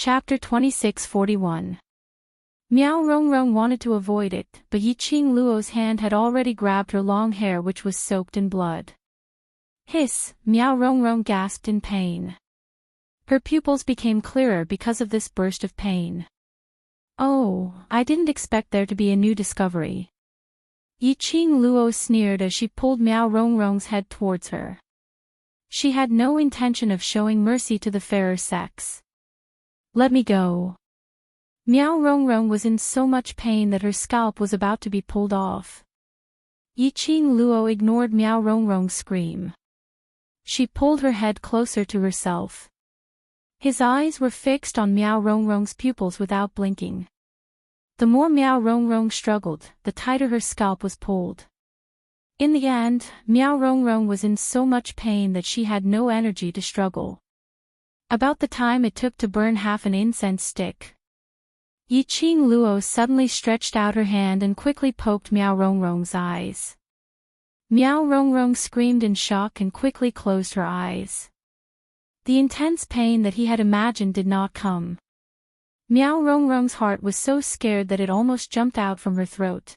Chapter 2641. Miao Rongrong wanted to avoid it, but Yiqing Luo's hand had already grabbed her long hair, which was soaked in blood. Hiss! Miao Rongrong gasped in pain. Her pupils became clearer because of this burst of pain. Oh, I didn't expect there to be a new discovery. Yiqing Luo sneered as she pulled Miao Rongrong's head towards her. She had no intention of showing mercy to the fairer sex. Let me go. Miao Rongrong was in so much pain that her scalp was about to be pulled off. Yiqing Luo ignored Miao Rongrong's scream. She pulled her head closer to herself. His eyes were fixed on Miao Rongrong's pupils without blinking. The more Miao Rongrong struggled, the tighter her scalp was pulled. In the end, Miao Rongrong was in so much pain that she had no energy to struggle. About the time it took to burn half an incense stick. Yiqing Luo suddenly stretched out her hand and quickly poked Miao Rongrong's eyes. Miao Rongrong screamed in shock and quickly closed her eyes. The intense pain that he had imagined did not come. Miao Rongrong's heart was so scared that it almost jumped out from her throat.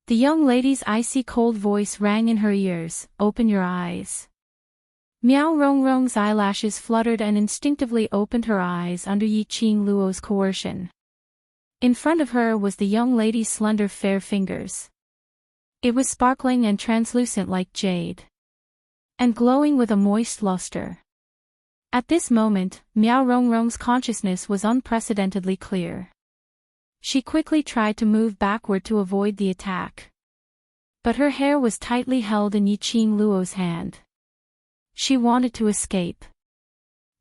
The young lady's icy cold voice rang in her ears, "Open your eyes." Miao Rongrong's eyelashes fluttered and instinctively opened her eyes under Yiqing Luo's coercion. In front of her was the young lady's slender fair fingers. It was sparkling and translucent like jade, and glowing with a moist luster. At this moment, Miao Rongrong's consciousness was unprecedentedly clear. She quickly tried to move backward to avoid the attack. But her hair was tightly held in Yiqing Luo's hand. She wanted to escape.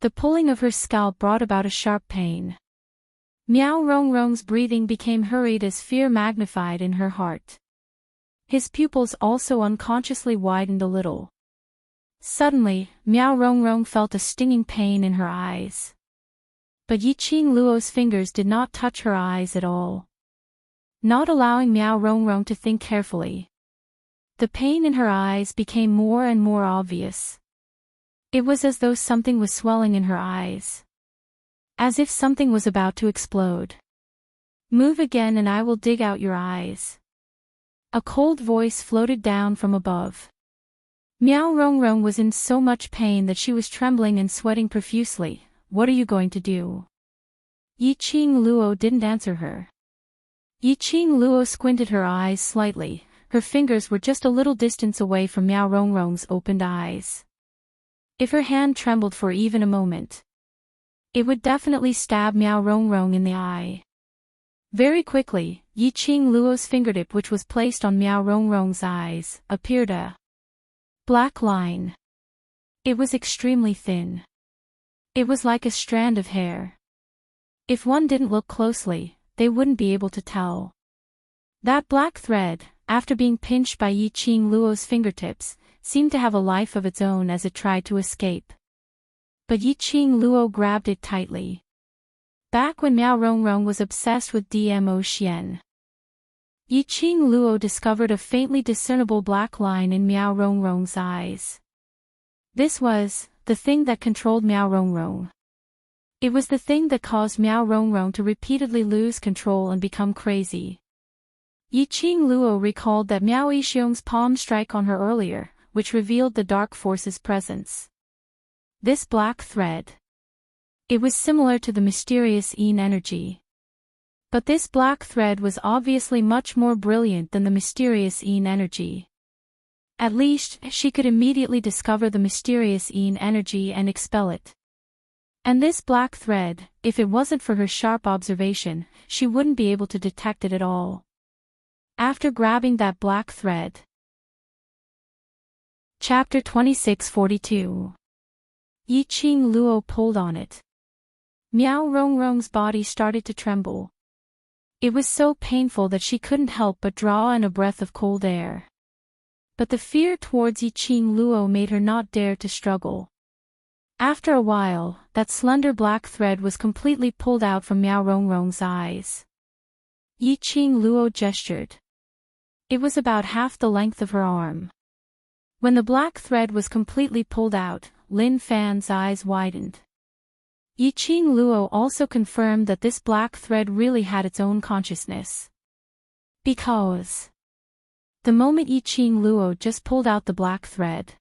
The pulling of her scalp brought about a sharp pain. Miao Rongrong's breathing became hurried as fear magnified in her heart. His pupils also unconsciously widened a little. Suddenly, Miao Rongrong felt a stinging pain in her eyes. But Yiqing Luo's fingers did not touch her eyes at all, not allowing Miao Rongrong to think carefully. The pain in her eyes became more and more obvious. It was as though something was swelling in her eyes. As if something was about to explode. "Move again and I will dig out your eyes." A cold voice floated down from above. Miao Rongrong was in so much pain that she was trembling and sweating profusely. "What are you going to do?" Yiqing Luo didn't answer her. Yiqing Luo squinted her eyes slightly. Her fingers were just a little distance away from Miao Rongrong's opened eyes. If her hand trembled for even a moment, it would definitely stab Miao Rongrong in the eye. Very quickly, Yiqing Luo's fingertip, which was placed on Miao Rongrong's eyes, appeared a black line. It was extremely thin. It was like a strand of hair. If one didn't look closely, they wouldn't be able to tell. That black thread, after being pinched by Yiqing Luo's fingertips, seemed to have a life of its own as it tried to escape. But Yiqing Luo grabbed it tightly. Back when Miao Rongrong was obsessed with Dmo Xian, Yiqing Luo discovered a faintly discernible black line in Miao Rongrong's eyes. This was the thing that controlled Miao Rongrong. It was the thing that caused Miao Rongrong to repeatedly lose control and become crazy. Yiqing Luo recalled that Miao Yixiong's palm strike on her earlier, which revealed the dark force's presence. This black thread. It was similar to the mysterious Yin energy. But this black thread was obviously much more brilliant than the mysterious Yin energy. At least, she could immediately discover the mysterious Yin energy and expel it. And this black thread, if it wasn't for her sharp observation, she wouldn't be able to detect it at all. After grabbing that black thread. Chapter 2642. Yiqing Luo pulled on it. Miao Rongrong's body started to tremble. It was so painful that she couldn't help but draw in a breath of cold air. But the fear towards Yiqing Luo made her not dare to struggle. After a while, that slender black thread was completely pulled out from Miao Rongrong's eyes. Yiqing Luo gestured. It was about half the length of her arm. When the black thread was completely pulled out, Lin Fan's eyes widened. Yiqing Luo also confirmed that this black thread really had its own consciousness. Because the moment Yiqing Luo just pulled out the black thread,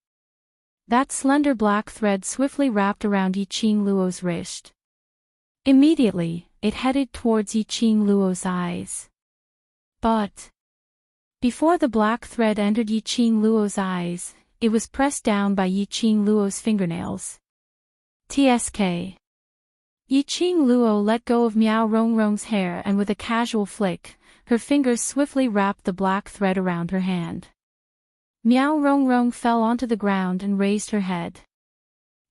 that slender black thread swiftly wrapped around Yiqing Luo's wrist. Immediately, it headed towards Yiqing Luo's eyes. But before the black thread entered Yiqing Luo's eyes, it was pressed down by Yiqing Luo's fingernails. TSK. Yiqing Luo let go of Miao Rongrong's hair and with a casual flick, her fingers swiftly wrapped the black thread around her hand. Miao Rongrong fell onto the ground and raised her head.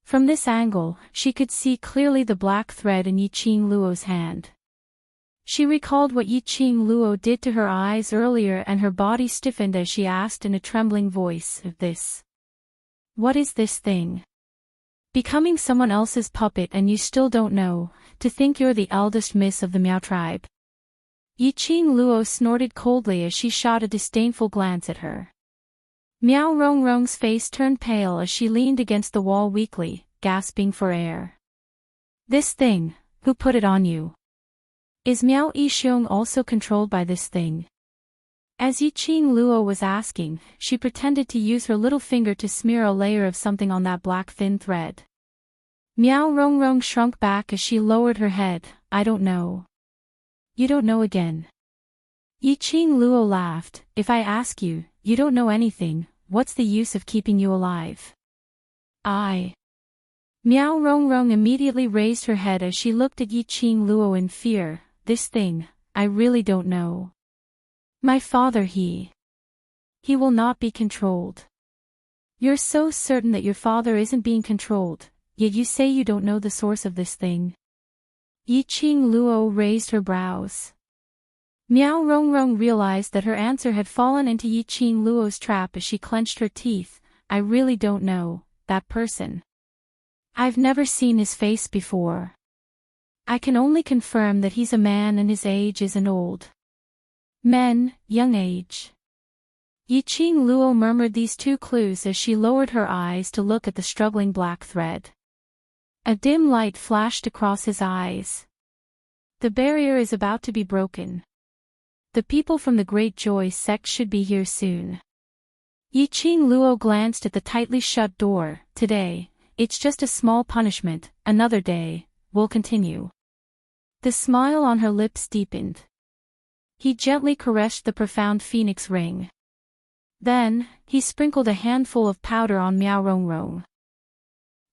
From this angle, she could see clearly the black thread in Yiqing Luo's hand. She recalled what Yiqing Luo did to her eyes earlier and her body stiffened as she asked in a trembling voice, "This? What is this thing? Becoming someone else's puppet and you still don't know, to think you're the eldest miss of the Miao tribe." Yiqing Luo snorted coldly as she shot a disdainful glance at her. Miao Rongrong's face turned pale as she leaned against the wall weakly, gasping for air. "This thing, who put it on you? Is Miao Yixiong also controlled by this thing?" As Yiqing Luo was asking, she pretended to use her little finger to smear a layer of something on that black thin thread. Miao Rongrong shrunk back as she lowered her head. "I don't know." "You don't know again." Yiqing Luo laughed. "If I ask you, you don't know anything, what's the use of keeping you alive?" Miao Rongrong immediately raised her head as she looked at Yiqing Luo in fear. "This thing, I really don't know. My father he will not be controlled." "You're so certain that your father isn't being controlled, yet you say you don't know the source of this thing?" Yiqing Luo raised her brows. Miao Rongrong realized that her answer had fallen into Yiqing Luo's trap as she clenched her teeth. "I really don't know, that person. I've never seen his face before. I can only confirm that he's a man and his age isn't old. Men, young age." Yiqing Luo murmured these two clues as she lowered her eyes to look at the struggling black thread. A dim light flashed across his eyes. "The barrier is about to be broken. The people from the Great Joy sect should be here soon." Yiqing Luo glanced at the tightly shut door. "Today, it's just a small punishment, another day, we'll continue." The smile on her lips deepened. He gently caressed the profound phoenix ring. Then, he sprinkled a handful of powder on Miao Rongrong.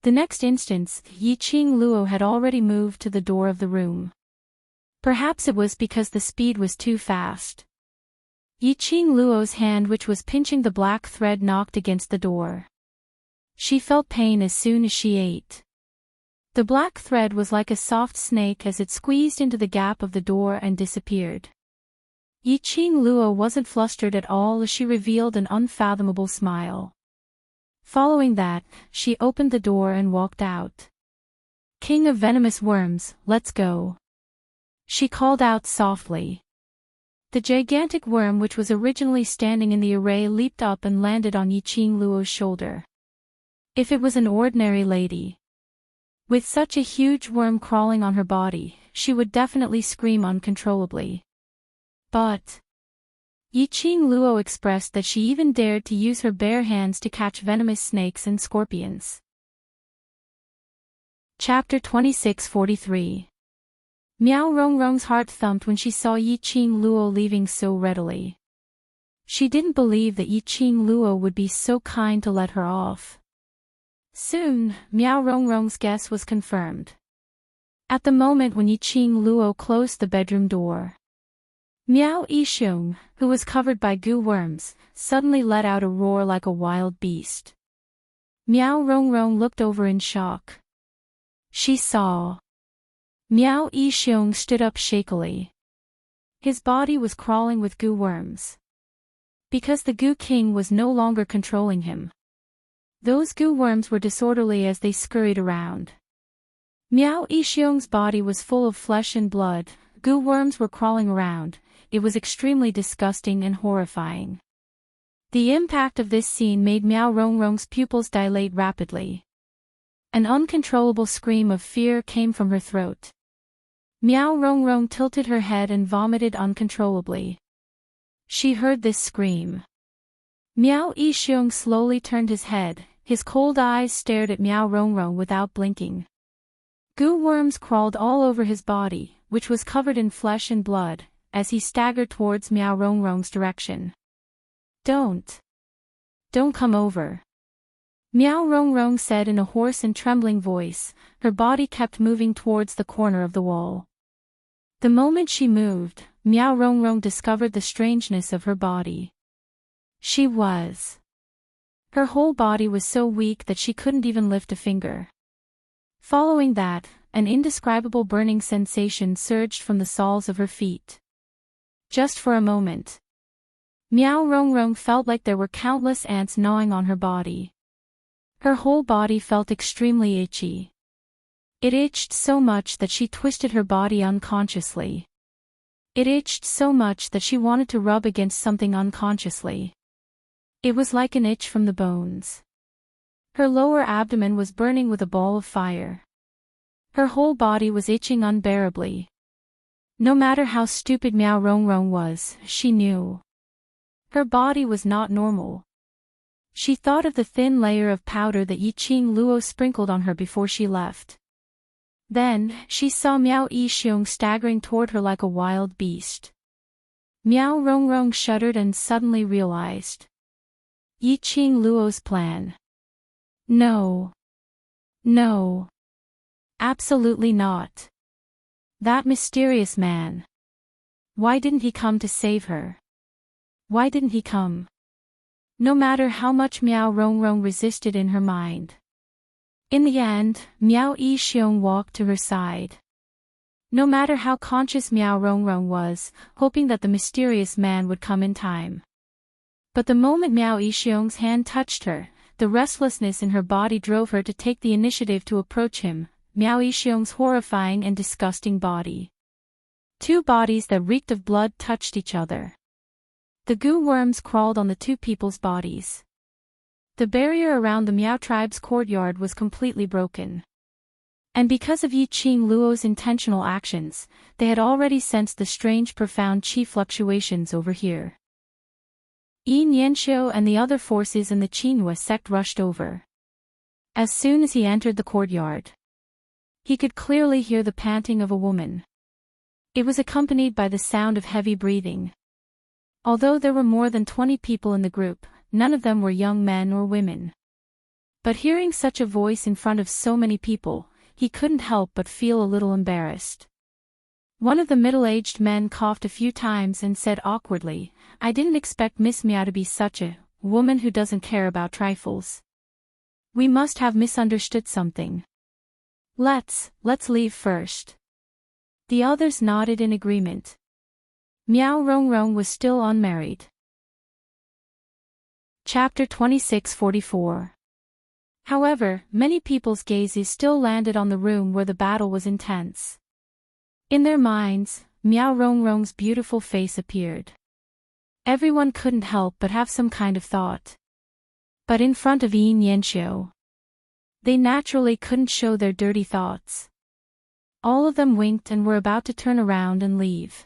The next instant, Yiqing Luo had already moved to the door of the room. Perhaps it was because the speed was too fast. Yiqing Luo's hand which was pinching the black thread knocked against the door. She felt pain as soon as she ate. The black thread was like a soft snake as it squeezed into the gap of the door and disappeared. Yiqing Luo wasn't flustered at all as she revealed an unfathomable smile. Following that, she opened the door and walked out. "King of venomous worms, let's go," she called out softly. The gigantic worm which was originally standing in the array leaped up and landed on Yiqing Luo's shoulder. If it was an ordinary lady, with such a huge worm crawling on her body, she would definitely scream uncontrollably. But Yiqing Luo expressed that she even dared to use her bare hands to catch venomous snakes and scorpions. Chapter 2643. Miao Rongrong's heart thumped when she saw Yiqing Luo leaving so readily. She didn't believe that Yiqing Luo would be so kind to let her off. Soon, Miao Rongrong's guess was confirmed. At the moment when Yiqing Luo closed the bedroom door, Miao Yixiong, who was covered by goo worms, suddenly let out a roar like a wild beast. Miao Rongrong looked over in shock. She saw Miao Yixiong stood up shakily. His body was crawling with goo worms. Because the Goo King was no longer controlling him. Those goo worms were disorderly as they scurried around. Miao Yixiong's body was full of flesh and blood, goo worms were crawling around. It was extremely disgusting and horrifying. The impact of this scene made Miao Rongrong's pupils dilate rapidly. An uncontrollable scream of fear came from her throat. Miao Rongrong tilted her head and vomited uncontrollably. She heard this scream. Miao Yixiong slowly turned his head, his cold eyes stared at Miao Rongrong without blinking. Goo worms crawled all over his body, which was covered in flesh and blood, as he staggered towards Miao Rongrong's direction. Don't come over. Miao Rongrong said in a hoarse and trembling voice. Her body kept moving towards the corner of the wall. The moment she moved, Miao Rongrong discovered the strangeness of her body. Her whole body was so weak that she couldn't even lift a finger. Following that, an indescribable burning sensation surged from the soles of her feet. Just for a moment, Miao Rongrong felt like there were countless ants gnawing on her body. Her whole body felt extremely itchy. It itched so much that she twisted her body unconsciously. It itched so much that she wanted to rub against something unconsciously. It was like an itch from the bones. Her lower abdomen was burning with a ball of fire. Her whole body was itching unbearably. No matter how stupid Miao Rongrong was, she knew. Her body was not normal. She thought of the thin layer of powder that Yiqing Luo sprinkled on her before she left. Then, she saw Miao Yixiong staggering toward her like a wild beast. Miao Rongrong shuddered and suddenly realized. Yiqing Luo's plan. No. Absolutely not. That mysterious man. Why didn't he come to save her? Why didn't he come? No matter how much Miao Rongrong resisted in her mind. In the end, Miao Yixiong walked to her side. No matter how conscious Miao Rongrong was, hoping that the mysterious man would come in time. But the moment Miao Yixiong's hand touched her, the restlessness in her body drove her to take the initiative to approach him, Miao Yixiong's horrifying and disgusting body. Two bodies that reeked of blood touched each other. The goo worms crawled on the two people's bodies. The barrier around the Miao tribe's courtyard was completely broken. And because of Yiqing Luo's intentional actions, they had already sensed the strange profound qi fluctuations over here. Yi Nianxiu and the other forces in the Qinhua sect rushed over. As soon as he entered the courtyard, he could clearly hear the panting of a woman. It was accompanied by the sound of heavy breathing. Although there were more than 20 people in the group, none of them were young men or women. But hearing such a voice in front of so many people, he couldn't help but feel a little embarrassed. One of the middle-aged men coughed a few times and said awkwardly, "I didn't expect Miss Miao to be such a woman who doesn't care about trifles. We must have misunderstood something. Let's leave first." The others nodded in agreement. Miao Rongrong was still unmarried. Chapter 2644. However, many people's gazes still landed on the room where the battle was intense. In their minds, Miao Rongrong's beautiful face appeared. Everyone couldn't help but have some kind of thought. But in front of Yi Nianxiu, they naturally couldn't show their dirty thoughts. All of them winked and were about to turn around and leave.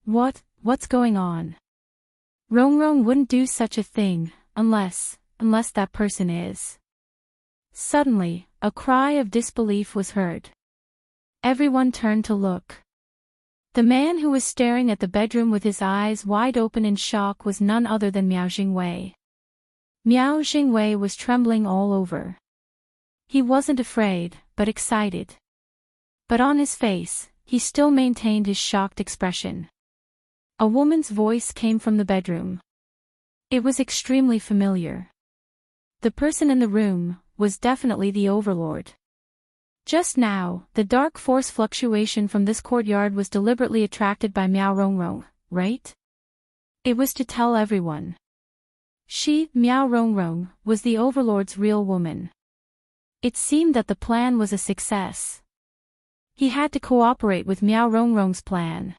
What's going on? Rongrong wouldn't do such a thing, unless that person is. Suddenly, a cry of disbelief was heard. Everyone turned to look. The man who was staring at the bedroom with his eyes wide open in shock was none other than Miao Jingwei. Miao Jingwei was trembling all over. He wasn't afraid, but excited. But on his face, he still maintained his shocked expression. A woman's voice came from the bedroom. It was extremely familiar. The person in the room was definitely the overlord. Just now, the dark force fluctuation from this courtyard was deliberately attracted by Miao Rongrong, right? It was to tell everyone. She, Miao Rongrong, was the overlord's real woman. It seemed that the plan was a success. He had to cooperate with Miao Rongrong's plan.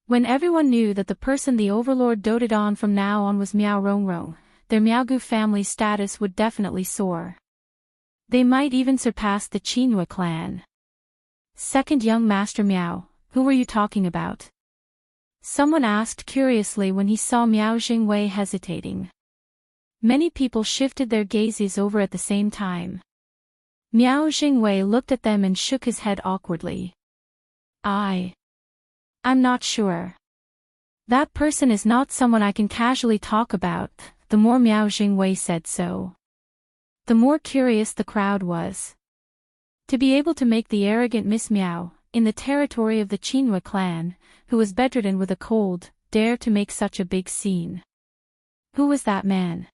When everyone knew that the person the overlord doted on from now on was Miao Rongrong, their Miaogu family status would definitely soar. They might even surpass the Qinhua clan. Second young master Miao, who were you talking about? Someone asked curiously when he saw Miao Jingwei hesitating. Many people shifted their gazes over at the same time. Miao Jingwei looked at them and shook his head awkwardly. I'm not sure. That person is not someone I can casually talk about. The more Miao Jingwei said so, the more curious the crowd was. To be able to make the arrogant Miss Miao, in the territory of the Qinhua clan, who was bedridden with a cold, dare to make such a big scene. Who was that man?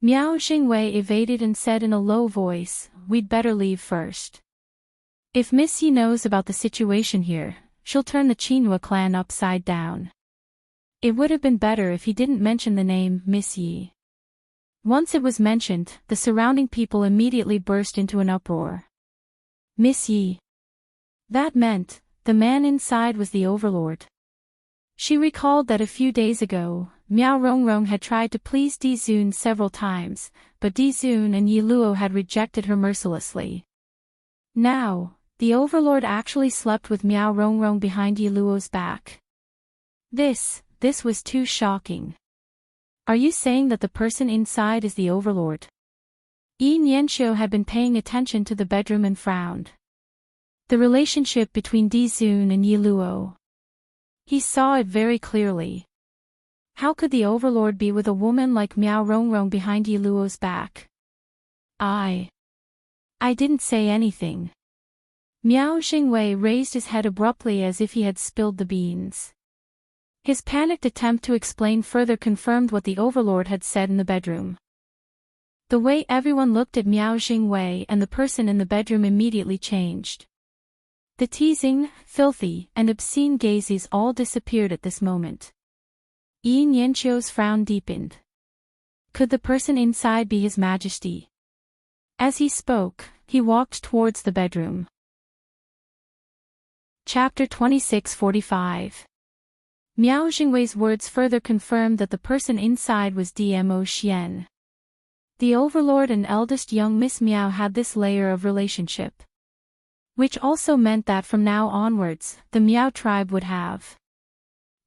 Miao Jingwei evaded and said in a low voice, "We'd better leave first. If Miss Yi knows about the situation here, she'll turn the Qinhua clan upside down." It would have been better if he didn't mention the name Miss Yi. Once it was mentioned, the surrounding people immediately burst into an uproar. Miss Yi. That meant, the man inside was the overlord. She recalled that a few days ago, Miao Rongrong had tried to please Di Zun several times, but Di Zun and Yi Luo had rejected her mercilessly. Now, the overlord actually slept with Miao Rongrong behind Yi Luo's back. This was too shocking. Are you saying that the person inside is the overlord? Yi Nianxiu had been paying attention to the bedroom and frowned. The relationship between Di Zun and Yi Luo. He saw it very clearly. How could the overlord be with a woman like Miao Rongrong behind Yi Luo's back? I didn't say anything. Miao Jingwei raised his head abruptly as if he had spilled the beans. His panicked attempt to explain further confirmed what the overlord had said in the bedroom. The way everyone looked at Miao Jingwei and the person in the bedroom immediately changed. The teasing, filthy, and obscene gazes all disappeared at this moment. Yi Nianqiu's frown deepened. Could the person inside be His Majesty? As he spoke, he walked towards the bedroom. Chapter 2645. Miao Jingwei's words further confirmed that the person inside was Dmo Xian. The overlord and eldest young Miss Miao had this layer of relationship. Which also meant that from now onwards, the Miao tribe would have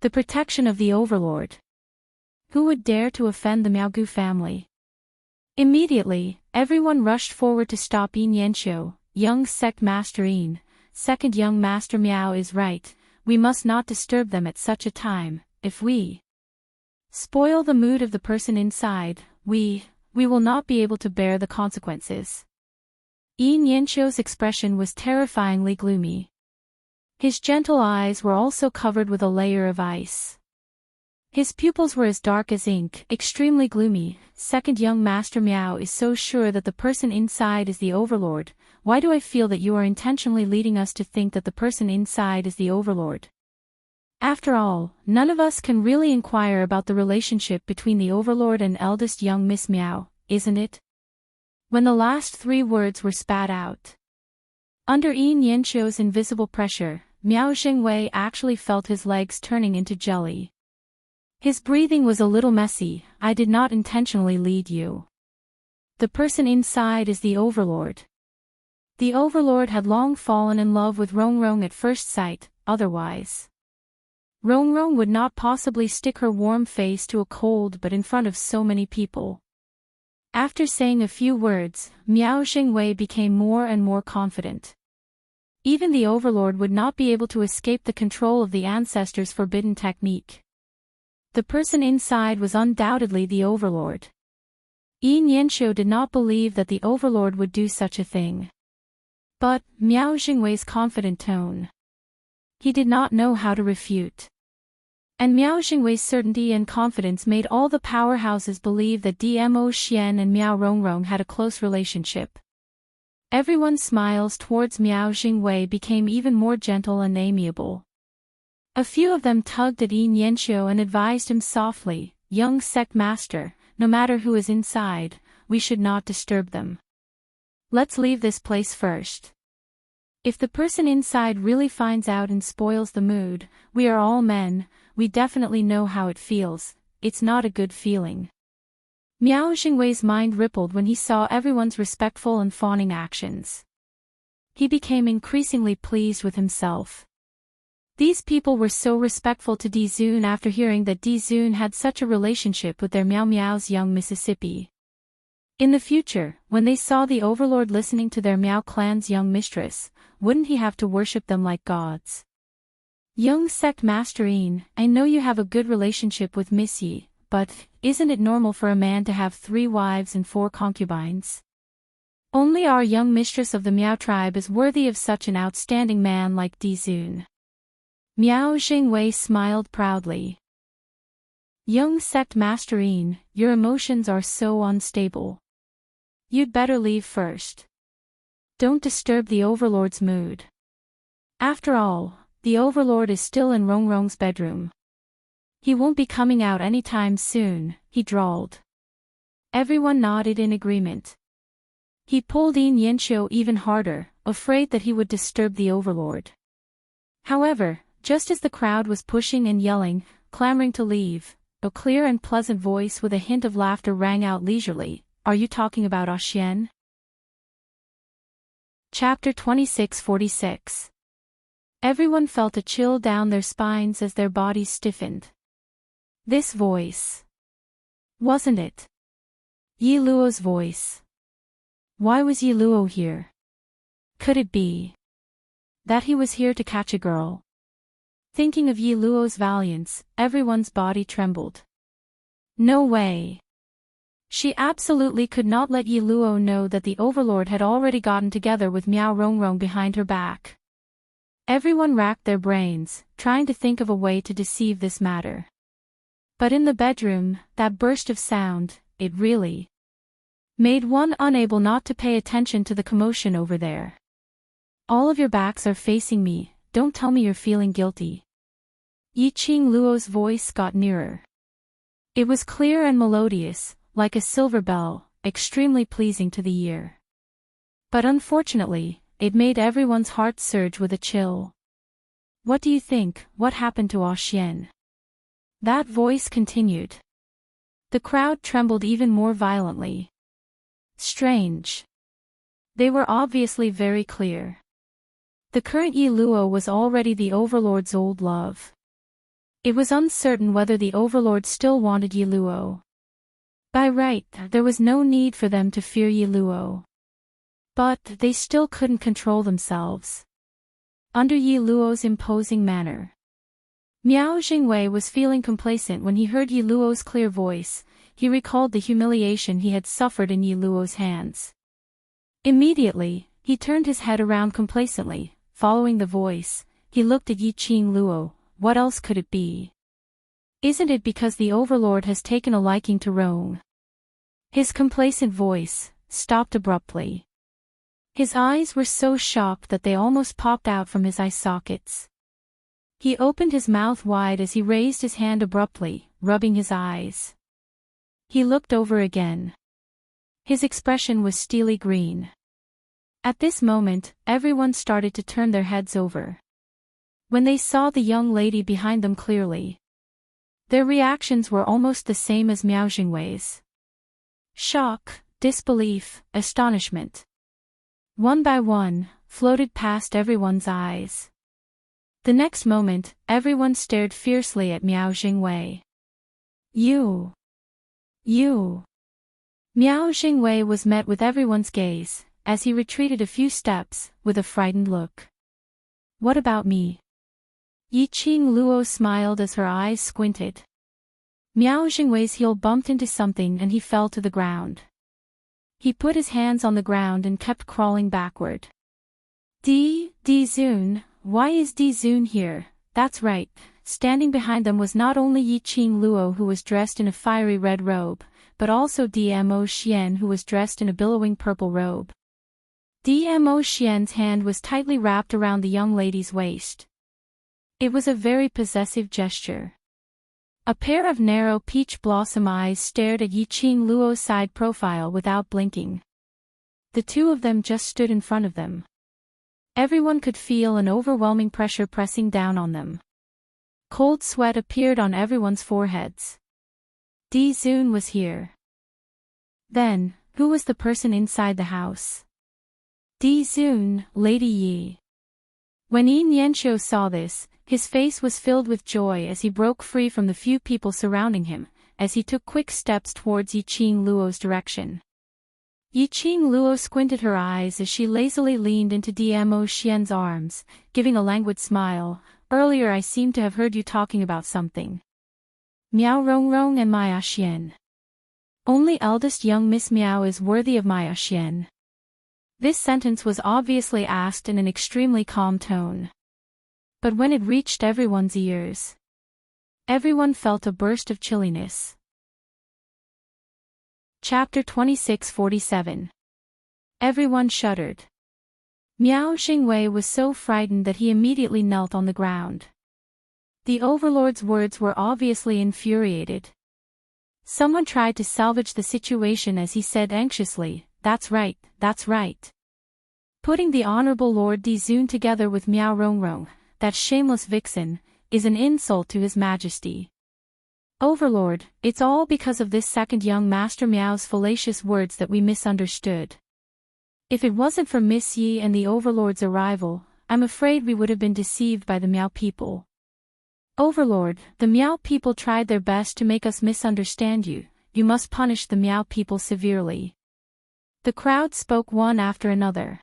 the protection of the overlord. Who would dare to offend the Miaogu family? Immediately, everyone rushed forward to stop Yi Nianqiu. Young sect master Yin, second young master Miao is right. We must not disturb them at such a time. If we spoil the mood of the person inside, we will not be able to bear the consequences. Yi Nianqiu's expression was terrifyingly gloomy. His gentle eyes were also covered with a layer of ice. His pupils were as dark as ink, extremely gloomy. Second young master Miao is so sure that the person inside is the overlord. Why do I feel that you are intentionally leading us to think that the person inside is the overlord? After all, none of us can really inquire about the relationship between the overlord and eldest young Miss Miao, isn't it? When the last three words were spat out. Under Yi Nianqiu's invisible pressure, Miao Jingwei actually felt his legs turning into jelly. His breathing was a little messy. I did not intentionally lead you. The person inside is the overlord. The overlord had long fallen in love with Rongrong at first sight, otherwise Rongrong would not possibly stick her warm face to a cold but in front of so many people. After saying a few words, Miao Jingwei became more and more confident. Even the overlord would not be able to escape the control of the ancestors' forbidden technique. The person inside was undoubtedly the overlord. Yi Nianqiu did not believe that the overlord would do such a thing. But, Miao Jingwei's confident tone. He did not know how to refute. And Miao Jingwei's certainty and confidence made all the powerhouses believe that Dmo Xian and Miao Rongrong had a close relationship. Everyone's smiles towards Miao Jingwei became even more gentle and amiable. A few of them tugged at Yi Nianqiu and advised him softly, "Young sect master, no matter who is inside, we should not disturb them. Let's leave this place first. If the person inside really finds out and spoils the mood, we are all men, we definitely know how it feels, it's not a good feeling." Miao Jingwei's mind rippled when he saw everyone's respectful and fawning actions. He became increasingly pleased with himself. These people were so respectful to Dizun after hearing that Dizun had such a relationship with their Miao Miao's young Mississippi. In the future, when they saw the overlord listening to their Miao clan's young mistress, wouldn't he have to worship them like gods? Young sect masterine, I know you have a good relationship with Miss Yi, but isn't it normal for a man to have 3 wives and 4 concubines? Only our young mistress of the Miao tribe is worthy of such an outstanding man like Dizun. Miao Jingwei smiled proudly. Young sect masterine, your emotions are so unstable. You'd better leave first. Don't disturb the overlord's mood. After all, the overlord is still in Rongrong's bedroom. He won't be coming out anytime soon, he drawled. Everyone nodded in agreement. He pulled in Yanxiu even harder, afraid that he would disturb the overlord. However, just as the crowd was pushing and yelling, clamoring to leave, a clear and pleasant voice with a hint of laughter rang out leisurely, "Are you talking about Xian?" Chapter 2646. Everyone felt a chill down their spines as their bodies stiffened. This voice. Wasn't it Yi Luo's voice? Why was Yi Luo here? Could it be that he was here to catch a girl? Thinking of Yi Luo's valiance, everyone's body trembled. No way. She absolutely could not let Yi Luo know that the overlord had already gotten together with Miao Rongrong behind her back. Everyone racked their brains, trying to think of a way to deceive this matter. But in the bedroom, that burst of sound, it really made one unable not to pay attention to the commotion over there. All of your backs are facing me, don't tell me you're feeling guilty. Yi Qing Luo's voice got nearer. It was clear and melodious, like a silver bell, extremely pleasing to the ear. But unfortunately, it made everyone's heart surge with a chill. What do you think, what happened to Xian? That voice continued. The crowd trembled even more violently. Strange. They were obviously very clear. The current Yi Luo was already the overlord's old love. It was uncertain whether the overlord still wanted Yi Luo. By right, there was no need for them to fear Yi Luo. But they still couldn't control themselves. Under Yi Luo's imposing manner, Miao Jingwei was feeling complacent when he heard Yi Luo's clear voice. He recalled the humiliation he had suffered in Yi Luo's hands. Immediately, he turned his head around complacently, following the voice. He looked at Yi Qing Luo. What else could it be? Isn't it because the overlord has taken a liking to Rong? His complacent voice stopped abruptly. His eyes were so shocked that they almost popped out from his eye sockets. He opened his mouth wide as he raised his hand abruptly, rubbing his eyes. He looked over again. His expression was steely green. At this moment, everyone started to turn their heads over. When they saw the young lady behind them clearly, their reactions were almost the same as Miao Jingwei's. Shock, disbelief, astonishment. One by one, floated past everyone's eyes. The next moment, everyone stared fiercely at Miao Jingwei. You. Miao Jingwei was met with everyone's gaze, as he retreated a few steps, with a frightened look. What about me? Yi Qing Luo smiled as her eyes squinted. Miao Jingwei's heel bumped into something and he fell to the ground. He put his hands on the ground and kept crawling backward. Dizun, why is Dizun here? That's right, standing behind them was not only Yi Qing Luo who was dressed in a fiery red robe, but also Dmo Xian who was dressed in a billowing purple robe. Dmo Xian's hand was tightly wrapped around the young lady's waist. It was a very possessive gesture. A pair of narrow peach blossom eyes stared at Yi Qing Luo's side profile without blinking. The two of them just stood in front of them. Everyone could feel an overwhelming pressure pressing down on them. Cold sweat appeared on everyone's foreheads. Dizun was here. Then, who was the person inside the house? Di Zun, Lady Yi. When Yi Nianqiu saw this, his face was filled with joy as he broke free from the few people surrounding him, as he took quick steps towards Yi Qing Luo's direction. Yi Qing Luo squinted her eyes as she lazily leaned into Dmo Xian's arms, giving a languid smile. Earlier I seem to have heard you talking about something. Miao Rongrong and Maya Xian. Only eldest young Miss Miao is worthy of Maya Xian. This sentence was obviously asked in an extremely calm tone. But when it reached everyone's ears, everyone felt a burst of chilliness. Chapter 2647. Everyone shuddered. Miao Xingwei was so frightened that he immediately knelt on the ground. The overlord's words were obviously infuriated. Someone tried to salvage the situation as he said anxiously, "That's right, that's right." Putting the Honorable Lord Di Zun together with Miao Rongrong, that shameless vixen, is an insult to His Majesty. Overlord, it's all because of this second young Master Miao's fallacious words that we misunderstood. If it wasn't for Miss Yi and the Overlord's arrival, I'm afraid we would have been deceived by the Miao people. Overlord, the Miao people tried their best to make us misunderstand you. You must punish the Miao people severely. The crowd spoke one after another.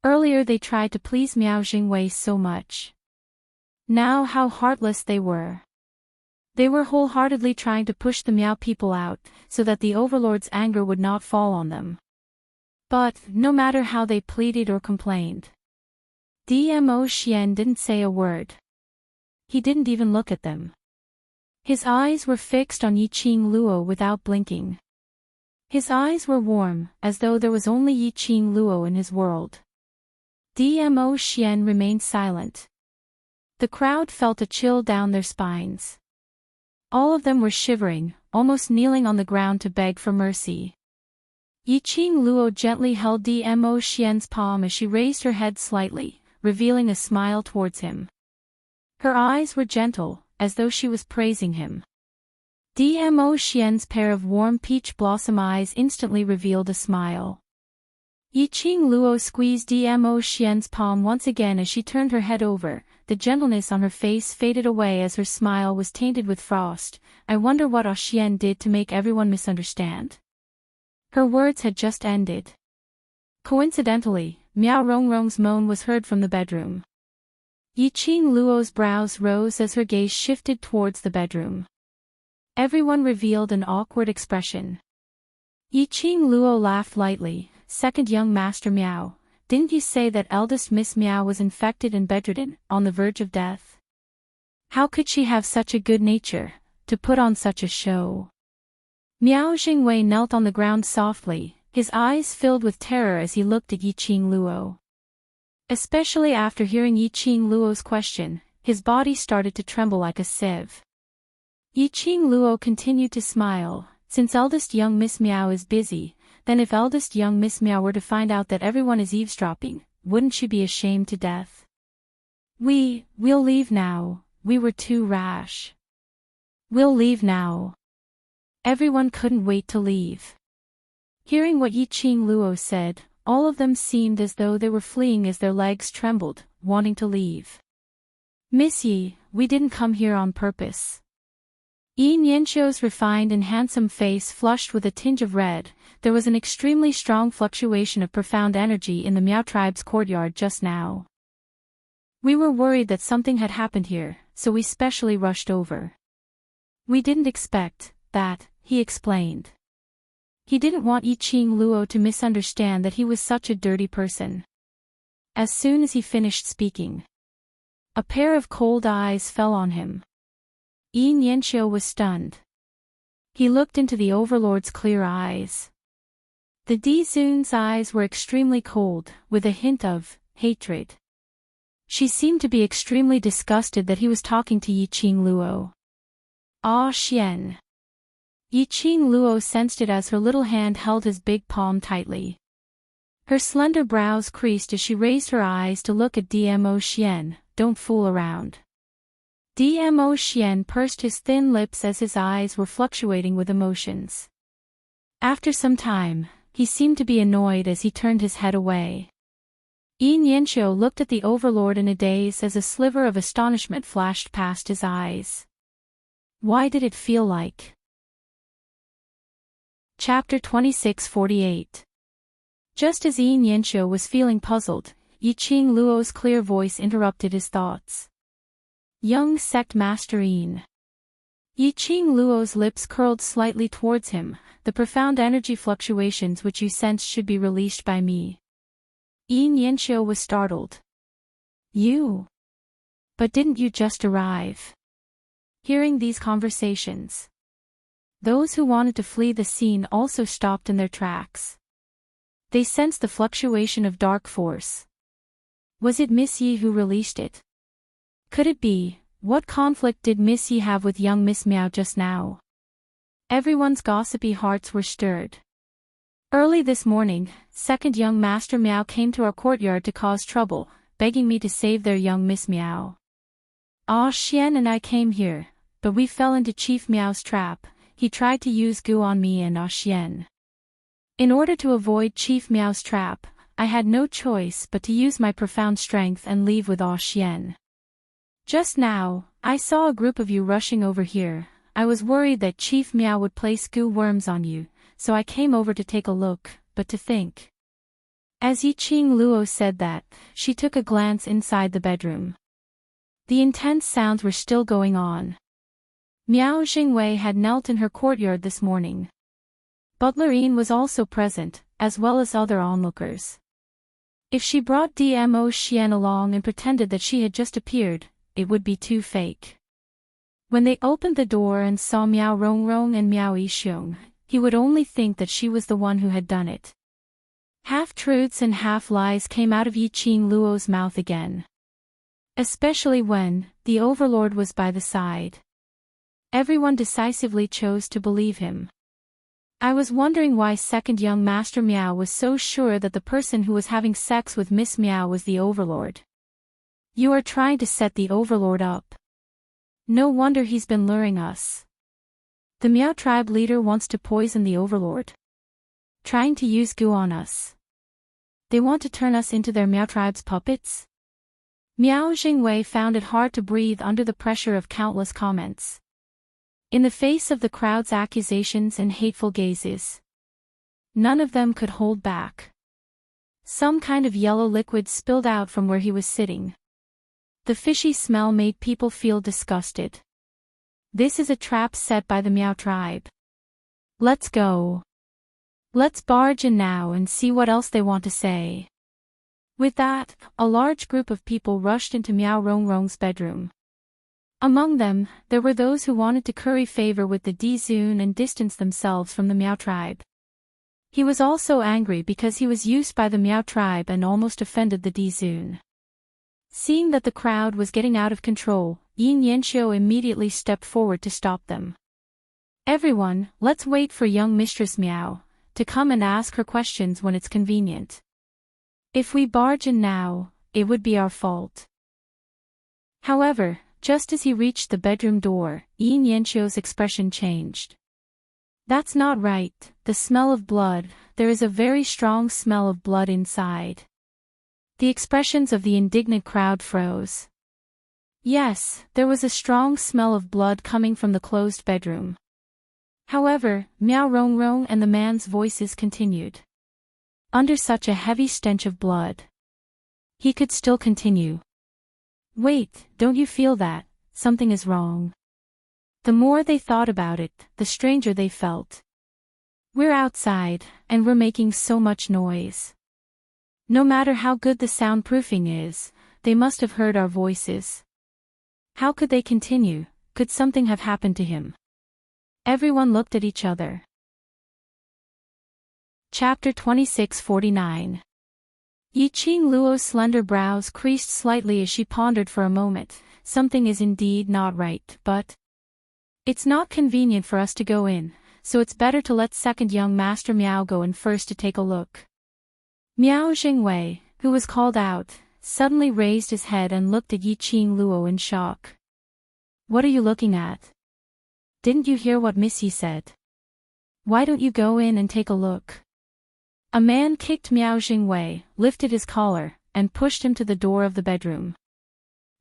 Earlier they tried to please Miao Xingwei so much. Now how heartless they were. They were wholeheartedly trying to push the Miao people out, so that the Overlord's anger would not fall on them. But, no matter how they pleaded or complained, Dmo Xian didn't say a word. He didn't even look at them. His eyes were fixed on Yi Qing Luo without blinking. His eyes were warm, as though there was only Yi Qing Luo in his world. Dmo Xian remained silent. The crowd felt a chill down their spines. All of them were shivering, almost kneeling on the ground to beg for mercy. Yi Qing Luo gently held Dmo Xian's palm as she raised her head slightly, revealing a smile towards him. Her eyes were gentle, as though she was praising him. Dmo Xian's pair of warm peach blossom eyes instantly revealed a smile. Yi Qing Luo squeezed Dmo Xian's palm once again as she turned her head over. The gentleness on her face faded away as her smile was tainted with frost. I wonder what Xian did to make everyone misunderstand. Her words had just ended. Coincidentally, Miao Rongrong's moan was heard from the bedroom. Yi Qing Luo's brows rose as her gaze shifted towards the bedroom. Everyone revealed an awkward expression. Yi Qing Luo laughed lightly. Second young Master Miao, didn't you say that eldest Miss Miao was infected and bedridden, on the verge of death? How could she have such a good nature, to put on such a show? Miao Xingwei knelt on the ground softly, his eyes filled with terror as he looked at Yi Qing Luo. Especially after hearing Yi Qing Luo's question, his body started to tremble like a sieve. Yi Qing Luo continued to smile. Since eldest young Miss Miao is busy, then if eldest young Miss Miao were to find out that everyone is eavesdropping, wouldn't she be ashamed to death? We'll leave now, we were too rash. We'll leave now. Everyone couldn't wait to leave. Hearing what Yi Qing Luo said, all of them seemed as though they were fleeing as their legs trembled, wanting to leave. Miss Yi, we didn't come here on purpose. Yi Nianqiu's refined and handsome face flushed with a tinge of red. There was an extremely strong fluctuation of profound energy in the Miao tribe's courtyard just now. We were worried that something had happened here, so we specially rushed over. We didn't expect that, he explained. He didn't want Yi Qing Luo to misunderstand that he was such a dirty person. As soon as he finished speaking, a pair of cold eyes fell on him. Yi Nianqiu was stunned. He looked into the Overlord's clear eyes. The Di Zun's eyes were extremely cold, with a hint of hatred. She seemed to be extremely disgusted that he was talking to Yi Qing Luo. Ah Xian. Yi Qing Luo sensed it as her little hand held his big palm tightly. Her slender brows creased as she raised her eyes to look at Dmo Xian. Don't fool around. Dmo Xian pursed his thin lips as his eyes were fluctuating with emotions. After some time, he seemed to be annoyed as he turned his head away. Yin Yanxiu looked at the overlord in a daze as a sliver of astonishment flashed past his eyes. Why did it feel like? Chapter 2648. Just as Yin Yanxiu was feeling puzzled, Yiqing Luo's clear voice interrupted his thoughts. Young sect master Yin. Yiqing Luo's lips curled slightly towards him. The profound energy fluctuations which you sensed should be released by me. Yin Yanxiu was startled. You? But didn't you just arrive? Hearing these conversations, those who wanted to flee the scene also stopped in their tracks. They sensed the fluctuation of dark force. Was it Miss Yi who released it? Could it be? What conflict did Miss Yi have with young Miss Miao just now? Everyone's gossipy hearts were stirred. Early this morning, second young Master Miao came to our courtyard to cause trouble, begging me to save their young Miss Miao. Ah Xian and I came here, but we fell into Chief Miao's trap. He tried to use gu on me and Ah Xian. In order to avoid Chief Miao's trap, I had no choice but to use my profound strength and leave with Ah Xian. Just now, I saw a group of you rushing over here. I was worried that Chief Miao would place goo worms on you, so I came over to take a look, but to think. As Yiqing Luo said that, she took a glance inside the bedroom. The intense sounds were still going on. Miao Jingwei had knelt in her courtyard this morning. Butler Yin was also present, as well as other onlookers. If she brought Dmo Xian along and pretended that she had just appeared, it would be too fake. When they opened the door and saw Miao Rongrong and Miao Yixiong, he would only think that she was the one who had done it. Half-truths and half-lies came out of Yiqing Luo's mouth again. Especially when the overlord was by the side. Everyone decisively chose to believe him. I was wondering why second young Master Miao was so sure that the person who was having sex with Miss Miao was the overlord. You are trying to set the overlord up. No wonder he's been luring us. The Miao tribe leader wants to poison the overlord. Trying to use goo on us. They want to turn us into their Miao tribe's puppets? Miao Jingwei found it hard to breathe under the pressure of countless comments. In the face of the crowd's accusations and hateful gazes, none of them could hold back. Some kind of yellow liquid spilled out from where he was sitting. The fishy smell made people feel disgusted. This is a trap set by the Miao tribe. Let's go. Let's barge in now and see what else they want to say. With that, a large group of people rushed into Miao Rongrong's bedroom. Among them, there were those who wanted to curry favor with the Dizun and distance themselves from the Miao tribe. He was also angry because he was used by the Miao tribe and almost offended the Dizun. Seeing that the crowd was getting out of control, Yin Yanxiu immediately stepped forward to stop them. Everyone, let's wait for young Mistress Miao to come and ask her questions when it's convenient. If we barge in now, it would be our fault. However, just as he reached the bedroom door, Yin Yanxiu's expression changed. That's not right, the smell of blood, there is a very strong smell of blood inside. The expressions of the indignant crowd froze. Yes, there was a strong smell of blood coming from the closed bedroom. However, Miao Rongrong and the man's voices continued. Under such a heavy stench of blood, he could still continue. Wait, don't you feel that? Something is wrong. The more they thought about it, the stranger they felt. We're outside, and we're making so much noise. No matter how good the soundproofing is, they must have heard our voices. How could they continue? Could something have happened to him? Everyone looked at each other. Chapter 2649. Yiqing Luo's slender brows creased slightly as she pondered for a moment. Something is indeed not right, but it's not convenient for us to go in, so it's better to let second young Master Miao go in first to take a look. Miao Jingwei, who was called out, suddenly raised his head and looked at Yiqing Luo in shock. What are you looking at? Didn't you hear what Miss Yi said? Why don't you go in and take a look? A man kicked Miao Jingwei, lifted his collar, and pushed him to the door of the bedroom.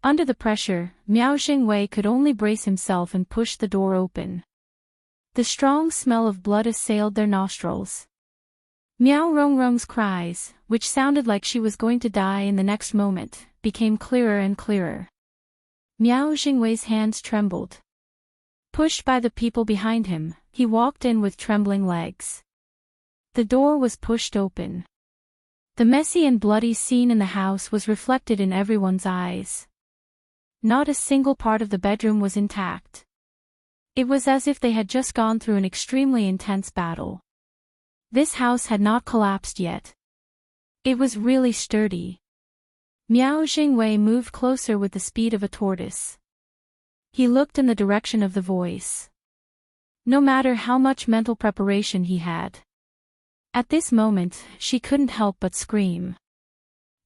Under the pressure, Miao Jingwei could only brace himself and push the door open. The strong smell of blood assailed their nostrils. Miao Rongrong's cries, which sounded like she was going to die in the next moment, became clearer and clearer. Miao Jingwei's hands trembled. Pushed by the people behind him, he walked in with trembling legs. The door was pushed open. The messy and bloody scene in the house was reflected in everyone's eyes. Not a single part of the bedroom was intact. It was as if they had just gone through an extremely intense battle. This house had not collapsed yet. It was really sturdy. Miao Jingwei moved closer with the speed of a tortoise. He looked in the direction of the voice. No matter how much mental preparation he had. At this moment, she couldn't help but scream.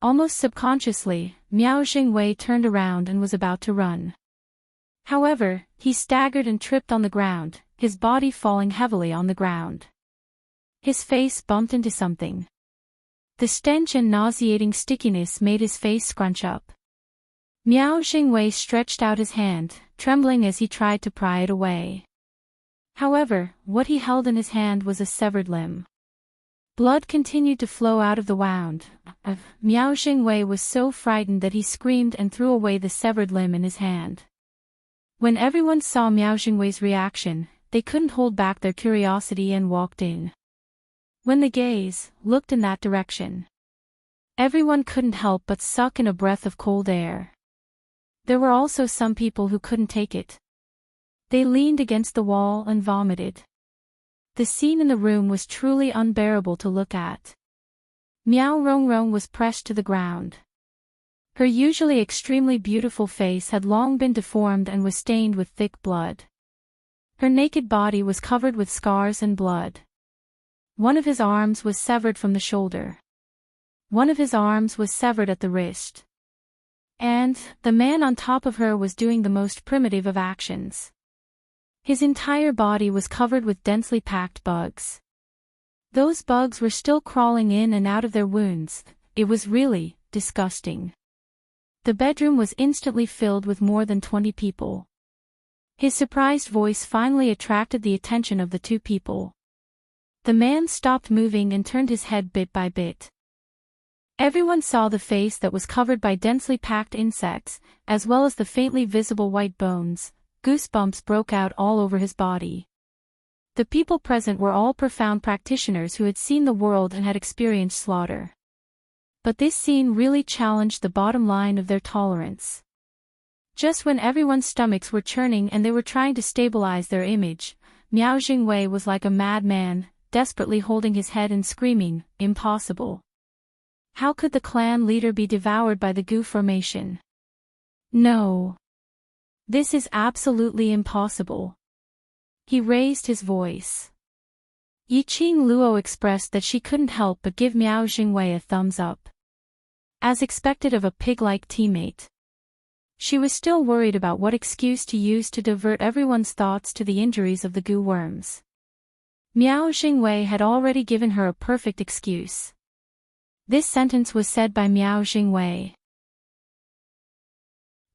Almost subconsciously, Miao Jingwei turned around and was about to run. However, he staggered and tripped on the ground, his body falling heavily on the ground. His face bumped into something. The stench and nauseating stickiness made his face scrunch up. Miao Jingwei stretched out his hand, trembling as he tried to pry it away. However, what he held in his hand was a severed limb. Blood continued to flow out of the wound. Miao Jingwei was so frightened that he screamed and threw away the severed limb in his hand. When everyone saw Miao Jingwei's reaction, they couldn't hold back their curiosity and walked in. When the gaze looked in that direction, everyone couldn't help but suck in a breath of cold air. There were also some people who couldn't take it. They leaned against the wall and vomited. The scene in the room was truly unbearable to look at. Miao Rongrong was pressed to the ground. Her usually extremely beautiful face had long been deformed and was stained with thick blood. Her naked body was covered with scars and blood. One of his arms was severed from the shoulder. One of his arms was severed at the wrist. And, the man on top of her was doing the most primitive of actions. His entire body was covered with densely packed bugs. Those bugs were still crawling in and out of their wounds. It was really disgusting. The bedroom was instantly filled with more than 20 people. His surprised voice finally attracted the attention of the two people. The man stopped moving and turned his head bit by bit. Everyone saw the face that was covered by densely packed insects, as well as the faintly visible white bones. Goosebumps broke out all over his body. The people present were all profound practitioners who had seen the world and had experienced slaughter. But this scene really challenged the bottom line of their tolerance. Just when everyone's stomachs were churning and they were trying to stabilize their image, Miao Jingwei was like a madman, desperately holding his head and screaming, "Impossible! How could the clan leader be devoured by the goo formation? No! This is absolutely impossible." He raised his voice. Yiqing Luo expressed that she couldn't help but give Miao Jingwei a thumbs up. As expected of a pig-like teammate. She was still worried about what excuse to use to divert everyone's thoughts to the injuries of the goo worms. Miao Jingwei had already given her a perfect excuse. This sentence was said by Miao Jingwei.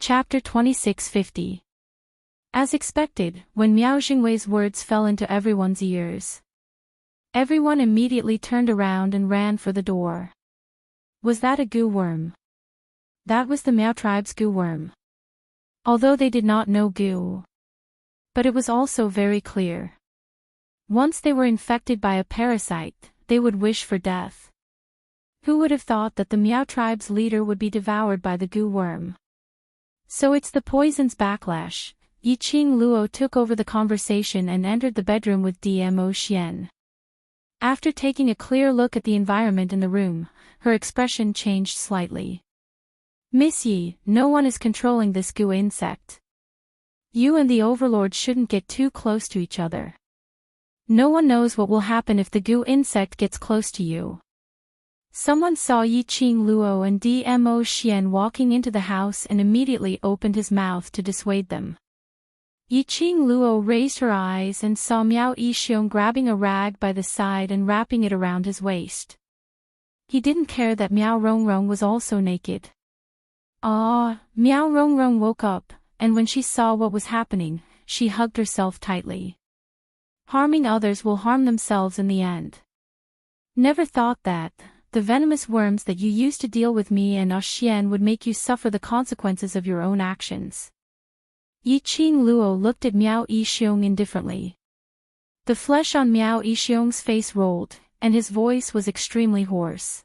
Chapter 2650. As expected, when Miao Jingwei's words fell into everyone's ears, everyone immediately turned around and ran for the door. Was that a goo worm? That was the Miao tribe's goo worm. Although they did not know goo. But it was also very clear. Once they were infected by a parasite, they would wish for death. Who would have thought that the Miao tribe's leader would be devoured by the goo worm? So it's the poison's backlash. Yiqing Luo took over the conversation and entered the bedroom with Dmo Xian. After taking a clear look at the environment in the room, her expression changed slightly. "Miss Yi, no one is controlling this goo insect. You and the overlord shouldn't get too close to each other. No one knows what will happen if the goo insect gets close to you." Someone saw Yiqing Luo and Dmo Xian walking into the house and immediately opened his mouth to dissuade them. Yiqing Luo raised her eyes and saw Miao Yixiong grabbing a rag by the side and wrapping it around his waist. He didn't care that Miao Rongrong was also naked. Ah, Miao Rongrong woke up, and when she saw what was happening, she hugged herself tightly. Harming others will harm themselves in the end. Never thought that the venomous worms that you used to deal with me and Xian would make you suffer the consequences of your own actions. Yiqing Luo looked at Miao Yixiong indifferently. The flesh on Miao Yixiong's face rolled, and his voice was extremely hoarse.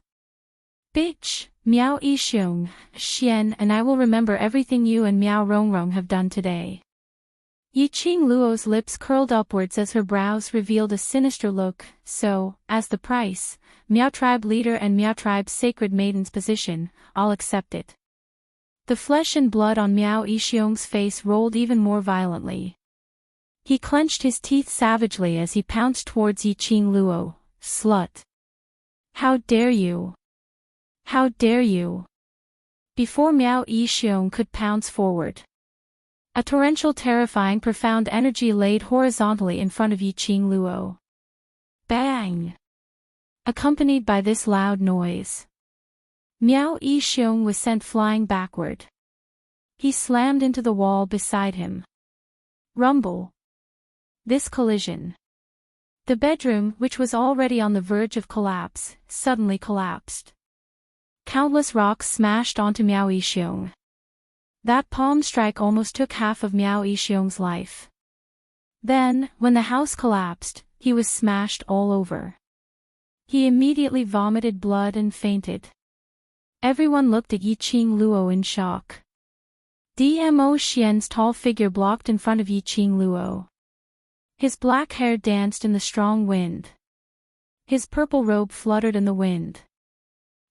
Bitch, Miao Yixiong, Xian and I will remember everything you and Miao Rongrong have done today. Yiqing Luo's lips curled upwards as her brows revealed a sinister look, so, as the price, Miao tribe leader and Miao tribe's sacred maiden's position, I'll accept it. The flesh and blood on Miao Yixiong's face rolled even more violently. He clenched his teeth savagely as he pounced towards Yiqing Luo. Slut! How dare you! How dare you! Before Miao Yixiong could pounce forward, a torrential terrifying profound energy laid horizontally in front of Yiqing Luo. Bang! Accompanied by this loud noise, Miao Yixiong was sent flying backward. He slammed into the wall beside him. Rumble. This collision. The bedroom, which was already on the verge of collapse, suddenly collapsed. Countless rocks smashed onto Miao Yixiong. That palm strike almost took half of Miao Yixiong's life. Then, when the house collapsed, he was smashed all over. He immediately vomited blood and fainted. Everyone looked at Yiqing Luo in shock. Dmo Xian's tall figure blocked in front of Yiqing Luo. His black hair danced in the strong wind. His purple robe fluttered in the wind.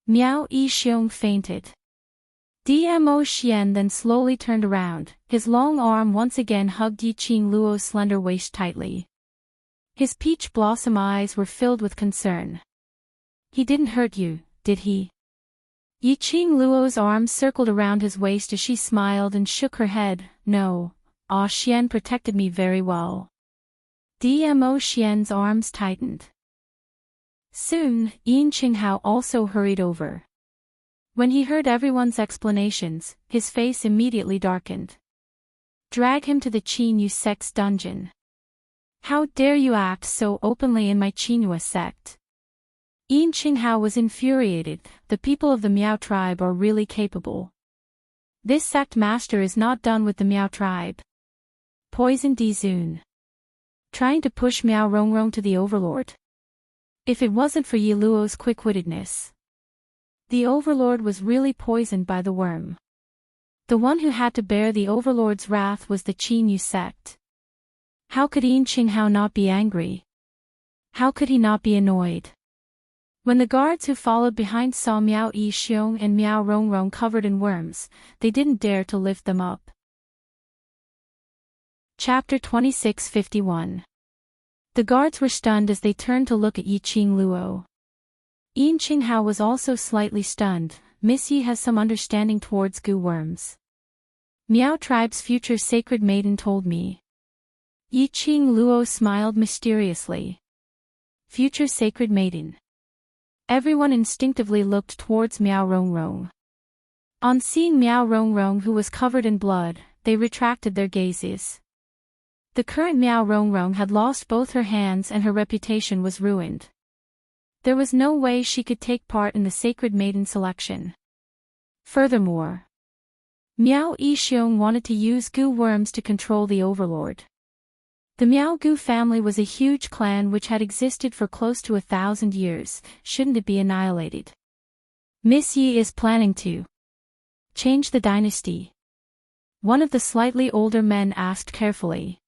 Miao Yixiong fainted. Dmo Xian then slowly turned around, his long arm once again hugged Yiqing Luo's slender waist tightly. His peach blossom eyes were filled with concern. He didn't hurt you, did he? Yiqing Luo's arms circled around his waist as she smiled and shook her head. No, Xian protected me very well. Dmo Xian's arms tightened. Soon, Yin Qinghao also hurried over. When he heard everyone's explanations, his face immediately darkened. Drag him to the Qinyu sect's dungeon. How dare you act so openly in my Qinyu sect? Yin Qinghao was infuriated. The people of the Miao tribe are really capable. This sect master is not done with the Miao tribe. Poison Dizun. Trying to push Miao Rongrong to the overlord. If it wasn't for Yi Luo's quick-wittedness, the overlord was really poisoned by the worm. The one who had to bear the overlord's wrath was the Qinyu sect. How could Yin Qinghao not be angry? How could he not be annoyed? When the guards who followed behind saw Miao Yixiong and Miao Rongrong covered in worms, they didn't dare to lift them up. Chapter 26:51. The guards were stunned as they turned to look at Yiqing Luo. Yin Qinghao was also slightly stunned. Miss Yi has some understanding towards goo worms. Miao tribe's future sacred maiden told me. Yiqing Luo smiled mysteriously. Future sacred maiden. Everyone instinctively looked towards Miao Rongrong. On seeing Miao Rongrong who was covered in blood, they retracted their gazes. The current Miao Rongrong had lost both her hands and her reputation was ruined. There was no way she could take part in the sacred maiden selection. Furthermore, Miao Yixiong wanted to use goo worms to control the overlord. The Miao Gu family was a huge clan which had existed for close to 1,000 years. Shouldn't it be annihilated? Miss Yi is planning to change the dynasty. One of the slightly older men asked carefully.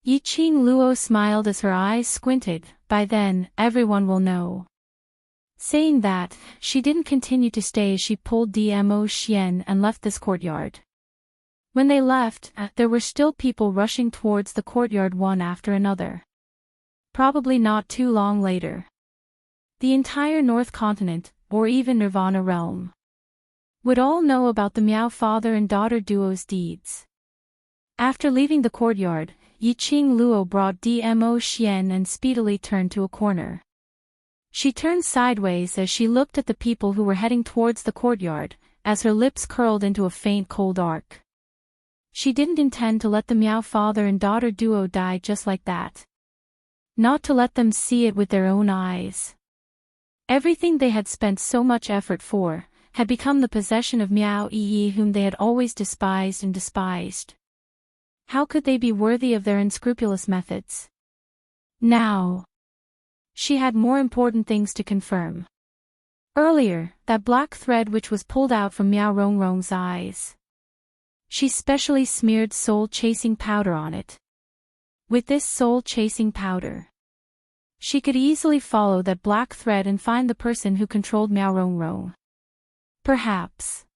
Yiqing Luo smiled as her eyes squinted. By then, everyone will know. Saying that, she didn't continue to stay as she pulled Dmo Xian and left this courtyard. When they left, there were still people rushing towards the courtyard one after another. Probably not too long later, the entire North Continent, or even Nirvana realm, would all know about the Miao father and daughter duo's deeds. After leaving the courtyard, Yiqing Luo brought Dmo Xian and speedily turned to a corner. She turned sideways as she looked at the people who were heading towards the courtyard, as her lips curled into a faint cold arc. She didn't intend to let the Miao father and daughter duo die just like that. Not to let them see it with their own eyes. Everything they had spent so much effort for, had become the possession of Miao Yi, whom they had always despised. How could they be worthy of their unscrupulous methods? Now, she had more important things to confirm. Earlier, that black thread which was pulled out from Miao Rongrong's eyes. She specially smeared soul-chasing powder on it. With this soul-chasing powder, she could easily follow that black thread and find the person who controlled Miao Rongrong. Perhaps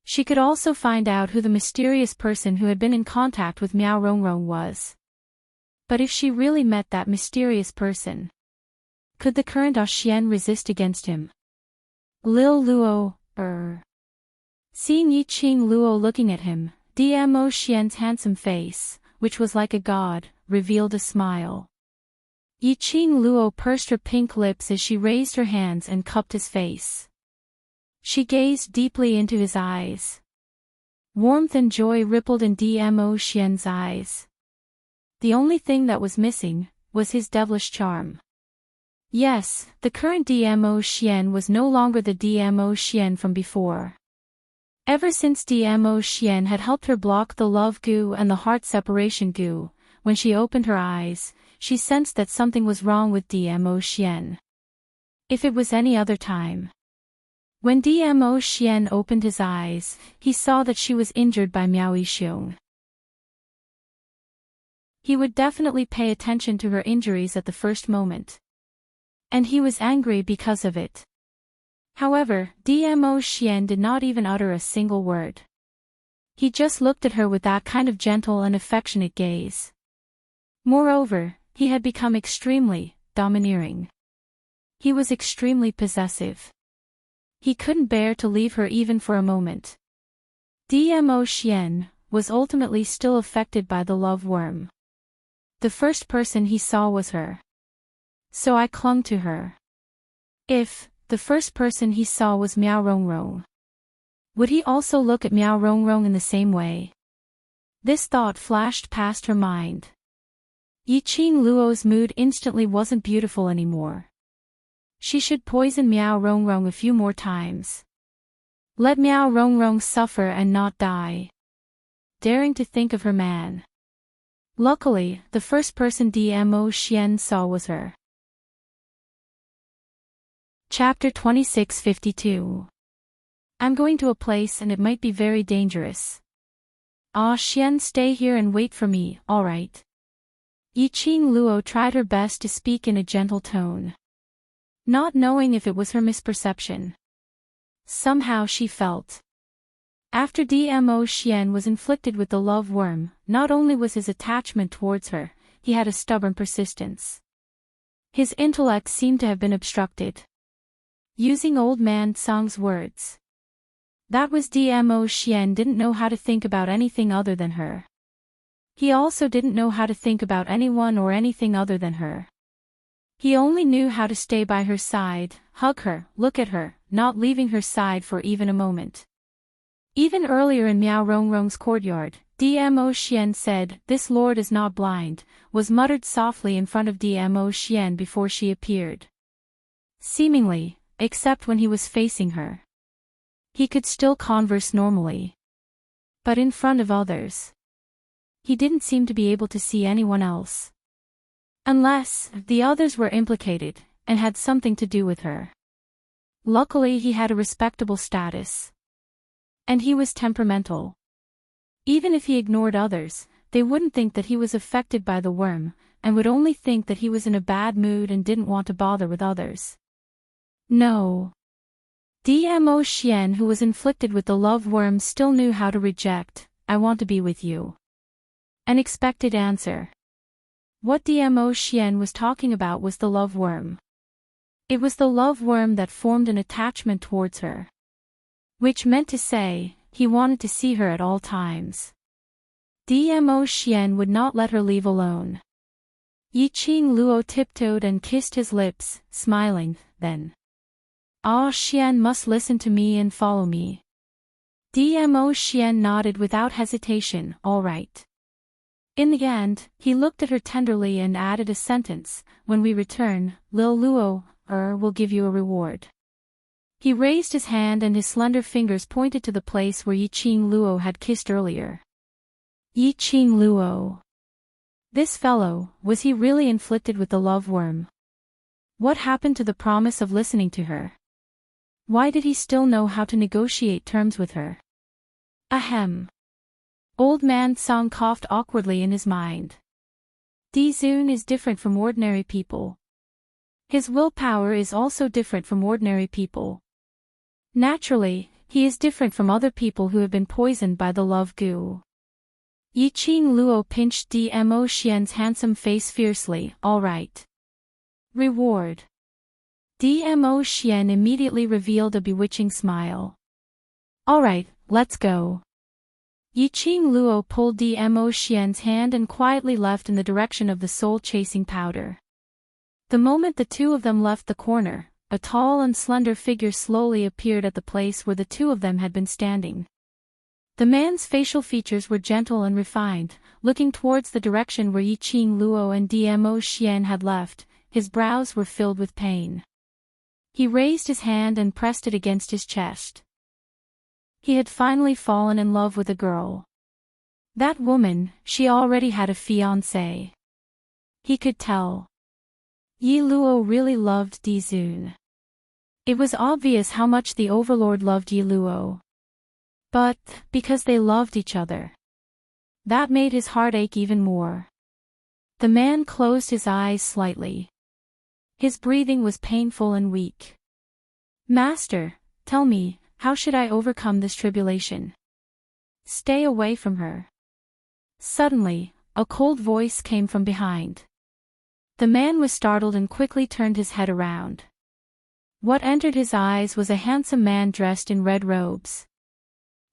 she could also find out who the mysterious person who had been in contact with Miao Rongrong was. But if she really met that mysterious person, could the current Xian resist against him? Lil Luo, Seeing Yiqing Luo looking at him, Dmo Xian's handsome face, which was like a god, revealed a smile. Yiqing Luo pursed her pink lips as she raised her hands and cupped his face. She gazed deeply into his eyes. Warmth and joy rippled in Dmo Xian's eyes. The only thing that was missing was his devilish charm. Yes, the current Dmo Xian was no longer the Dmo Xian from before. Ever since Dmo Xian had helped her block the love goo and the heart separation goo, when she opened her eyes, she sensed that something was wrong with Dmo Xian. If it was any other time. When Dmo Xian opened his eyes, he saw that she was injured by Miao Yixiong. He would definitely pay attention to her injuries at the first moment. And he was angry because of it. However, Dmo Xian did not even utter a single word. He just looked at her with that kind of gentle and affectionate gaze. Moreover, he had become extremely domineering. He was extremely possessive. He couldn't bear to leave her even for a moment. Dmo Xian was ultimately still affected by the love worm. The first person he saw was her. So I clung to her. If the first person he saw was Miao Rongrong, would he also look at Miao Rongrong in the same way? This thought flashed past her mind. Yiqing Luo's mood instantly wasn't beautiful anymore. She should poison Miao Rongrong a few more times. Let Miao Rongrong suffer and not die. Daring to think of her man. Luckily, the first person Dmo Xian saw was her. Chapter 2652. I'm going to a place and it might be very dangerous. Xian, stay here and wait for me, alright? Yiqing Luo tried her best to speak in a gentle tone. Not knowing if it was her misperception. Somehow she felt. After Dmo Xian was inflicted with the love worm, not only was his attachment towards her, he had a stubborn persistence. His intellect seemed to have been obstructed. Using old man Tsang's words. That was Dmo Xian didn't know how to think about anything other than her. He also didn't know how to think about anyone or anything other than her. He only knew how to stay by her side, hug her, look at her, not leaving her side for even a moment. Even earlier in Miao Rongrong's courtyard, Dmo Xian said, "This lord is not blind," was muttered softly in front of Dmo Xian before she appeared. Seemingly, except when he was facing her, he could still converse normally. But in front of others, he didn't seem to be able to see anyone else. Unless the others were implicated, and had something to do with her. Luckily he had a respectable status. And he was temperamental. Even if he ignored others, they wouldn't think that he was affected by the worm, and would only think that he was in a bad mood and didn't want to bother with others. No. Dmo Xian, who was inflicted with the love worm, still knew how to reject, "I want to be with you." An expected answer. What Dmo Xian was talking about was the love worm. It was the love worm that formed an attachment towards her. Which meant to say, he wanted to see her at all times. Dmo Xian would not let her leave alone. Yiqing Luo tiptoed and kissed his lips, smiling, then. Ah, Xian must listen to me and follow me. Dmo Xian nodded without hesitation, all right. In the end, he looked at her tenderly and added a sentence, when we return, Lil Luo, will give you a reward. He raised his hand and his slender fingers pointed to the place where Yiqing Luo had kissed earlier. Yiqing Luo. This fellow, was he really inflicted with the love worm? What happened to the promise of listening to her? Why did he still know how to negotiate terms with her? Ahem. Old man Song coughed awkwardly in his mind. Dizun is different from ordinary people. His willpower is also different from ordinary people. Naturally, he is different from other people who have been poisoned by the love goo. Yiqing Luo pinched Dmo Xian's handsome face fiercely, all right. Reward. Dmo Xian immediately revealed a bewitching smile. All right, let's go. Yiqing Luo pulled Dmo Xian's hand and quietly left in the direction of the soul-chasing powder. The moment the two of them left the corner, a tall and slender figure slowly appeared at the place where the two of them had been standing. The man's facial features were gentle and refined, looking towards the direction where Yiqing Luo and Dmo Xian had left, his brows were filled with pain. He raised his hand and pressed it against his chest. He had finally fallen in love with a girl. That woman, she already had a fiancé. He could tell. Yi Luo really loved Dizun. It was obvious how much the overlord loved Yi Luo. But, because they loved each other. That made his heart ache even more. The man closed his eyes slightly. His breathing was painful and weak. Master, tell me, how should I overcome this tribulation? Stay away from her. Suddenly, a cold voice came from behind. The man was startled and quickly turned his head around. What entered his eyes was a handsome man dressed in red robes.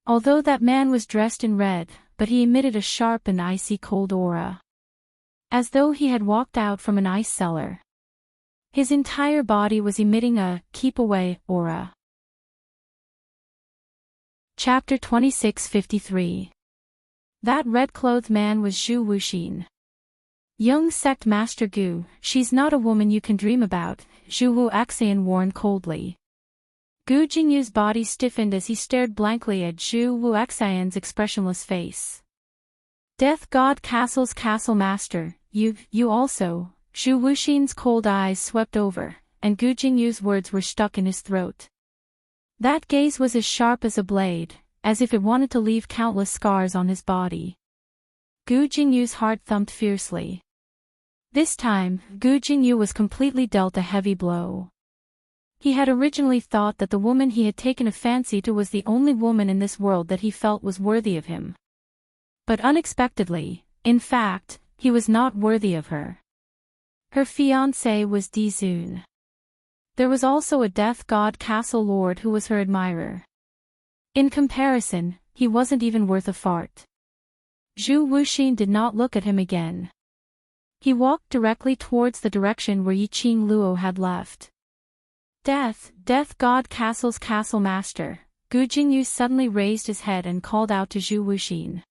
Although that man was dressed in red, but he emitted a sharp and icy cold aura. As though he had walked out from an ice cellar. His entire body was emitting a keep away aura. Chapter 2653. That red-clothed man was Zhu Wuxin. Young sect master Gu, she's not a woman you can dream about, Zhu Wuxian warned coldly. Gu Jingyu's body stiffened as he stared blankly at Zhu Wuxian's expressionless face. Death God Castle's castle master, you also, Zhu Wuxin's cold eyes swept over, and Gu Jingyu's words were stuck in his throat. That gaze was as sharp as a blade, as if it wanted to leave countless scars on his body. Gu Jingyu's heart thumped fiercely. This time, Gu Jingyu was completely dealt a heavy blow. He had originally thought that the woman he had taken a fancy to was the only woman in this world that he felt was worthy of him. But unexpectedly, in fact, he was not worthy of her. Her fiancé was Dizun. There was also a death god castle lord who was her admirer. In comparison, he wasn't even worth a fart. Zhu Wuxin did not look at him again. He walked directly towards the direction where Yiqing Luo had left. Death God Castle's castle master, Gu Jingyu suddenly raised his head and called out to Zhu Wuxin.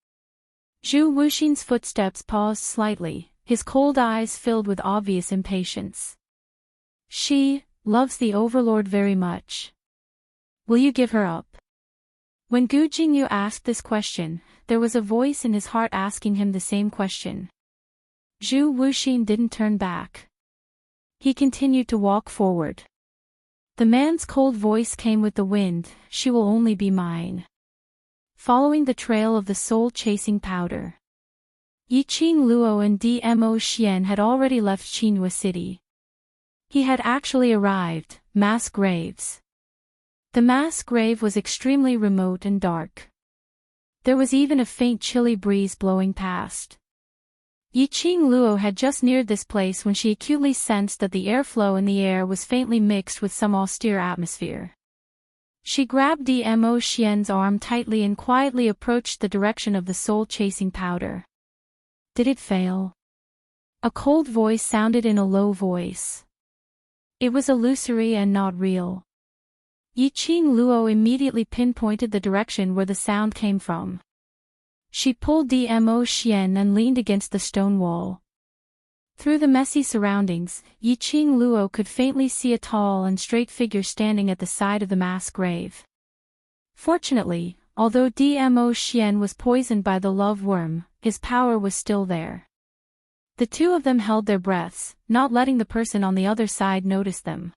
Zhu Wuxin's footsteps paused slightly, his cold eyes filled with obvious impatience. She loves the overlord very much. Will you give her up? When Gu Jingyu asked this question, there was a voice in his heart asking him the same question. Zhu Wuxin didn't turn back. He continued to walk forward. The man's cold voice came with the wind, she will only be mine. Following the trail of the soul-chasing powder. Yiqing Luo and Dmo Xian had already left Qinhua City. He had actually arrived, mass graves. The mass grave was extremely remote and dark. There was even a faint chilly breeze blowing past. Yiqing Luo had just neared this place when she acutely sensed that the airflow in the air was faintly mixed with some austere atmosphere. She grabbed Dmo Xian's arm tightly and quietly approached the direction of the soul-chasing powder. Did it fail? A cold voice sounded in a low voice. It was illusory and not real. Yiqing Luo immediately pinpointed the direction where the sound came from. She pulled Dmo Xian and leaned against the stone wall. Through the messy surroundings, Yiqing Luo could faintly see a tall and straight figure standing at the side of the mass grave. Fortunately, although Dmo Xian was poisoned by the love worm, his power was still there. The two of them held their breaths, not letting the person on the other side notice them.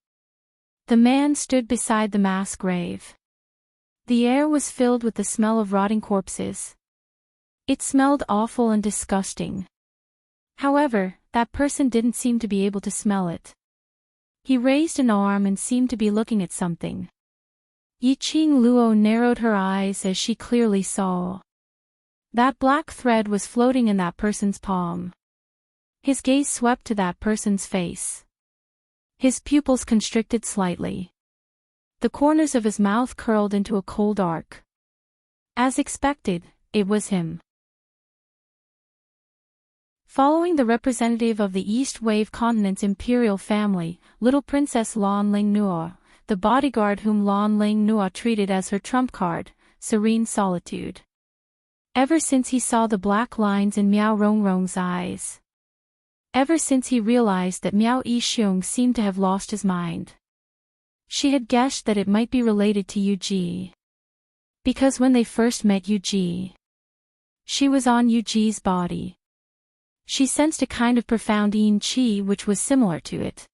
The man stood beside the mass grave. The air was filled with the smell of rotting corpses. It smelled awful and disgusting. However, that person didn't seem to be able to smell it. He raised an arm and seemed to be looking at something. Yiqing Luo narrowed her eyes as she clearly saw. That black thread was floating in that person's palm. His gaze swept to that person's face. His pupils constricted slightly. The corners of his mouth curled into a cold arc. As expected, it was him. Following the representative of the East Wave Continent's imperial family, little Princess Lan Ling Nua, the bodyguard whom Lan Ling Nua treated as her trump card, serene solitude. Ever since he saw the black lines in Miao Rongrong's eyes. Ever since he realized that Miao Yixiong seemed to have lost his mind. She had guessed that it might be related to Yuji. Because when they first met Yuji, she was on Yuji's body. She sensed a kind of profound yin qi which was similar to it.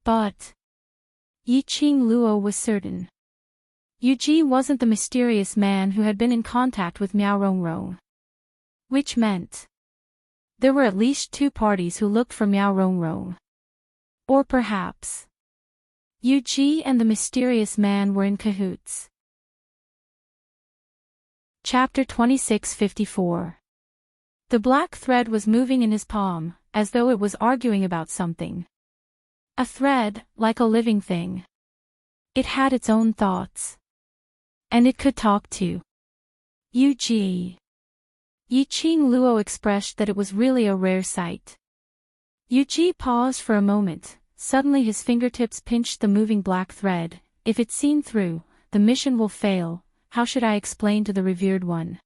But Yiqing Luo was certain. Yuji wasn't the mysterious man who had been in contact with Miao Rongrong. Which meant there were at least two parties who looked for Miao Rongrong. Or perhaps Yuji and the mysterious man were in cahoots. Chapter 2654. The black thread was moving in his palm, as though it was arguing about something. A thread, like a living thing. It had its own thoughts. And it could talk to Yuji. Yiqing Luo expressed that it was really a rare sight. Yuji paused for a moment. Suddenly his fingertips pinched the moving black thread. If it's seen through, the mission will fail. How should I explain to the revered one?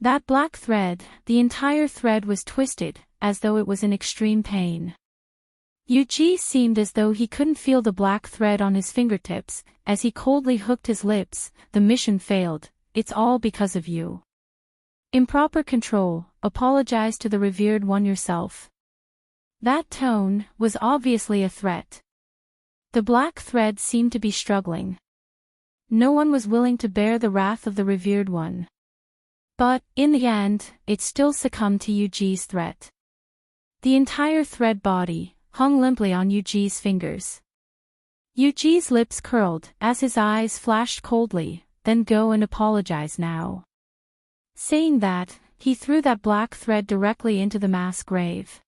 That black thread, the entire thread was twisted, as though it was in extreme pain. Yuji seemed as though he couldn't feel the black thread on his fingertips. As he coldly hooked his lips, the mission failed. It's all because of you. Improper control. Apologize to the revered one yourself. That tone was obviously a threat. The black thread seemed to be struggling. No one was willing to bear the wrath of the revered one. But, in the end, it still succumbed to Yuji's threat. The entire thread body hung limply on Yuji's fingers. Yuji's lips curled as his eyes flashed coldly. Then go and apologize now. Saying that, he threw that black thread directly into the mass grave.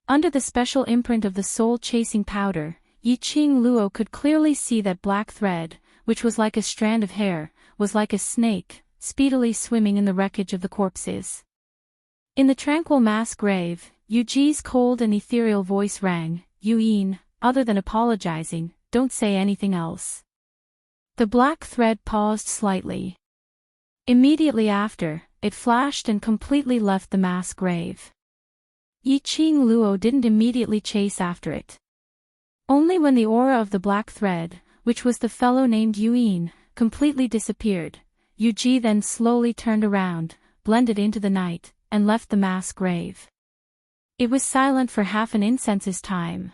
Under the special imprint of the soul-chasing powder, Yiqing Luo could clearly see that black thread, which was like a strand of hair, was like a snake, speedily swimming in the wreckage of the corpses. In the tranquil mass grave, Yuji's cold and ethereal voice rang, Yuyin, other than apologizing, don't say anything else. The black thread paused slightly. Immediately after, it flashed and completely left the mass grave. Yiqing Luo didn't immediately chase after it. Only when the aura of the black thread, which was the fellow named Yuyin, completely disappeared, Yuji then slowly turned around, blended into the night, and left the mass grave. It was silent for half an incense's time.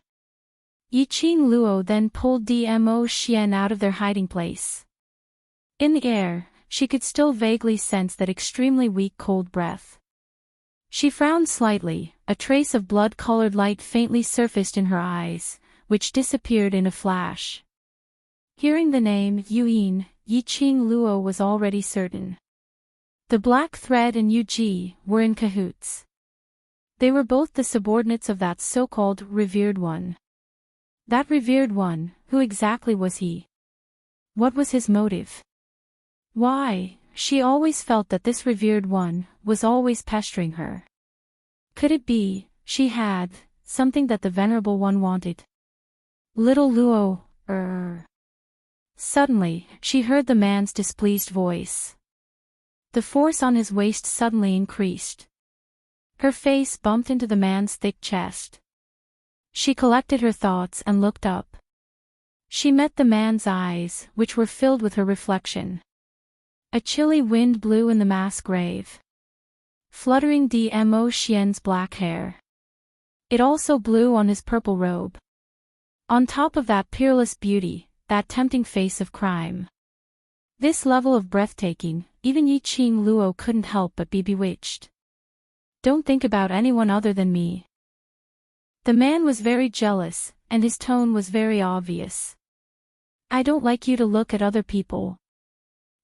Yiqing Luo then pulled Dmo Xian out of their hiding place. In the air, she could still vaguely sense that extremely weak cold breath. She frowned slightly, a trace of blood-colored light faintly surfaced in her eyes, which disappeared in a flash. Hearing the name Yuyin, Yiqing Luo was already certain. The black thread and Yuji were in cahoots. They were both the subordinates of that so-called revered one. That revered one, who exactly was he? What was his motive? Why, she always felt that this revered one was always pestering her. Could it be, she had something that the venerable one wanted? Little Luo, Suddenly, she heard the man's displeased voice. The force on his waist suddenly increased. Her face bumped into the man's thick chest. She collected her thoughts and looked up. She met the man's eyes, which were filled with her reflection. A chilly wind blew in the mass grave, fluttering Dmo Xian's black hair. It also blew on his purple robe. On top of that peerless beauty, that tempting face of crime. This level of breathtaking, even Yi Qing Luo couldn't help but be bewitched. Don't think about anyone other than me. The man was very jealous, and his tone was very obvious. I don't like you to look at other people.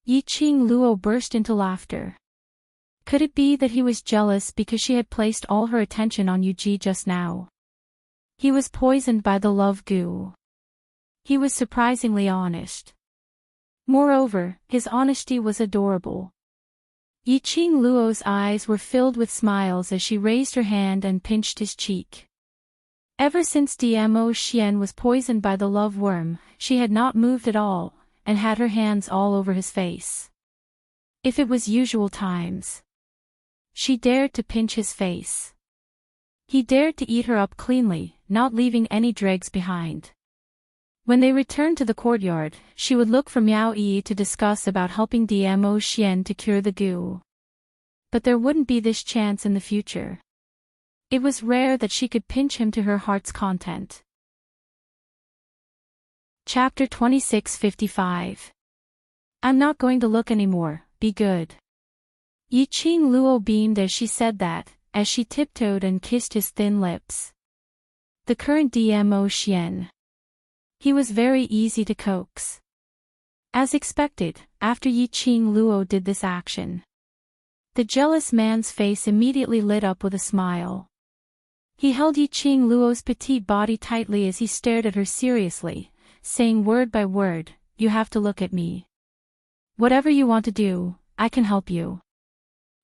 Yi Qing Luo burst into laughter. Could it be that he was jealous because she had placed all her attention on Yuji just now? He was poisoned by the love goo. He was surprisingly honest. Moreover, his honesty was adorable. Yi Qing Luo's eyes were filled with smiles as she raised her hand and pinched his cheek. Ever since Dmo Xian was poisoned by the love worm, she had not moved at all, and had her hands all over his face. If it was usual times, she dared to pinch his face. He dared to eat her up cleanly, not leaving any dregs behind. When they returned to the courtyard, she would look for Miao Yi to discuss about helping Dmo Xian to cure the goo. But there wouldn't be this chance in the future. It was rare that she could pinch him to her heart's content. Chapter 2655. I'm not going to look anymore, be good. Yi Qing Luo beamed as she said that, as she tiptoed and kissed his thin lips. The current Dmo Xian. He was very easy to coax. As expected, after Yi Qing Luo did this action, the jealous man's face immediately lit up with a smile. He held Yi Qing Luo's petite body tightly as he stared at her seriously, saying word by word, you have to look at me. Whatever you want to do, I can help you.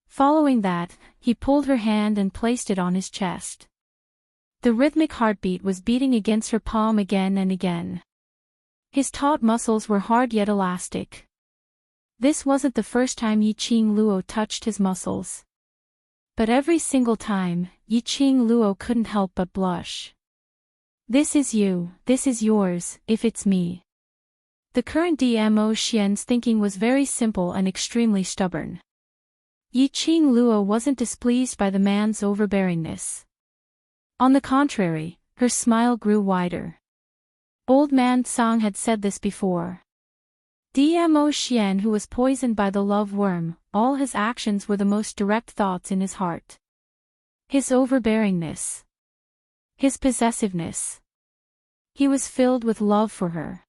Following that, he pulled her hand and placed it on his chest. The rhythmic heartbeat was beating against her palm again and again. His taut muscles were hard yet elastic. This wasn't the first time Yi Qing Luo touched his muscles. But every single time, Yi Qing Luo couldn't help but blush. This is you, this is yours, if it's me. The current Dmo Xian's thinking was very simple and extremely stubborn. Yi Qing Luo wasn't displeased by the man's overbearingness. On the contrary, her smile grew wider. Old man Song had said this before. Dmo Xian, who was poisoned by the love worm, all his actions were the most direct thoughts in his heart. His overbearingness. His possessiveness. He was filled with love for her.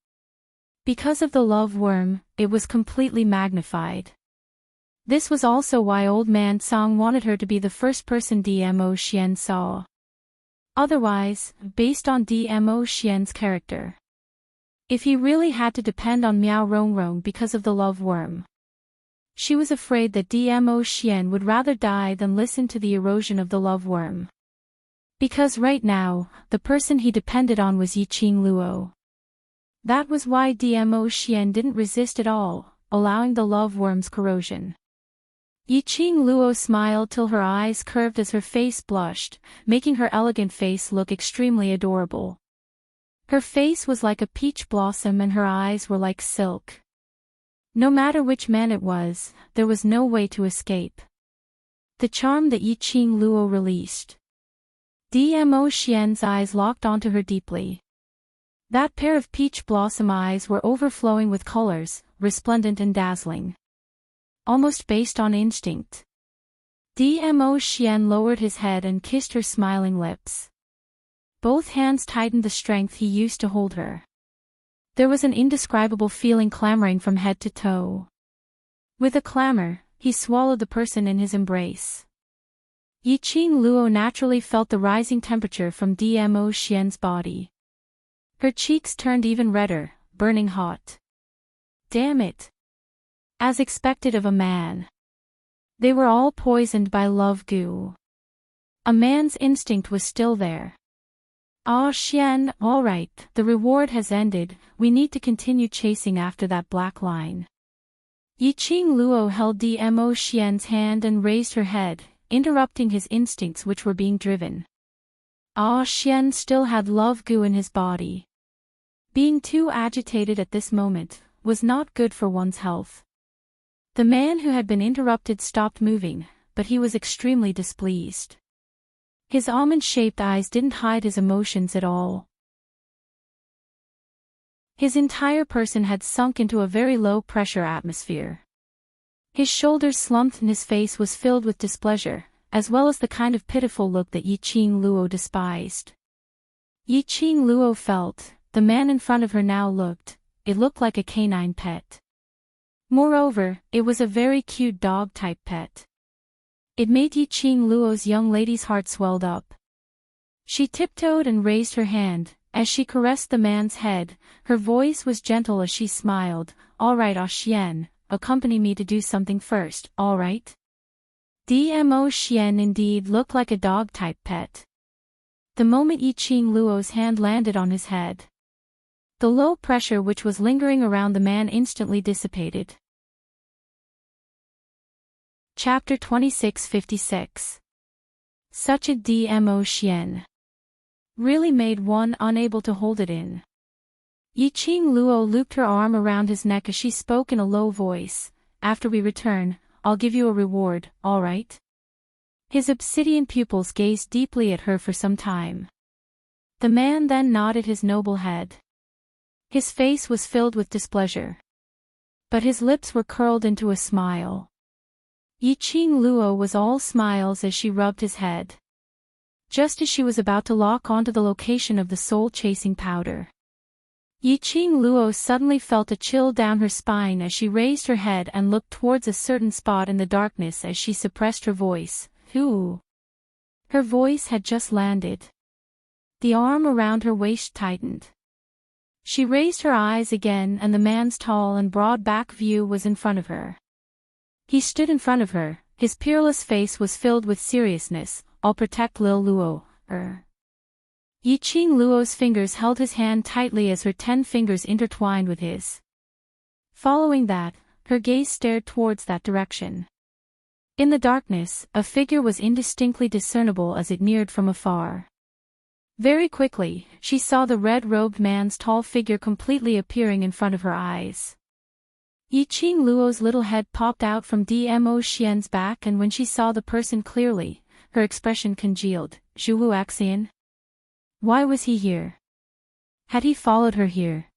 Because of the love worm, it was completely magnified. This was also why old man Song wanted her to be the first person Dmo Xian saw. Otherwise, based on Dmo Xian's character, if he really had to depend on Miao Rongrong because of the love worm, she was afraid that Dmo Xian would rather die than listen to the erosion of the love worm. Because right now, the person he depended on was Yi Qing Luo. That was why Dmo Xian didn't resist at all, allowing the love worm's corrosion. Yi Qing Luo smiled till her eyes curved as her face blushed, making her elegant face look extremely adorable. Her face was like a peach blossom and her eyes were like silk. No matter which man it was, there was no way to escape the charm that Yi Qing Luo released. Dmo Xian's eyes locked onto her deeply. That pair of peach blossom eyes were overflowing with colors, resplendent and dazzling. Almost based on instinct. Dmo Xian lowered his head and kissed her smiling lips. Both hands tightened the strength he used to hold her. There was an indescribable feeling clamoring from head to toe. With a clamor, he swallowed the person in his embrace. Yi Qing Luo naturally felt the rising temperature from Dmo Xian's body. Her cheeks turned even redder, burning hot. Damn it. As expected of a man. They were all poisoned by love goo. A man's instinct was still there. Ah Xian, alright, the reward has ended, we need to continue chasing after that black line. Yiqing Luo held Dmo Xian's hand and raised her head, interrupting his instincts which were being driven. Ah Xian still had love goo in his body. Being too agitated at this moment was not good for one's health. The man who had been interrupted stopped moving, but he was extremely displeased. His almond-shaped eyes didn't hide his emotions at all. His entire person had sunk into a very low-pressure atmosphere. His shoulders slumped and his face was filled with displeasure, as well as the kind of pitiful look that Yiqing Luo despised. Yiqing Luo felt, the man in front of her now looked, it looked like a canine pet. Moreover, it was a very cute dog-type pet. It made Yiqing Luo's young lady's heart swelled up. She tiptoed and raised her hand. As she caressed the man's head, her voice was gentle as she smiled. All right, Ah Xian, accompany me to do something first, all right? Dmo Xian indeed looked like a dog-type pet. The moment Yiqing Luo's hand landed on his head, the low pressure which was lingering around the man instantly dissipated. Chapter 2656. Such a Dmo Xian really made one unable to hold it in. Yiqing Luo looped her arm around his neck as she spoke in a low voice. After we return, I'll give you a reward, all right? His obsidian pupils gazed deeply at her for some time. The man then nodded his noble head. His face was filled with displeasure, but his lips were curled into a smile. Yiqing Luo was all smiles as she rubbed his head. Just as she was about to lock onto the location of the soul-chasing powder, Yiqing Luo suddenly felt a chill down her spine as she raised her head and looked towards a certain spot in the darkness as she suppressed her voice. Who? Her voice had just landed. The arm around her waist tightened. She raised her eyes again and the man's tall and broad back view was in front of her. He stood in front of her, his peerless face was filled with seriousness. I'll protect Lil Luo, Yiqing Luo's fingers held his hand tightly as her 10 fingers intertwined with his. Following that, her gaze stared towards that direction. In the darkness, a figure was indistinctly discernible as it neared from afar. Very quickly, she saw the red-robed man's tall figure completely appearing in front of her eyes. Yiqing Luo's little head popped out from Dmo Xian's back and when she saw the person clearly, her expression congealed. Zhu Wuxian? Why was he here? Had he followed her here?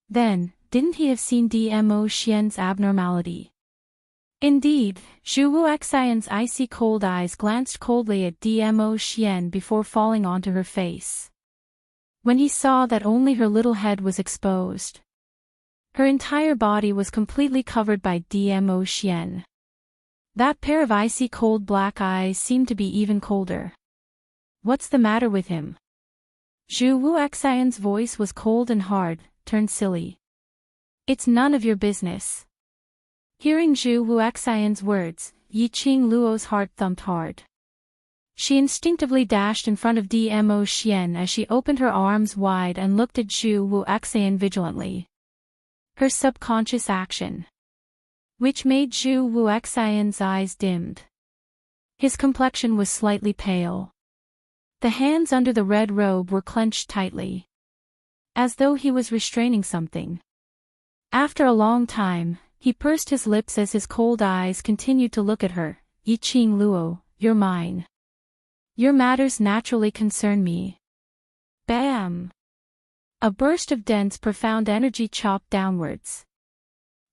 Then, didn't he have seen Dmo Xian's abnormality? Indeed, Zhu Wuxian's icy cold eyes glanced coldly at Dmo Xian before falling onto her face. When he saw that only her little head was exposed, her entire body was completely covered by Dmo Xian. That pair of icy cold black eyes seemed to be even colder. What's the matter with him? Zhu Wuxian's voice was cold and hard, turned silly. It's none of your business. Hearing Zhu Wuxian's words, Yiqing Luo's heart thumped hard. She instinctively dashed in front of Dmo Xian as she opened her arms wide and looked at Zhu Wuxian vigilantly. Her subconscious action, which made Zhu Wuxian's eyes dimmed. His complexion was slightly pale. The hands under the red robe were clenched tightly, as though he was restraining something. After a long time, he pursed his lips as his cold eyes continued to look at her. Yiqing Luo, you're mine. Your matters naturally concern me. Bam! A burst of dense profound energy chopped downwards.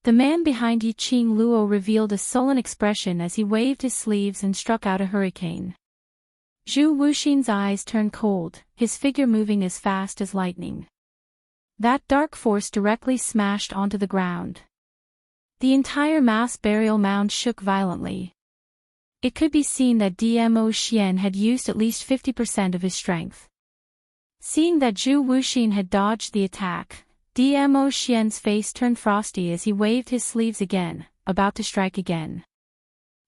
The man behind Yiqing Luo revealed a sullen expression as he waved his sleeves and struck out a hurricane. Zhu Wuxian's eyes turned cold, his figure moving as fast as lightning. That dark force directly smashed onto the ground. The entire mass burial mound shook violently. It could be seen that Dmo Xian had used at least 50% of his strength. Seeing that Zhu Wuxian had dodged the attack, Dmo Xian's face turned frosty as he waved his sleeves again, about to strike again.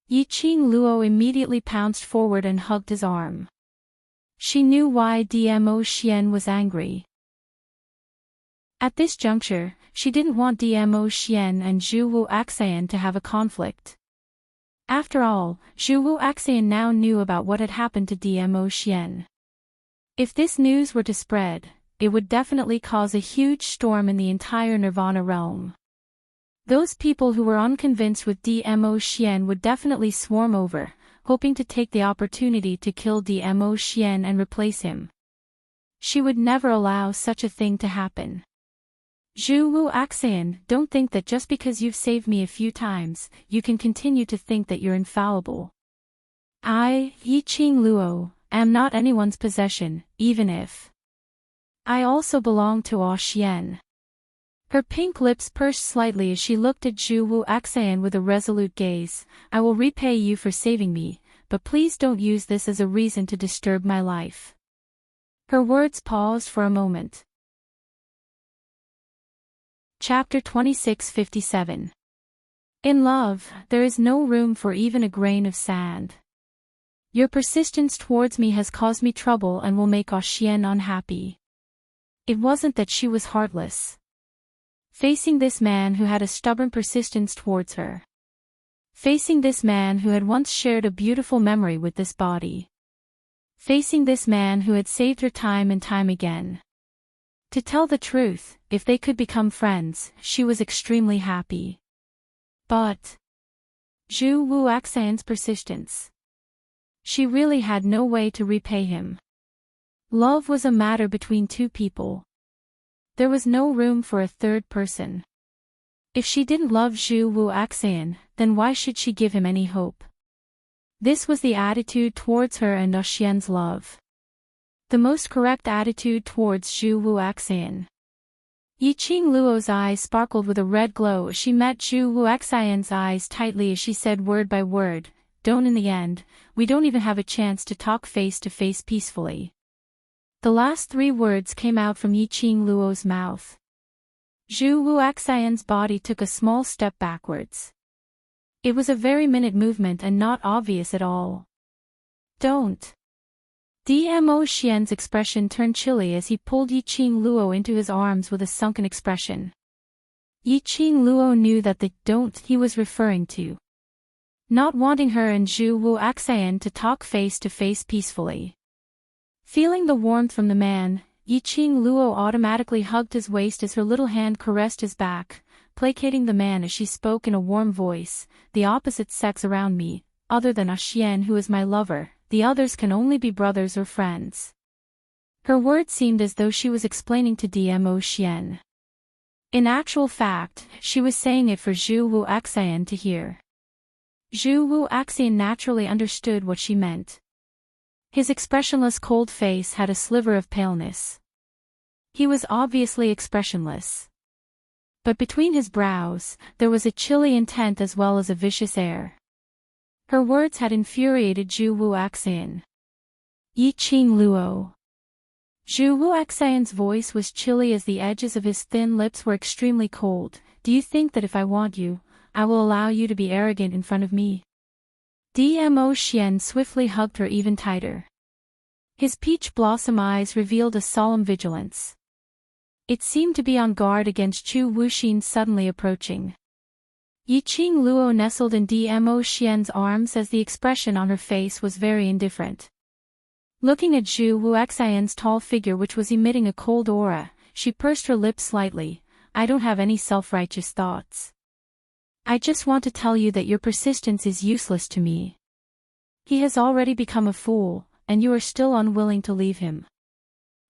Yiqing Luo immediately pounced forward and hugged his arm. She knew why Dmo Xian was angry. At this juncture, she didn't want Dmo Xian and Zhu Wu Axian to have a conflict. After all, Zhu Wu Axian now knew about what had happened to Dmo Xian. If this news were to spread, it would definitely cause a huge storm in the entire Nirvana realm. Those people who were unconvinced with Dmo Xian would definitely swarm over, hoping to take the opportunity to kill Dmo Xian and replace him. She would never allow such a thing to happen. Zhu Wu Axian, don't think that just because you've saved me a few times, you can continue to think that you're infallible. I, Yiqing Luo, am not anyone's possession, even if I also belong to Aw Xian. Her pink lips pursed slightly as she looked at Zhu Wu Axian with a resolute gaze. I will repay you for saving me, but please don't use this as a reason to disturb my life. Her words paused for a moment. Chapter 2657. In love, there is no room for even a grain of sand. Your persistence towards me has caused me trouble and will make Aw Xian unhappy. It wasn't that she was heartless. Facing this man who had a stubborn persistence towards her. Facing this man who had once shared a beautiful memory with this body. Facing this man who had saved her time and time again. To tell the truth, if they could become friends, she was extremely happy. But Zhu Wu Axian's persistence. She really had no way to repay him. Love was a matter between two people. There was no room for a third person. If she didn't love Zhu Wu Axian, then why should she give him any hope? This was the attitude towards her and Aw Xian's love. The most correct attitude towards Zhu Wu Axian. Yiqing Luo's eyes sparkled with a red glow as she met Zhu Wu Axian's eyes tightly as she said word by word, "Don't in the end, we don't even have a chance to talk face to face peacefully." The last three words came out from Yiqing Luo's mouth. Zhu Wu Axian's body took a small step backwards. It was a very minute movement and not obvious at all. Don't. Dmo Xian's expression turned chilly as he pulled Yiqing Luo into his arms with a sunken expression. Yiqing Luo knew that the "don't" he was referring to. Not wanting her and Zhu Wu Axian to talk face to face peacefully. Feeling the warmth from the man, Yiqing Luo automatically hugged his waist as her little hand caressed his back, placating the man as she spoke in a warm voice. The opposite sex around me, other than Aw Xian who is my lover, the others can only be brothers or friends. Her words seemed as though she was explaining to Dmo Xian. In actual fact, she was saying it for Zhu Wu Axian to hear. Zhu Wu Axian naturally understood what she meant. His expressionless cold face had a sliver of paleness. He was obviously expressionless. But between his brows, there was a chilly intent as well as a vicious air. Her words had infuriated Zhu Wu Axian. Yiqing Luo. Zhu Wu Axian's voice was chilly as the edges of his thin lips were extremely cold. Do you think that if I want you, I will allow you to be arrogant in front of me? Dmo Xian swiftly hugged her even tighter. His peach blossom eyes revealed a solemn vigilance. It seemed to be on guard against Chu Wuxin suddenly approaching. Yiqing Luo nestled in Dmo Xian's arms as the expression on her face was very indifferent. Looking at Zhu Wu Axian's tall figure which was emitting a cold aura, she pursed her lips slightly. I don't have any self-righteous thoughts. I just want to tell you that your persistence is useless to me. He has already become a fool, and you are still unwilling to leave him.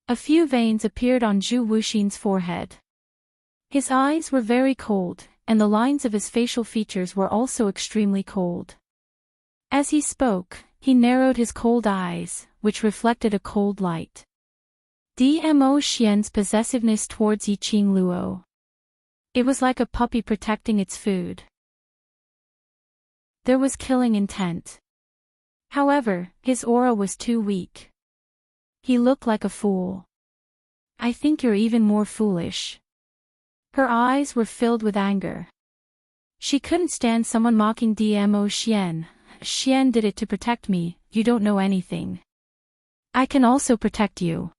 A few veins appeared on Zhu Wuxin's forehead. His eyes were very cold, and the lines of his facial features were also extremely cold. As he spoke, he narrowed his cold eyes, which reflected a cold light. Dmo Xian's possessiveness towards Yiqing Luo. It was like a puppy protecting its food. There was killing intent. However, his aura was too weak. He looked like a fool. I think you're even more foolish. Her eyes were filled with anger. She couldn't stand someone mocking Dmo Xian. Xian did it to protect me, you don't know anything. I can also protect you.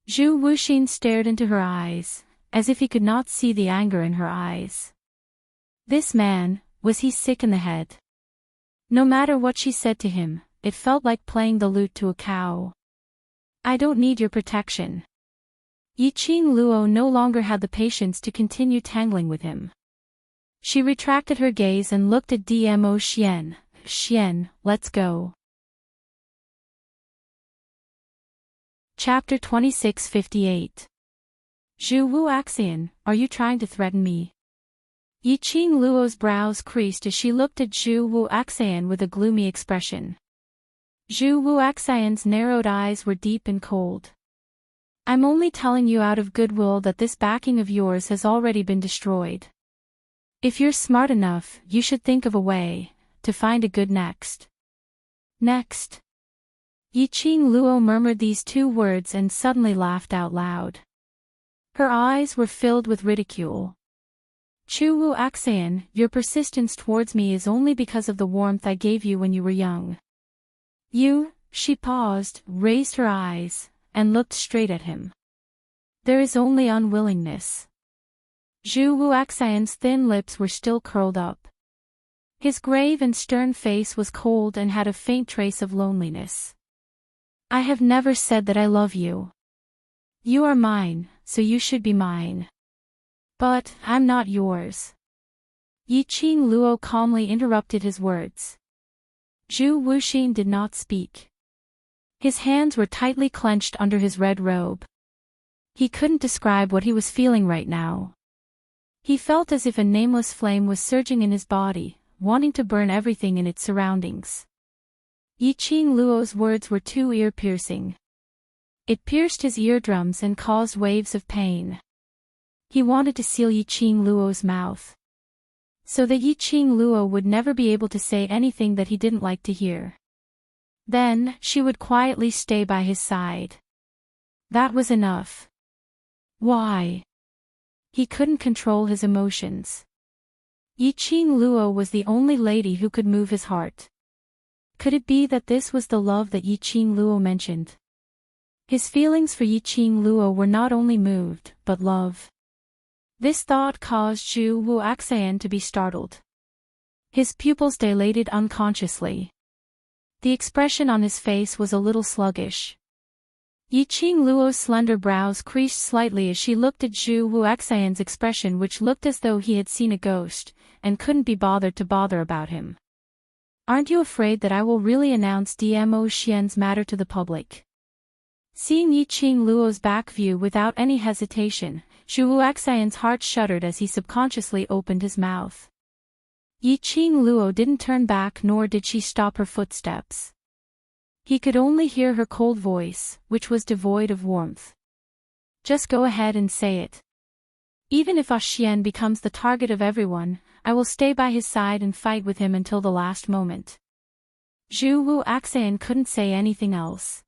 Zhu Wuxin stared into her eyes, as if he could not see the anger in her eyes. This man, was he sick in the head? No matter what she said to him, it felt like playing the lute to a cow. I don't need your protection. Yiqing Luo no longer had the patience to continue tangling with him. She retracted her gaze and looked at Dmo Xian. Xian, let's go. Chapter 2658. Zhu Wuaxian, are you trying to threaten me? Yiqing Luo's brows creased as she looked at Zhu Wuaxian with a gloomy expression. Zhu Wuaxian's narrowed eyes were deep and cold. I'm only telling you out of goodwill that this backing of yours has already been destroyed. If you're smart enough, you should think of a way to find a good next. Next. Yiqing Luo murmured these two words and suddenly laughed out loud. Her eyes were filled with ridicule. Zhu Wuaxian, your persistence towards me is only because of the warmth I gave you when you were young. She paused, raised her eyes, and looked straight at him. There is only unwillingness. Zhu Wuaxian's thin lips were still curled up. His grave and stern face was cold and had a faint trace of loneliness. I have never said that I love you. You are mine, so you should be mine. But, I'm not yours. Yiqing Luo calmly interrupted his words. Zhu Wuxin did not speak. His hands were tightly clenched under his red robe. He couldn't describe what he was feeling right now. He felt as if a nameless flame was surging in his body, wanting to burn everything in its surroundings. Yiqing Luo's words were too ear-piercing. It pierced his eardrums and caused waves of pain. He wanted to seal Yiqing Luo's mouth, so that Yiqing Luo would never be able to say anything that he didn't like to hear. Then, she would quietly stay by his side. That was enough. Why? He couldn't control his emotions. Yiqing Luo was the only lady who could move his heart. Could it be that this was the love that Yiqing Luo mentioned? His feelings for Yiqing Luo were not only moved, but love. This thought caused Zhu Wuaxian to be startled. His pupils dilated unconsciously. The expression on his face was a little sluggish. Yiqing Luo's slender brows creased slightly as she looked at Zhu Wuaxian's expression, which looked as though he had seen a ghost, and couldn't be bothered to bother about him. Aren't you afraid that I will really announce Dmo Xian's matter to the public? Seeing Yiqing Luo's back view without any hesitation, Zhu Wuaxian's heart shuddered as he subconsciously opened his mouth. Yiqing Luo didn't turn back, nor did she stop her footsteps. He could only hear her cold voice, which was devoid of warmth. Just go ahead and say it. Even if Xian becomes the target of everyone, I will stay by his side and fight with him until the last moment. Zhu Wuaxian couldn't say anything else.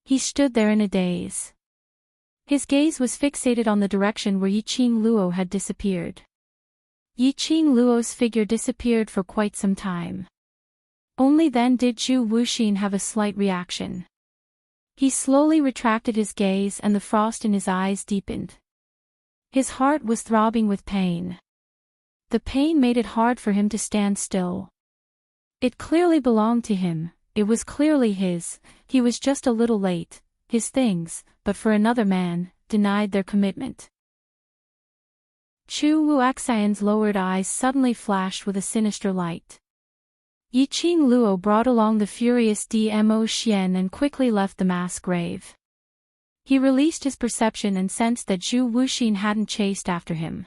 He stood there in a daze. His gaze was fixated on the direction where Yiqing Luo had disappeared. Yiqing Luo's figure disappeared for quite some time. Only then did Zhu Wuxin have a slight reaction. He slowly retracted his gaze and the frost in his eyes deepened. His heart was throbbing with pain. The pain made it hard for him to stand still. It clearly belonged to him, it was clearly his, he was just a little late, his things, but for another man, denied their commitment. Zhu Wuaxian's lowered eyes suddenly flashed with a sinister light. Yiqing Luo brought along the furious Dmo Xian and quickly left the mass grave. He released his perception and sensed that Zhu Wuxin hadn't chased after him.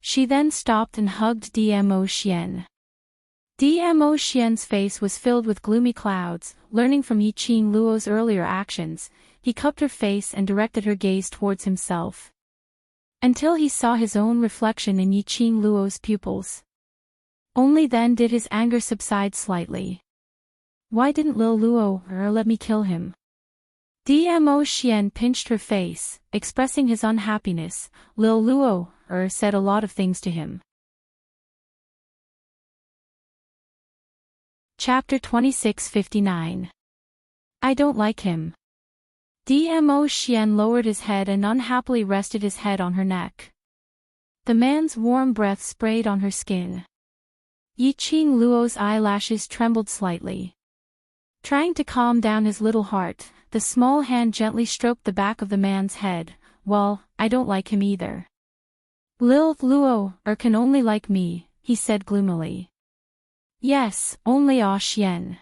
She then stopped and hugged Dmo Xian. Dmo Xian's face was filled with gloomy clouds. Learning from Yiqing Luo's earlier actions, he cupped her face and directed her gaze towards himself, until he saw his own reflection in Yiqing Luo's pupils. Only then did his anger subside slightly. Why didn't Lil Luo let me kill him? Dmo Xian pinched her face, expressing his unhappiness. Lil Luo said a lot of things to him. Chapter 2659. I don't like him. Dmo Xian lowered his head and unhappily rested his head on her neck. The man's warm breath sprayed on her skin. Yiqing Luo's eyelashes trembled slightly. Trying to calm down his little heart, the small hand gently stroked the back of the man's head. Well, I don't like him either. Lil Luo can only like me, he said gloomily. Yes, only Ah Xian.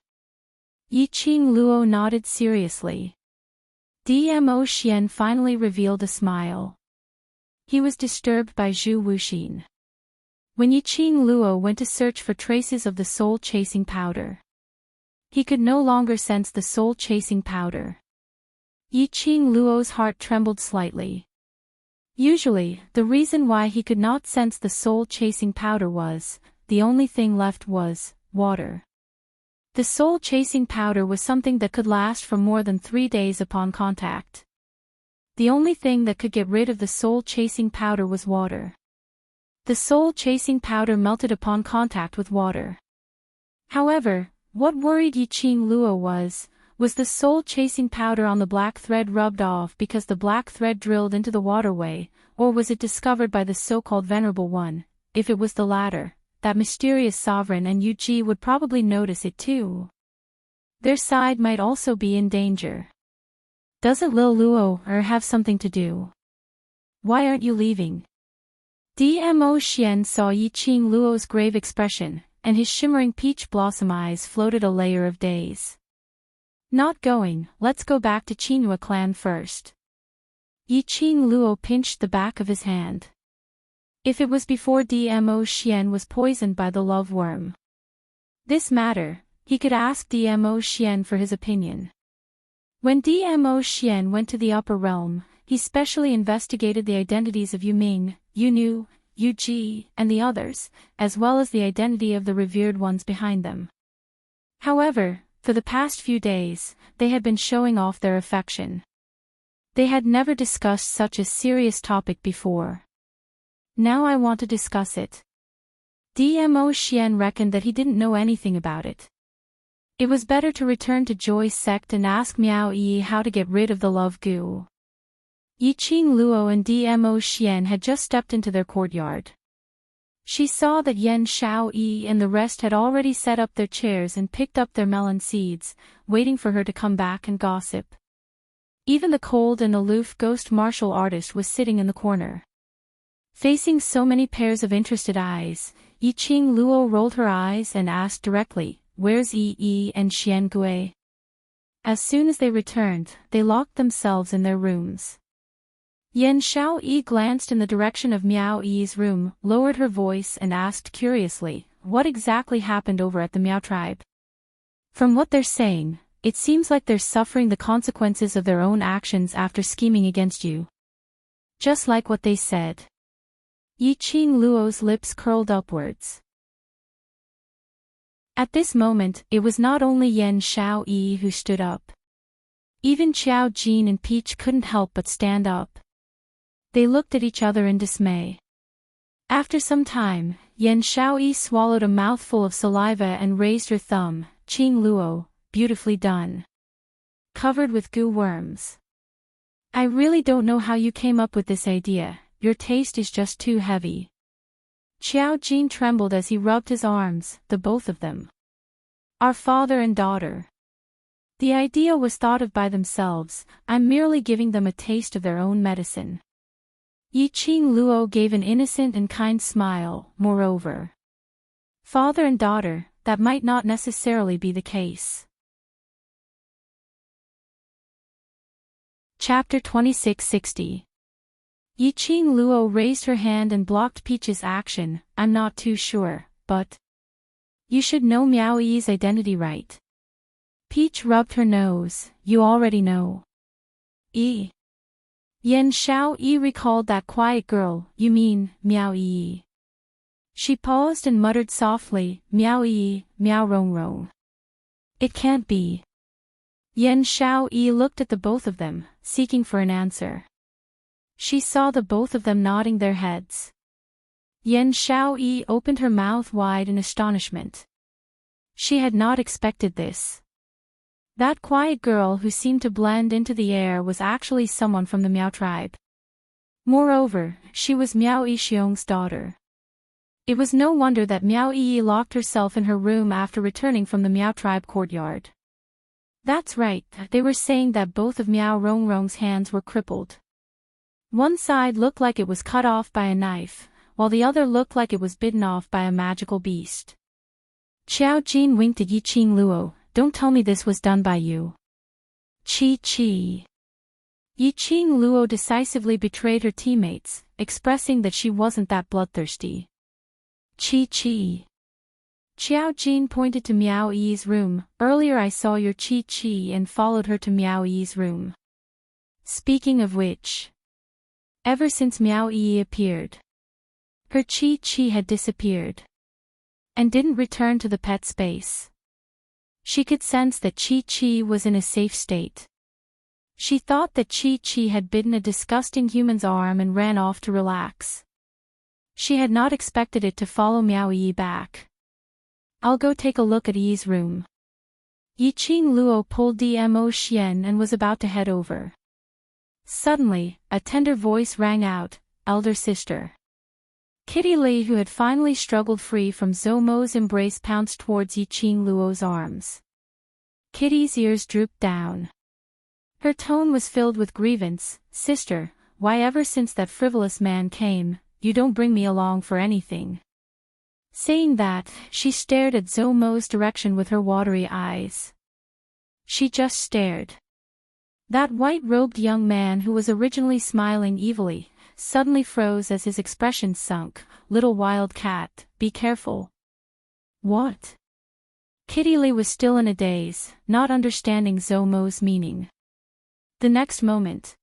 Yiqing Luo nodded seriously. Dmo Xian finally revealed a smile. He was disturbed by Zhu Wuxin. When Yiqing Luo went to search for traces of the soul-chasing powder, he could no longer sense the soul-chasing powder. Yiqing Luo's heart trembled slightly. Usually, the reason why he could not sense the soul-chasing powder was, the only thing left was, water. The soul-chasing powder was something that could last for more than 3 days upon contact. The only thing that could get rid of the soul-chasing powder was water. The soul-chasing powder melted upon contact with water. However, what worried Yiqing Luo was the soul-chasing powder on the black thread rubbed off because the black thread drilled into the waterway, or was it discovered by the so-called Venerable One? If it was the latter, that mysterious sovereign and Yu Ji would probably notice it too. Their side might also be in danger. Doesn't Lil Luo have something to do? Why aren't you leaving? Dmo Xian saw Yiqing Luo's grave expression, and his shimmering peach blossom eyes floated a layer of daze. Not going, let's go back to Qinhua clan first. Yiqing Luo pinched the back of his hand. If it was before Dmo Xian was poisoned by the love worm. This matter, he could ask Dmo Xian for his opinion. When Dmo Xian went to the upper realm, he specially investigated the identities of Yu Ming, Yu Nu, Yu Ji, and the others, as well as the identity of the revered ones behind them. However, for the past few days, they had been showing off their affection. They had never discussed such a serious topic before. Now I want to discuss it. Dmo Xian reckoned that he didn't know anything about it. It was better to return to Joy's sect and ask Miao Yi how to get rid of the love goo. Yiqing Luo and Dmo Xian had just stepped into their courtyard. She saw that Yan Xiaoyi and the rest had already set up their chairs and picked up their melon seeds, waiting for her to come back and gossip. Even the cold and aloof ghost martial artist was sitting in the corner. Facing so many pairs of interested eyes, Yiqing Luo rolled her eyes and asked directly, "Where's Yi and Xian Gui?" As soon as they returned, they locked themselves in their rooms. Yan Xiaoyi glanced in the direction of Miao Yi's room, lowered her voice and asked curiously, "What exactly happened over at the Miao tribe?" "From what they're saying, it seems like they're suffering the consequences of their own actions after scheming against you." Just like what they said. Yiqing Luo's lips curled upwards. At this moment, it was not only Yan Xiaoyi who stood up. Even Qiao Jin and Peach couldn't help but stand up. They looked at each other in dismay. After some time, Yan Xiaoyi swallowed a mouthful of saliva and raised her thumb. "Qing Luo, beautifully done. Covered with goo worms. I really don't know how you came up with this idea, your taste is just too heavy." Qiao Jin trembled as he rubbed his arms, the both of them. "Our father and daughter. The idea was thought of by themselves, I'm merely giving them a taste of their own medicine." Yiqing Luo gave an innocent and kind smile. "Moreover, father and daughter, that might not necessarily be the case." Chapter 2660. Yiqing Luo raised her hand and blocked Peach's action. "I'm not too sure, but you should know Miao Yi's identity, right?" Peach rubbed her nose. "You already know." Yan Xiaoyi recalled that quiet girl. "You mean, Miao Yi?" She paused and muttered softly, "Miao Yi, Miao Rong Rong. It can't be." Yan Xiaoyi looked at the both of them, seeking for an answer. She saw the both of them nodding their heads. Yan Xiaoyi opened her mouth wide in astonishment. She had not expected this. That quiet girl who seemed to blend into the air was actually someone from the Miao tribe. Moreover, she was Miao Yixiong's daughter. It was no wonder that Miao Yi locked herself in her room after returning from the Miao tribe courtyard. That's right, they were saying that both of Miao Rongrong's hands were crippled. One side looked like it was cut off by a knife, while the other looked like it was bitten off by a magical beast. Qiao Jin winked at Yiqing Luo, don't tell me this was done by you. Chi. Yiqing Luo decisively betrayed her teammates, expressing that she wasn't that bloodthirsty. Chi. Qiao Jin pointed to Miao Yi's room, earlier I saw your Chi and followed her to Miao Yi's room. Speaking of which, ever since Miao Yi appeared, her Chi had disappeared and didn't return to the pet space. She could sense that Chi was in a safe state. She thought that Chi had bitten a disgusting human's arm and ran off to relax. She had not expected it to follow Miao Yi back. I'll go take a look at Yi's room. Yiqing Luo pulled Dmo Xian and was about to head over. Suddenly, a tender voice rang out, elder sister. Kitty Li, who had finally struggled free from Zhou Mo's embrace, pounced towards Yiqing Luo's arms. Kitty's ears drooped down. Her tone was filled with grievance. Sister, why ever since that frivolous man came, you don't bring me along for anything? Saying that, she stared at Zhou Mo's direction with her watery eyes. She just stared. That white-robed young man who was originally smiling evilly, suddenly froze as his expression sunk. Little wild cat, be careful. What? Kitty Li was still in a daze, not understanding Zhou Mo's meaning. The next moment,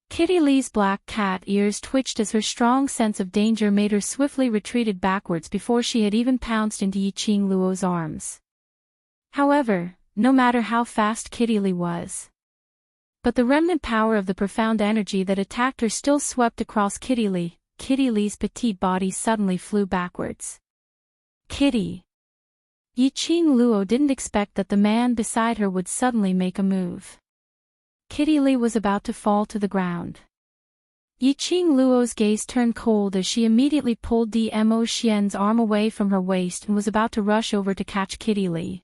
Kitty Li's black cat ears twitched as her strong sense of danger made her swiftly retreated backwards before she had even pounced into Yiqing Luo's arms. However, no matter how fast Kitty Li was, but the remnant power of the profound energy that attacked her still swept across Kitty Li. Kitty Li's petite body suddenly flew backwards. Kitty! Yiqing Luo didn't expect that the man beside her would suddenly make a move. Kitty Li was about to fall to the ground. Yiqing Luo's gaze turned cold as she immediately pulled Dmo Xian's arm away from her waist and was about to rush over to catch Kitty Li.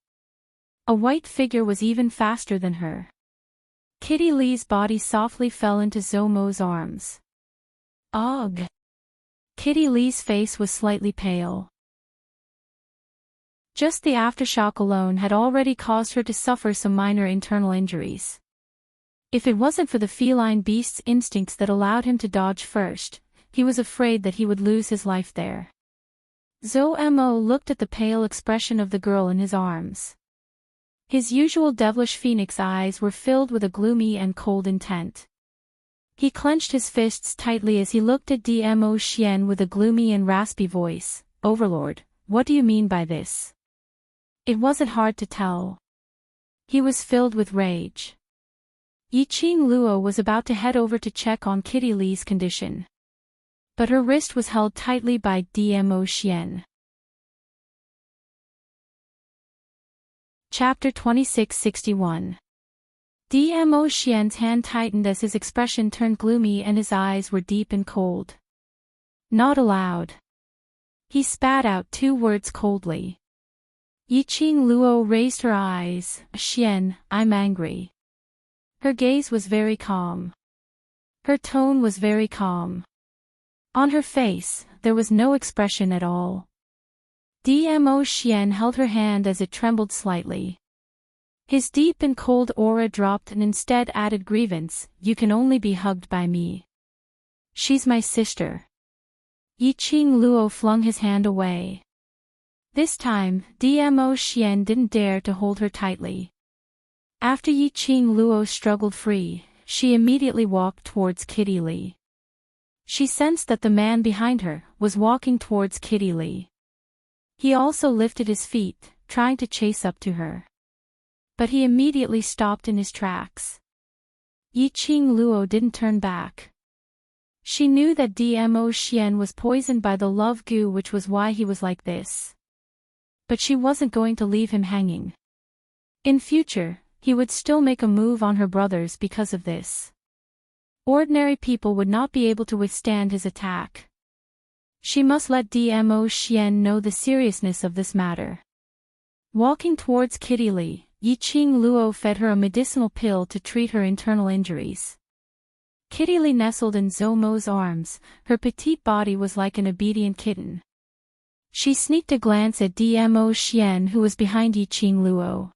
A white figure was even faster than her. Kitty Li's body softly fell into Zhou Mo's arms. Ugh! Kitty Li's face was slightly pale. Just the aftershock alone had already caused her to suffer some minor internal injuries. If it wasn't for the feline beast's instincts that allowed him to dodge first, he was afraid that he would lose his life there. Zhou Mo looked at the pale expression of the girl in his arms. His usual devilish phoenix eyes were filled with a gloomy and cold intent. He clenched his fists tightly as he looked at Dmo Xian with a gloomy and raspy voice. Overlord, what do you mean by this? It wasn't hard to tell. He was filled with rage. Yiqing Luo was about to head over to check on Kitty Li's condition, but her wrist was held tightly by Dmo Xian. Chapter 2661. Dmo Xian's hand tightened as his expression turned gloomy and his eyes were deep and cold. Not allowed. He spat out 2 words coldly. Yiqing Luo raised her eyes. Xian, I'm angry. Her gaze was very calm. Her tone was very calm. On her face, there was no expression at all. Dmo Xian held her hand as it trembled slightly. His deep and cold aura dropped and instead added grievance. You can only be hugged by me. She's my sister. Yiqing Luo flung his hand away. This time, Dmo Xian didn't dare to hold her tightly. After Yiqing Luo struggled free, she immediately walked towards Kitty Li. She sensed that the man behind her was walking towards Kitty Li. He also lifted his feet, trying to chase up to her. But he immediately stopped in his tracks. Yiqing Luo didn't turn back. She knew that Dmo Xian was poisoned by the love goo, which was why he was like this. But she wasn't going to leave him hanging. In future, he would still make a move on her brothers because of this. Ordinary people would not be able to withstand his attack. She must let Dmo Xian know the seriousness of this matter. Walking towards Kitty Li, Yiqing Luo fed her a medicinal pill to treat her internal injuries. Kitty Li nestled in Zhou Mo's arms, her petite body was like an obedient kitten. She sneaked a glance at Dmo Xian, who was behind Yiqing Luo.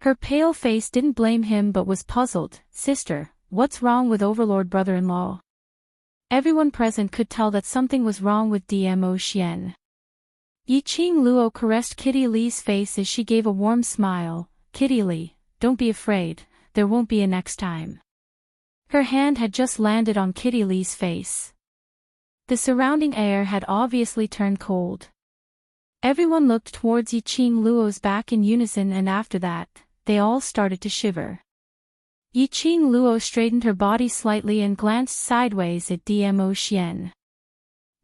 Her pale face didn't blame him but was puzzled. "Sister, what's wrong with Overlord brother-in-law?" Everyone present could tell that something was wrong with Dmo Xian. Yiqing Luo caressed Kitty Li's face as she gave a warm smile. "Kitty Li, don't be afraid, there won't be a next time." Her hand had just landed on Kitty Li's face. The surrounding air had obviously turned cold. Everyone looked towards Yiqing Luo's back in unison, and after that, they all started to shiver. Yiqing Luo straightened her body slightly and glanced sideways at Dmo Xian.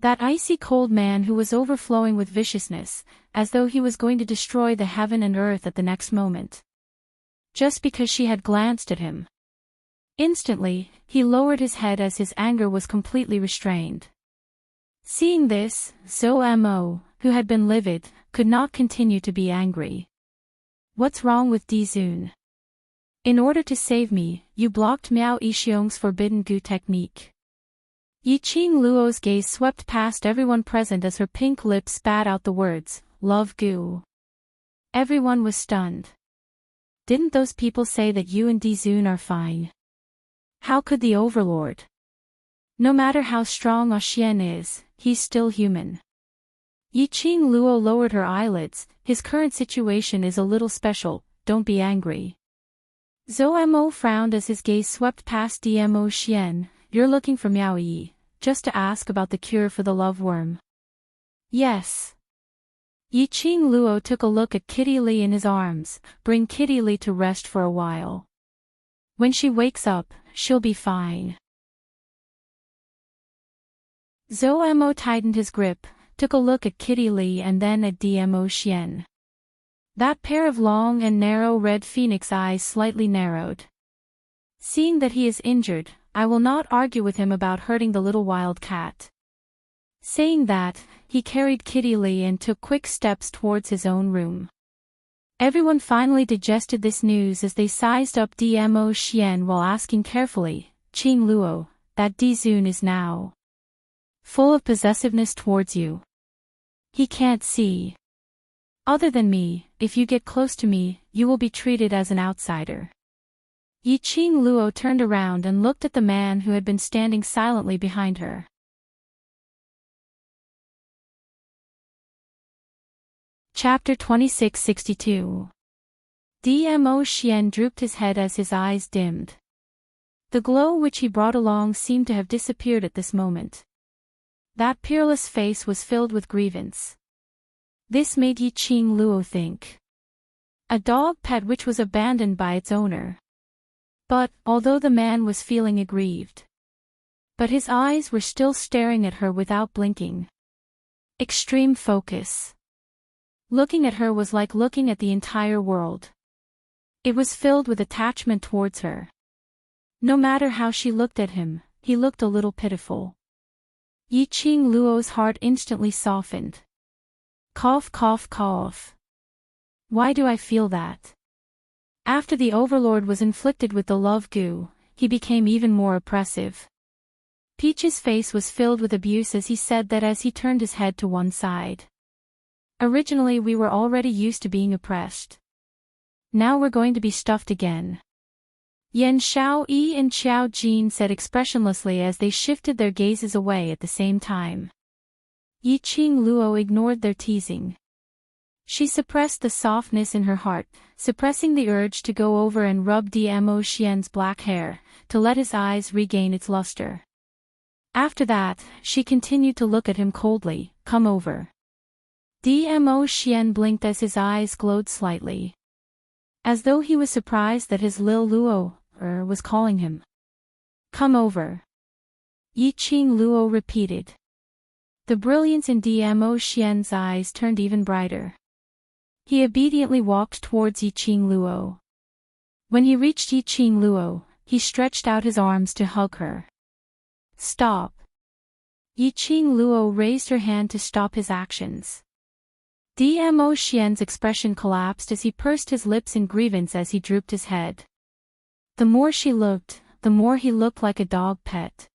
That icy cold man who was overflowing with viciousness, as though he was going to destroy the heaven and earth at the next moment. Just because she had glanced at him. Instantly, he lowered his head as his anger was completely restrained. Seeing this, Zhou Mo, who had been livid, could not continue to be angry. "What's wrong with Dizun? In order to save me, you blocked Miao Yixiong's forbidden goo technique." Yiqing Luo's gaze swept past everyone present as her pink lips spat out the words, "Love goo." Everyone was stunned. "Didn't those people say that you and Dizun are fine? How could the Overlord? No matter how strong Xian is, he's still human." Yiqing Luo lowered her eyelids. "His current situation is a little special, don't be angry." Zhou Mo frowned as his gaze swept past Dmo Xian. "You're looking for Miao Yi, just to ask about the cure for the love worm?" "Yes." Yiqing Luo took a look at Kitty Li in his arms. "Bring Kitty Li to rest for a while. When she wakes up, she'll be fine." Zhou Mo tightened his grip, took a look at Kitty Li and then at Dmo Xian. That pair of long and narrow red phoenix eyes slightly narrowed. "Seeing that he is injured, I will not argue with him about hurting the little wild cat." Saying that, he carried Kitty Li and took quick steps towards his own room. Everyone finally digested this news as they sized up Dmo Xian while asking carefully, "Qing Luo, that Dizun is now full of possessiveness towards you. He can't see. Other than me, if you get close to me, you will be treated as an outsider." Yiqing Luo turned around and looked at the man who had been standing silently behind her. Chapter 2662. Dmo Xian drooped his head as his eyes dimmed. The glow which he brought along seemed to have disappeared at this moment. That peerless face was filled with grievance. This made Yiqing Luo think. A dog pet which was abandoned by its owner. But, although the man was feeling aggrieved, but his eyes were still staring at her without blinking. Extreme focus. Looking at her was like looking at the entire world. It was filled with attachment towards her. No matter how she looked at him, he looked a little pitiful. Yiqing Luo's heart instantly softened. Cough, cough, cough. Why do I feel that? After the Overlord was inflicted with the love goo, he became even more oppressive. Peach's face was filled with abuse as he said that as he turned his head to one side. Originally we were already used to being oppressed. Now we're going to be stuffed again. Yan Xiao Yi and Xiao Jin said expressionlessly as they shifted their gazes away at the same time. Yiqing Luo ignored their teasing. She suppressed the softness in her heart, suppressing the urge to go over and rub Dmo Xian's black hair, to let his eyes regain its luster. After that, she continued to look at him coldly. "Come over." Dmo Xian blinked as his eyes glowed slightly. as though he was surprised that his Lil Luo was calling him. Come over. Yi Qing Luo repeated. The brilliance in Dmo Xian's eyes turned even brighter. He obediently walked towards Yi Qing Luo. When he reached Yi Qing Luo, he stretched out his arms to hug her. Stop. Yi Qing Luo raised her hand to stop his actions. Dmo Xian's expression collapsed as he pursed his lips in grievance as he drooped his head. The more she looked, the more he looked like a dog pet.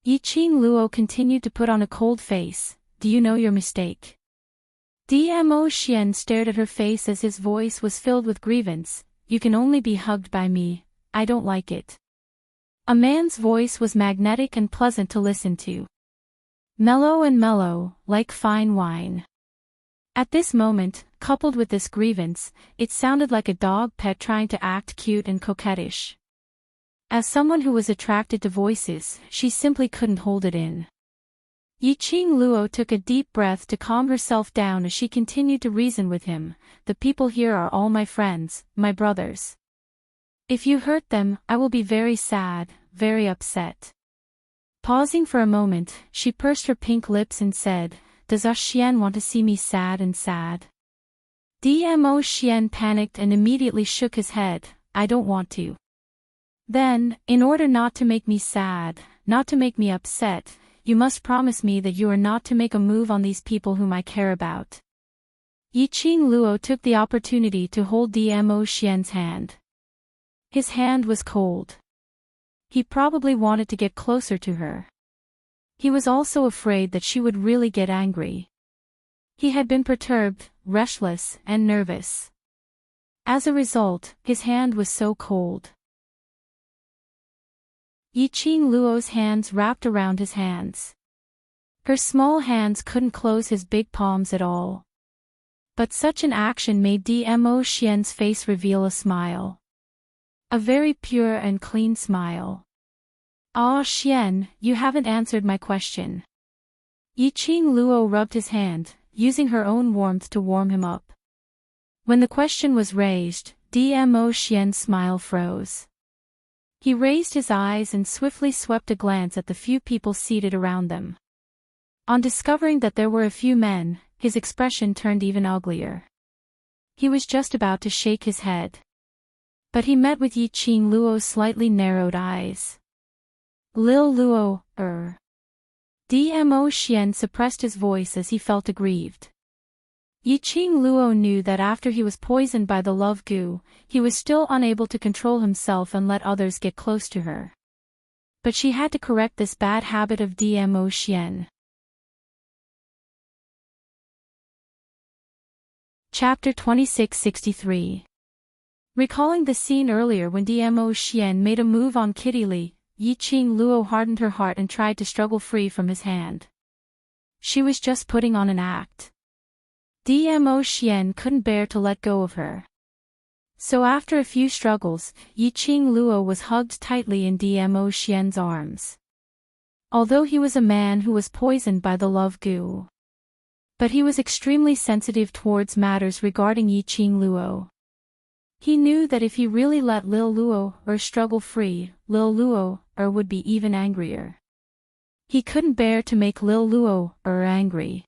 Yi Qing Luo continued to put on a cold face. Do you know your mistake? Dmo Xian stared at her face as his voice was filled with grievance. You can only be hugged by me. I don't like it. A man's voice was magnetic and pleasant to listen to. Mellow and mellow, like fine wine. At this moment, coupled with this grievance, it sounded like a dog pet trying to act cute and coquettish. As someone who was attracted to voices, she simply couldn't hold it in. Yi Qing Luo took a deep breath to calm herself down as she continued to reason with him. The people here are all my friends, my brothers. If you hurt them, I will be very sad, very upset. Pausing for a moment, she pursed her pink lips and said, Does Xian want to see me sad and sad? Dmo Xian panicked and immediately shook his head. I don't want to. Then, in order not to make me sad, not to make me upset, you must promise me that you are not to make a move on these people whom I care about. Yi Qing Luo took the opportunity to hold Dmo Xian's hand. His hand was cold. He probably wanted to get closer to her. He was also afraid that she would really get angry. He had been perturbed, restless, and nervous. As a result, his hand was so cold. Yi Qing Luo's hands wrapped around his hands. Her small hands couldn't close his big palms at all. But such an action made Dmo Xian's face reveal a smile. A very pure and clean smile. Ah, Xian, you haven't answered my question. Yi Qing Luo rubbed his hand, using her own warmth to warm him up. When the question was raised, Dmo Xian's smile froze. He raised his eyes and swiftly swept a glance at the few people seated around them. On discovering that there were a few men, his expression turned even uglier. He was just about to shake his head. But he met with Yi Qing Luo's slightly narrowed eyes. Lil Luo, Dmo Xian suppressed his voice as he felt aggrieved. Yi Qing Luo knew that after he was poisoned by the love goo, he was still unable to control himself and let others get close to her. But she had to correct this bad habit of Dmo Xian. Chapter 2663. Recalling the scene earlier when Dmo Xian made a move on Kitty Li, Yi Qing Luo hardened her heart and tried to struggle free from his hand. She was just putting on an act. Dmo Xian couldn't bear to let go of her. So after a few struggles, Yi Qing Luo was hugged tightly in Dmo Xian's arms. Although he was a man who was poisoned by the love goo. But he was extremely sensitive towards matters regarding Yi Qing Luo. He knew that if he really let Lil Luo struggle free, Lil Luo would be even angrier. He couldn't bear to make Lil Luo angry.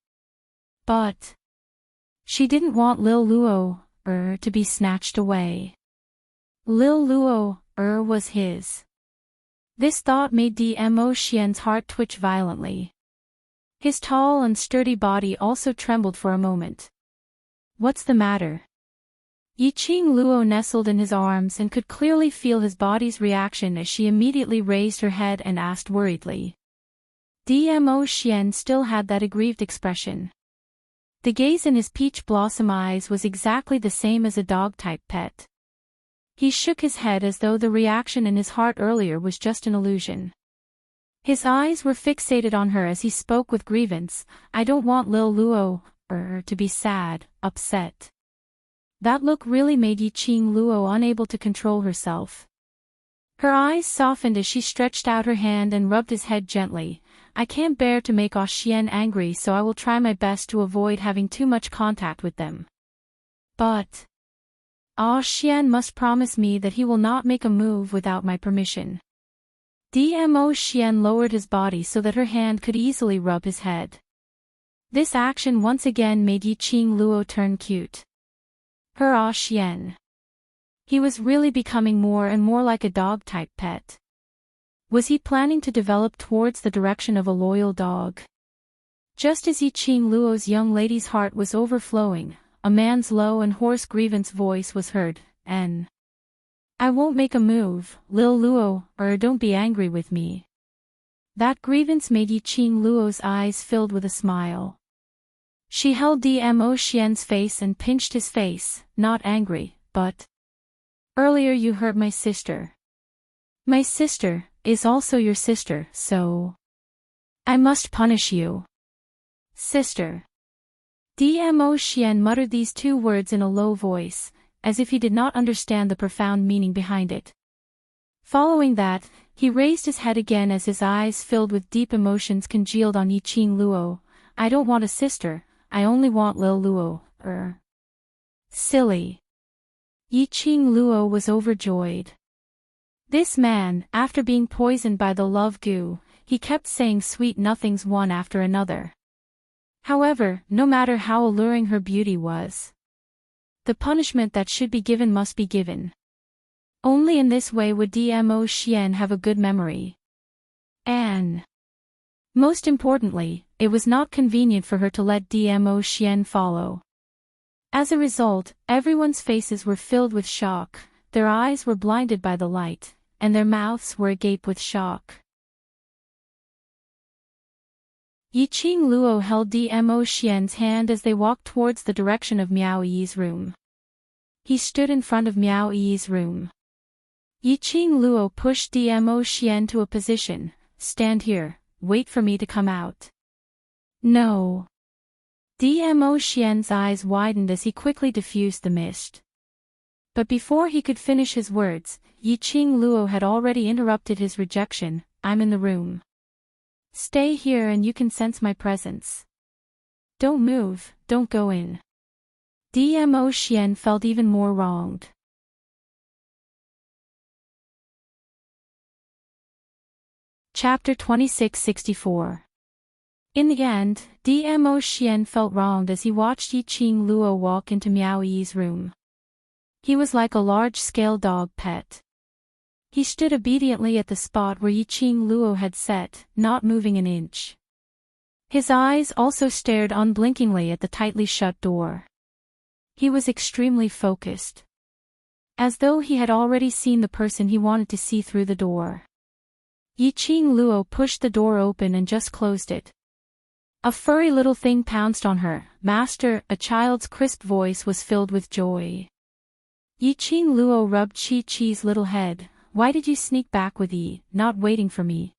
But she didn't want Lil Luo to be snatched away. Lil Luo was his. This thought made Dmo Xian's heart twitch violently. His tall and sturdy body also trembled for a moment. What's the matter? Yi Qing Luo nestled in his arms and could clearly feel his body's reaction as she immediately raised her head and asked worriedly. Dmo Xian still had that aggrieved expression. The gaze in his peach blossom eyes was exactly the same as a dog-type pet. He shook his head as though the reaction in his heart earlier was just an illusion. His eyes were fixated on her as he spoke with grievance. I don't want Lil Luo to be sad, upset. That look really made Yi Qing Luo unable to control herself. Her eyes softened as she stretched out her hand and rubbed his head gently. I can't bear to make Xian angry, so I will try my best to avoid having too much contact with them. But Xian must promise me that he will not make a move without my permission. Xian lowered his body so that her hand could easily rub his head. This action once again made Yiqing Luo turn cute. Her Xian. He was really becoming more and more like a dog-type pet. Was he planning to develop towards the direction of a loyal dog? Just as Yiqing Luo's young lady's heart was overflowing, a man's low and hoarse grievance voice was heard, I won't make a move, Lil Luo, or don't be angry with me. That grievance made Yiqing Luo's eyes filled with a smile. She held Dmo Xian's face and pinched his face, not angry, but... Earlier you hurt my sister. My sister is also your sister, so... I must punish you. Sister. Dmo Xian muttered these two words in a low voice, as if he did not understand the profound meaning behind it. Following that, he raised his head again as his eyes filled with deep emotions congealed on Yiqing Luo. I don't want a sister, I only want Lil Luo, Silly. Yiqing Luo was overjoyed. This man, after being poisoned by the love goo, he kept saying sweet nothings one after another. However, no matter how alluring her beauty was, the punishment that should be given must be given. Only in this way would Dmo Xian have a good memory. And most importantly, it was not convenient for her to let Dmo Xian follow. As a result, everyone's faces were filled with shock, their eyes were blinded by the light, and their mouths were agape with shock. Yiqing Luo held Dmo Xian's hand as they walked towards the direction of Miao Yi's room. He stood in front of Miao Yi's room. Yiqing Luo pushed Dmo Xian to a position. Stand here, wait for me to come out. No. Dmo Xian's eyes widened as he quickly diffused the mist. But before he could finish his words, Yiqing Luo had already interrupted his rejection. I'm in the room. Stay here and you can sense my presence. Don't move, don't go in. Dmo Xian felt even more wronged. Chapter 2664. In the end, Dmo Xian felt wronged as he watched Yiqing Luo walk into Miao Yi's room. He was like a large-scale dog pet. He stood obediently at the spot where Yiqing Luo had sat, not moving an inch. His eyes also stared unblinkingly at the tightly shut door. He was extremely focused. As though he had already seen the person he wanted to see through the door. Yiqing Luo pushed the door open and just closed it. A furry little thing pounced on her. Master, a child's crisp voice was filled with joy. Yiqing Luo rubbed Chi-Chi's little head. Why did you sneak back with Yi, not waiting for me?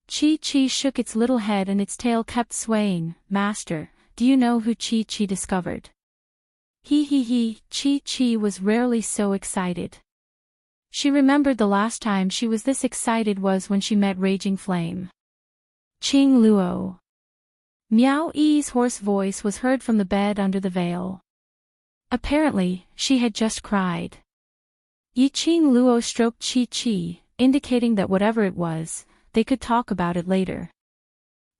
Chi-Chi shook its little head and its tail kept swaying. Master, do you know who Chi-Chi discovered? He, Chi-Chi was rarely so excited. She remembered the last time she was this excited was when she met Raging Flame. Qing Luo. Miao Yi's hoarse voice was heard from the bed under the veil. Apparently, she had just cried. Yiqing Luo stroked Chi-Chi, indicating that whatever it was, they could talk about it later.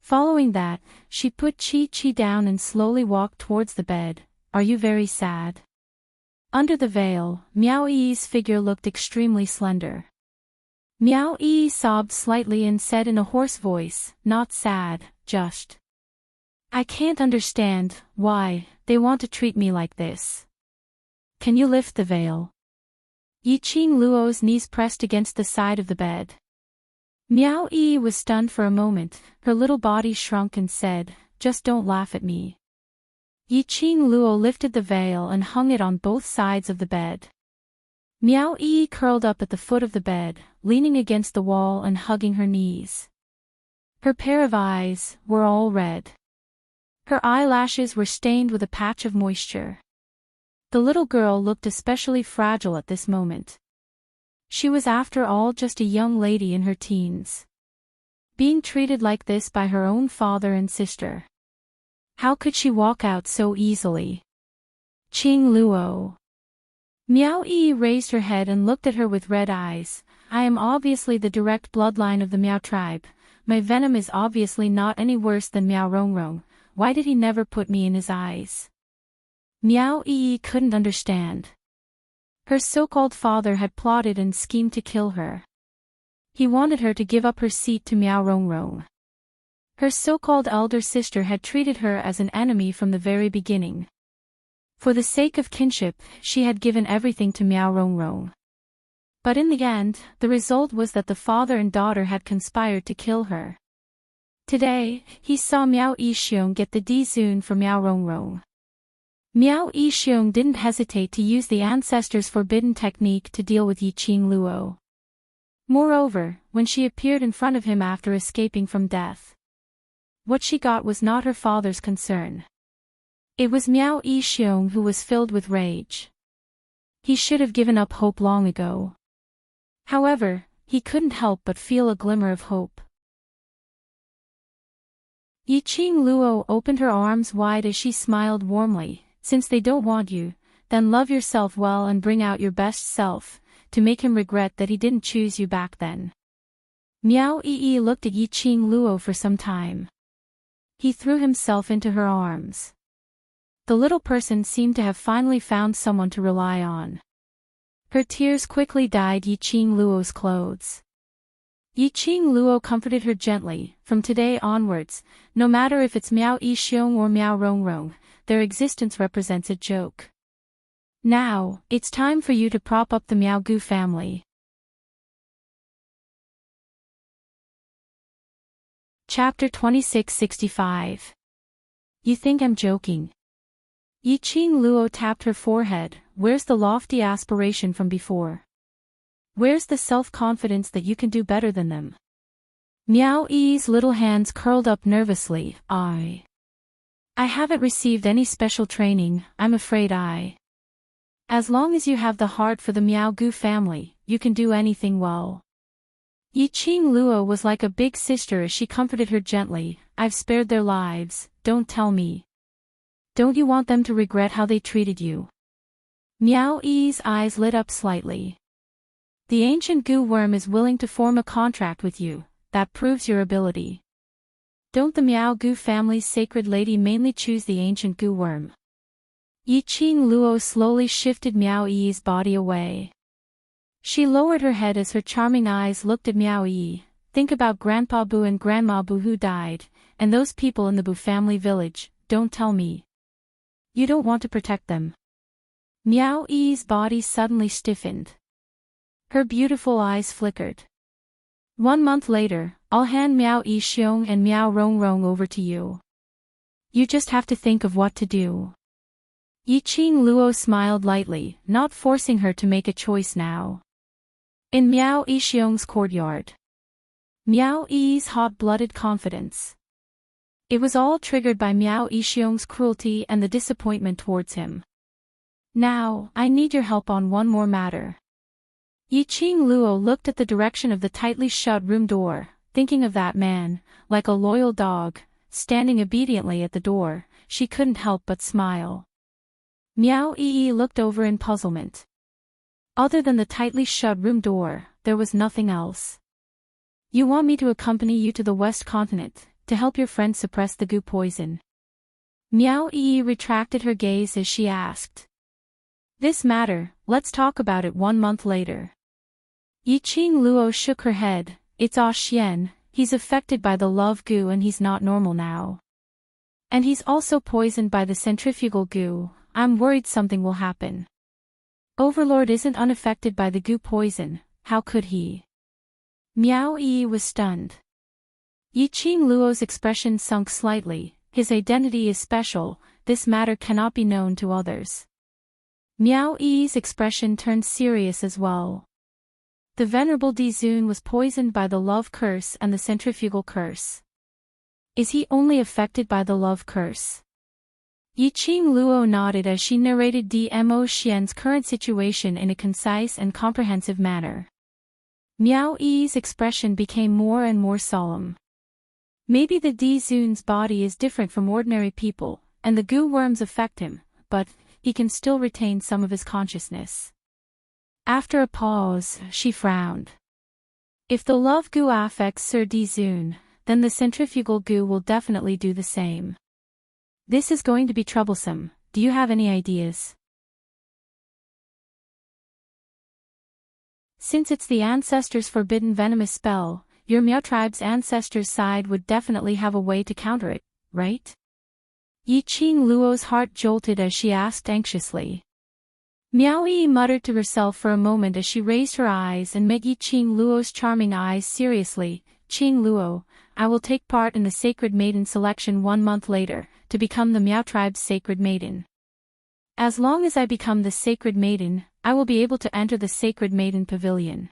Following that, she put Chi-Chi down and slowly walked towards the bed. Are you very sad? Under the veil, Miao Yi's figure looked extremely slender. Miao Yi sobbed slightly and said in a hoarse voice, not sad, just. I can't understand why they want to treat me like this. Can you lift the veil? Yiqing Luo's knees pressed against the side of the bed. Miao Yi was stunned for a moment, her little body shrunk and said, just don't laugh at me. Yiqing Luo lifted the veil and hung it on both sides of the bed. Miao Yi curled up at the foot of the bed, leaning against the wall and hugging her knees. Her pair of eyes were all red. Her eyelashes were stained with a patch of moisture. The little girl looked especially fragile at this moment. She was after all just a young lady in her teens. Being treated like this by her own father and sister. How could she walk out so easily? Qing Luo. Miao Yi raised her head and looked at her with red eyes. I am obviously the direct bloodline of the Miao tribe. My venom is obviously not any worse than Miao Rongrong. Why did he never put me in his eyes? Miao Yi couldn't understand. Her so-called father had plotted and schemed to kill her. He wanted her to give up her seat to Miao Rongrong. Her so-called elder sister had treated her as an enemy from the very beginning. For the sake of kinship, she had given everything to Miao Rongrong. But in the end, the result was that the father and daughter had conspired to kill her. Today, he saw Miao Yixiong get the Dizun for Miao Rongrong. Miao Yixiong didn't hesitate to use the ancestors' forbidden technique to deal with Yiqing Luo. Moreover, when she appeared in front of him after escaping from death, what she got was not her father's concern. It was Miao Yixiong who was filled with rage. He should have given up hope long ago. However, he couldn't help but feel a glimmer of hope. Yiqing Luo opened her arms wide as she smiled warmly. Since they don't want you, then love yourself well and bring out your best self, to make him regret that he didn't choose you back then. Miao Yi looked at Yiqing Luo for some time. He threw himself into her arms. The little person seemed to have finally found someone to rely on. Her tears quickly dyed Yiqing Luo's clothes. Yiqing Luo comforted her gently. From today onwards, no matter if it's Miao Yixiong or Miao Rongrong, their existence represents a joke. Now, it's time for you to prop up the Miao Gu family. Chapter 2665. You think I'm joking? Yiqing Luo tapped her forehead. Where's the lofty aspiration from before? Where's the self-confidence that you can do better than them? Miao Yi's little hands curled up nervously. I haven't received any special training, I'm afraid As long as you have the heart for the Miao Gu family, you can do anything well. Yiqing Luo was like a big sister as she comforted her gently. I've spared their lives, don't tell me. Don't you want them to regret how they treated you? Miao Yi's eyes lit up slightly. The ancient Gu worm is willing to form a contract with you, that proves your ability. Don't the Miao Gu family's sacred lady mainly choose the ancient Gu worm? Yiqing Luo slowly shifted Miao Yi's body away. She lowered her head as her charming eyes looked at Miao Yi. Think about Grandpa Bu and Grandma Bu who died, and those people in the Bu family village, don't tell me. You don't want to protect them. Miao Yi's body suddenly stiffened. Her beautiful eyes flickered. 1 month later, I'll hand Miao Yixiong and Miao Rongrong over to you. You just have to think of what to do. Yiqing Luo smiled lightly, not forcing her to make a choice now. In Miao Yixiong's courtyard. Miao Yi's hot-blooded confidence. It was all triggered by Miao Yixiong's cruelty and the disappointment towards him. Now, I need your help on one more matter. Yiqing Luo looked at the direction of the tightly shut room door, thinking of that man, like a loyal dog, standing obediently at the door. She couldn't help but smile. Miao Yi looked over in puzzlement. Other than the tightly shut room door, there was nothing else. You want me to accompany you to the West Continent, to help your friend suppress the Gu poison? Miao Yi retracted her gaze as she asked. This matter, let's talk about it 1 month later. Yiqing Luo shook her head. It's Ah Xian, he's affected by the love Gu and he's not normal now. And he's also poisoned by the centrifugal Gu. I'm worried something will happen. Overlord isn't unaffected by the Gu poison, how could he? Miao Yi was stunned. Yiqing Luo's expression sunk slightly. His identity is special, this matter cannot be known to others. Miao Yi's expression turned serious as well. The venerable Dizun was poisoned by the love curse and the centrifugal curse. Is he only affected by the love curse? Yiqing Luo nodded as she narrated Dmo Xian's current situation in a concise and comprehensive manner. Miao Yi's expression became more and more solemn. Maybe the Dizun's body is different from ordinary people, and the Gu worms affect him, but he can still retain some of his consciousness. After a pause, she frowned. If the love goo affects Sir Dizun, then the centrifugal goo will definitely do the same. This is going to be troublesome. Do you have any ideas? Since it's the ancestors' forbidden venomous spell, your Miao tribe's ancestors' side would definitely have a way to counter it, right? Yi Qing Luo's heart jolted as she asked anxiously. Miao Yi muttered to herself for a moment as she raised her eyes and met Yi Qing Luo's charming eyes seriously. Qing Luo, I will take part in the Sacred Maiden selection 1 month later, to become the Miao tribe's Sacred Maiden. As long as I become the Sacred Maiden, I will be able to enter the Sacred Maiden Pavilion.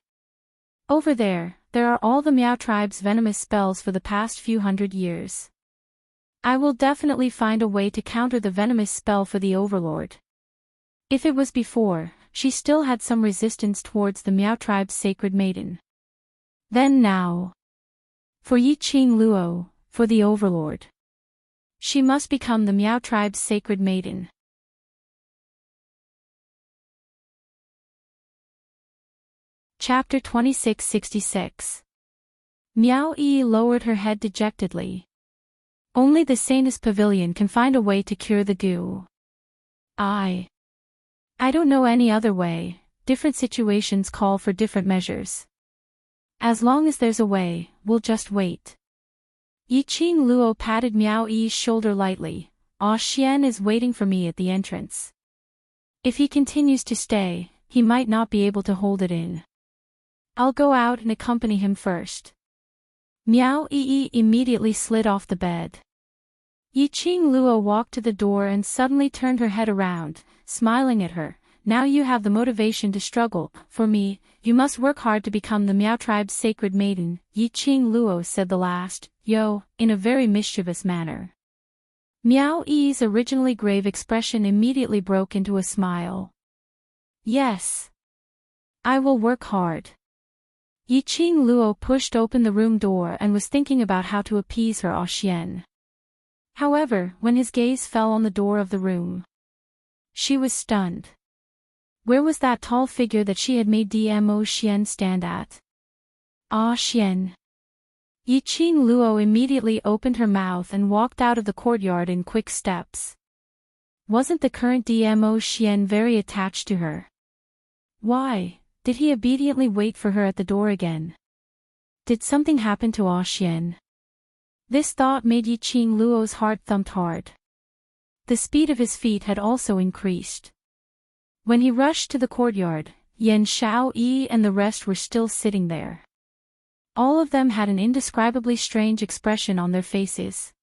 Over there are all the Miao tribe's venomous spells for the past few hundred years. I will definitely find a way to counter the venomous spell for the Overlord. If it was before, she still had some resistance towards the Miao tribe's Sacred Maiden. Then now. For Yi Qing Luo, for the Overlord. She must become the Miao tribe's Sacred Maiden. Chapter 2666. Miao Yi lowered her head dejectedly. Only the Saintess Pavilion can find a way to cure the goo. I don't know any other way. Different situations call for different measures. As long as there's a way, we'll just wait. Yi Qing Luo patted Miao Yi's shoulder lightly. Ah Xian is waiting for me at the entrance. If he continues to stay, he might not be able to hold it in. I'll go out and accompany him first. Miao Yi immediately slid off the bed. Yi Qing Luo walked to the door and suddenly turned her head around, smiling at her. Now you have the motivation to struggle. For me, you must work hard to become the Miao tribe's Sacred Maiden. Yi Qing Luo said the last, in a very mischievous manner. Miao Yi's originally grave expression immediately broke into a smile. Yes. I will work hard. Yi Qing Luo pushed open the room door and was thinking about how to appease her Ah Xian. However, when his gaze fell on the door of the room, she was stunned. Where was that tall figure that she had made Dmo Xian stand at? Ah Xian. Yi Qing Luo immediately opened her mouth and walked out of the courtyard in quick steps. Wasn't the current Dmo Xian very attached to her? Why did he obediently wait for her at the door again? Did something happen to Ah Xian? This thought made Yi Qing Luo's heart thump hard. The speed of his feet had also increased. When he rushed to the courtyard, Yan Shao Yi and the rest were still sitting there. All of them had an indescribably strange expression on their faces.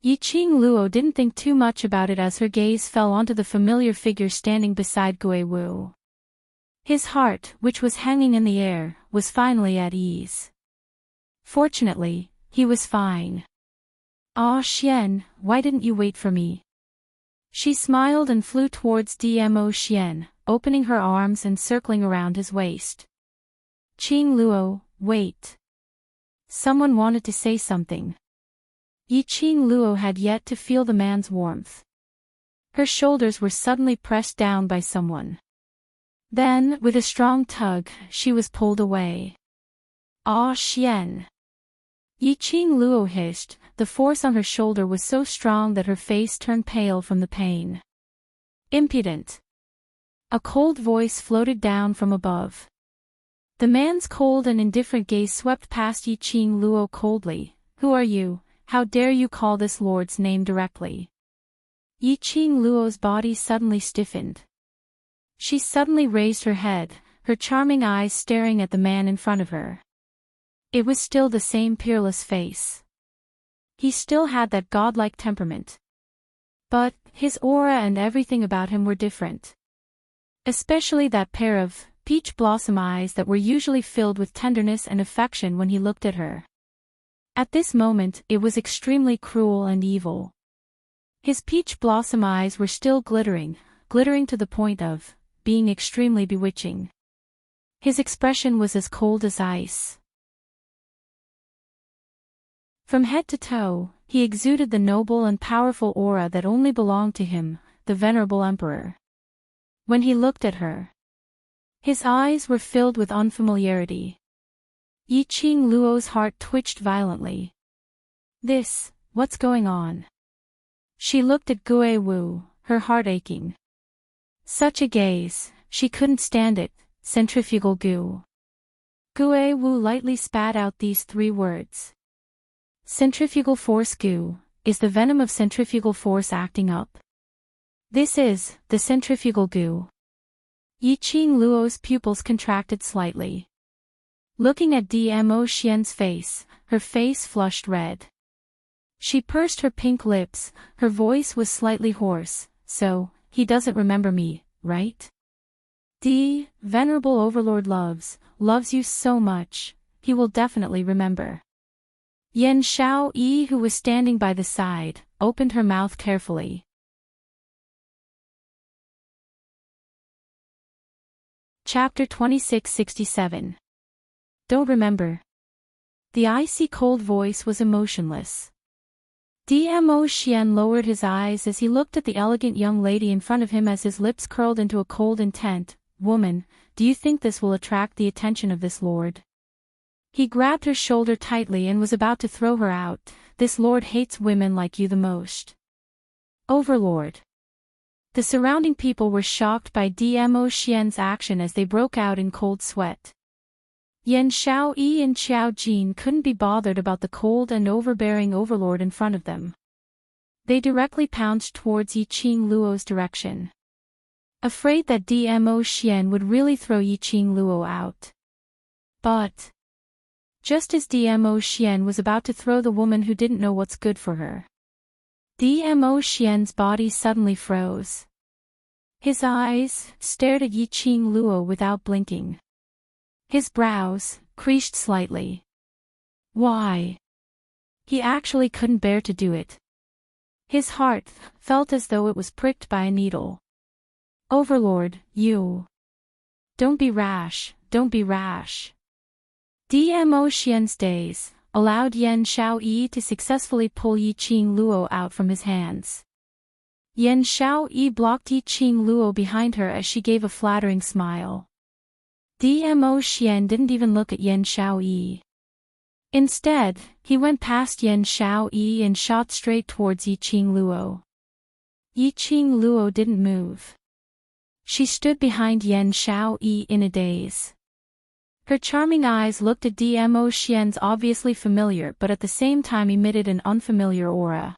Yi Qing Luo didn't think too much about it as her gaze fell onto the familiar figure standing beside Gui Wu. His heart, which was hanging in the air, was finally at ease. Fortunately, he was fine. Ah Xian, why didn't you wait for me? She smiled and flew towards Dmo Xian, opening her arms and circling around his waist. Qing Luo, wait. Someone wanted to say something. Yi Qing Luo had yet to feel the man's warmth. Her shoulders were suddenly pressed down by someone. Then, with a strong tug, she was pulled away. Ah Xian. Yi Qing Luo hissed. The force on her shoulder was so strong that her face turned pale from the pain. Impudent. A cold voice floated down from above. The man's cold and indifferent gaze swept past Yi Qing Luo coldly. Who are you? How dare you call this lord's name directly? Yi Qing Luo's body suddenly stiffened. She suddenly raised her head, her charming eyes staring at the man in front of her. It was still the same peerless face. He still had that godlike temperament. But his aura and everything about him were different. Especially that pair of peach blossom eyes that were usually filled with tenderness and affection when he looked at her. At this moment, it was extremely cruel and evil. His peach blossom eyes were still glittering to the point of being extremely bewitching. His expression was as cold as ice. From head to toe, he exuded the noble and powerful aura that only belonged to him, the venerable emperor. When he looked at her, His eyes were filled with unfamiliarity. Yiqing Luo's heart twitched violently. What's going on? She looked at Gue Wu, her heart aching. Such a gaze, she couldn't stand it, centrifugal goo. Gue Wu lightly spat out these 3 words. Centrifugal force goo, is the venom of centrifugal force acting up? This is, the centrifugal goo. Yiqing Luo's pupils contracted slightly. Looking at Dmo Xian's face, her face flushed red. She pursed her pink lips, her voice was slightly hoarse. So, he doesn't remember me, right? Venerable Overlord loves you so much, he will definitely remember. Yan Shao Yi, who was standing by the side, opened her mouth carefully. Chapter 2667. Don't remember. The icy cold voice was emotionless. Dmo Xian lowered his eyes as he looked at the elegant young lady in front of him as his lips curled into a cold intent. Woman, do you think this will attract the attention of this lord? He grabbed her shoulder tightly and was about to throw her out. This lord hates women like you the most. Overlord. The surrounding people were shocked by Dmo Xian's action as they broke out in cold sweat. Yan Shao Yi and Qiao Jin couldn't be bothered about the cold and overbearing overlord in front of them. They directly pounced towards Yiqing Luo's direction. Afraid that Dmo Xian would really throw Yiqing Luo out. But just as Dmo Xian was about to throw the woman who didn't know what's good for her, Dmo Xian's body suddenly froze. His eyes stared at Yiqing Luo without blinking. His brows creased slightly. Why? He actually couldn't bear to do it. His heart felt as though it was pricked by a needle. Overlord, you. Don't be rash, don't be rash. Dmo Xian's daze allowed Yan Shao Yi to successfully pull Yiqing Luo out from his hands. Yan Shao Yi blocked Yiqing Luo behind her as she gave a flattering smile. Dmo Xian didn't even look at Yan Shao Yi. Instead, he went past Yan Shao Yi and shot straight towards Yiqing Luo. Yiqing Luo didn't move. She stood behind Yan Shao Yi in a daze. Her charming eyes looked at Dmo Xian's obviously familiar but at the same time emitted an unfamiliar aura.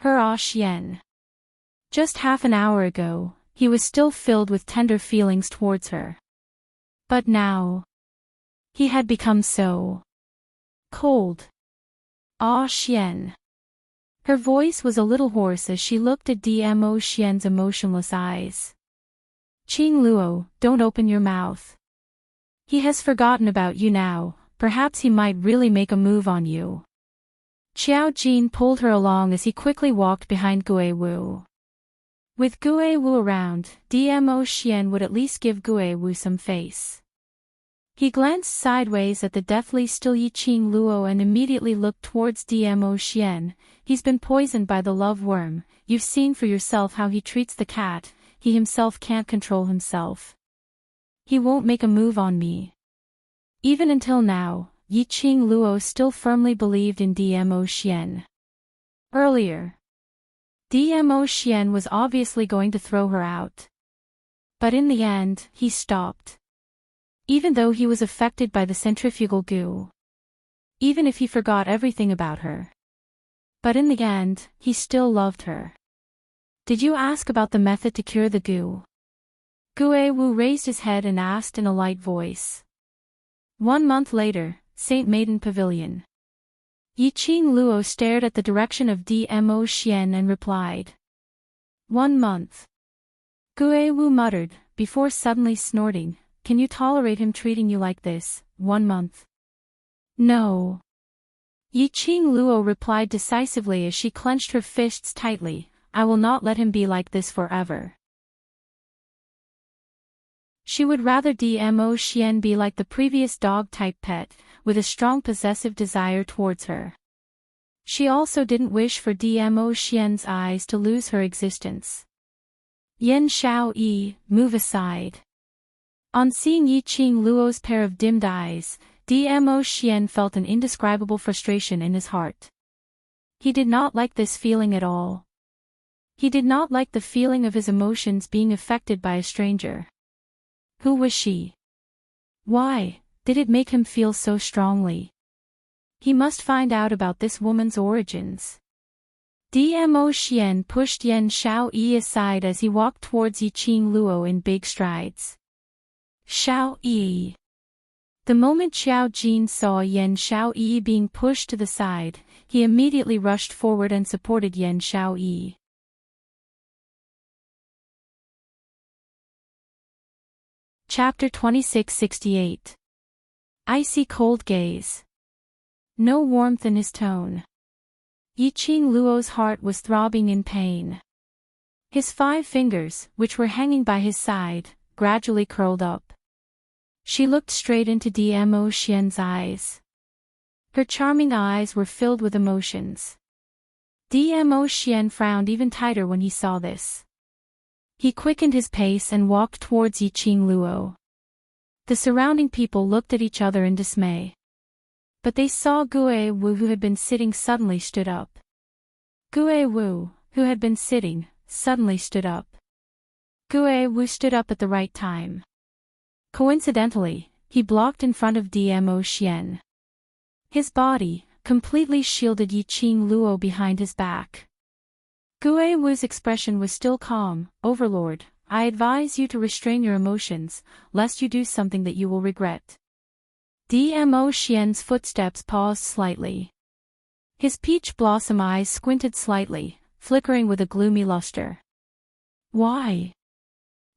Her Xian. Just half an hour ago, he was still filled with tender feelings towards her. But now, he had become so cold. Xian. Her voice was a little hoarse as she looked at Dmo Xian's emotionless eyes. Qing Luo, don't open your mouth. He has forgotten about you now, perhaps he might really make a move on you. Qiao Jin pulled her along as he quickly walked behind Gue Wu. With Gue Wu around, Dmo Xian would at least give Gue Wu some face. He glanced sideways at the deathly still Yiqing Luo and immediately looked towards Dmo Xian. He's been poisoned by the love worm, you've seen for yourself how he treats the cat, he himself can't control himself. He won't make a move on me. Even until now, Yiqing Luo still firmly believed in Dmo Xian. Earlier, Dmo Xian was obviously going to throw her out. But in the end, he stopped. Even though he was affected by the centrifugal goo. Even if he forgot everything about her. But in the end, he still loved her. Did you ask about the method to cure the goo? Gue Wu raised his head and asked in a light voice. 1 month later, St. Maiden Pavilion. Yiqing Luo stared at the direction of Dmo Xian and replied. 1 month. Gue Wu muttered, before suddenly snorting, can you tolerate him treating you like this, 1 month? No. Yiqing Luo replied decisively as she clenched her fists tightly, I will not let him be like this forever. She would rather Dmo Xian be like the previous dog-type pet, with a strong possessive desire towards her. She also didn't wish for Dmo Xian's eyes to lose her existence. Yan Shao Yi, move aside. On seeing Yiqing Luo's pair of dimmed eyes, Dmo Xian felt an indescribable frustration in his heart. He did not like this feeling at all. He did not like the feeling of his emotions being affected by a stranger. Who was she? Why did it make him feel so strongly? He must find out about this woman's origins. Dmo Xian pushed Yan Xiaoyi aside as he walked towards Yiqing Luo in big strides. Xiaoyi. The moment Xiao Jin saw Yan Xiaoyi being pushed to the side, he immediately rushed forward and supported Yan Xiaoyi. Chapter 2668. Icy cold gaze. No warmth in his tone. Yiqing Luo's heart was throbbing in pain. His 5 fingers, which were hanging by his side, gradually curled up. She looked straight into Dmo Xian's eyes. Her charming eyes were filled with emotions. Dmo Xian frowned even tighter when he saw this. He quickened his pace and walked towards Yiqing Luo. The surrounding people looked at each other in dismay. But they saw Gue Wu, who had been sitting, suddenly stood up. Gue Wu, who had been sitting, suddenly stood up. Gue Wu stood up at the right time. Coincidentally, he blocked in front of Dmo Xian. His body completely shielded Yiqing Luo behind his back. Gue Wu's expression was still calm. "Overlord, I advise you to restrain your emotions, lest you do something that you will regret." Dmo Xian's footsteps paused slightly. His peach blossom eyes squinted slightly, flickering with a gloomy luster. "Why?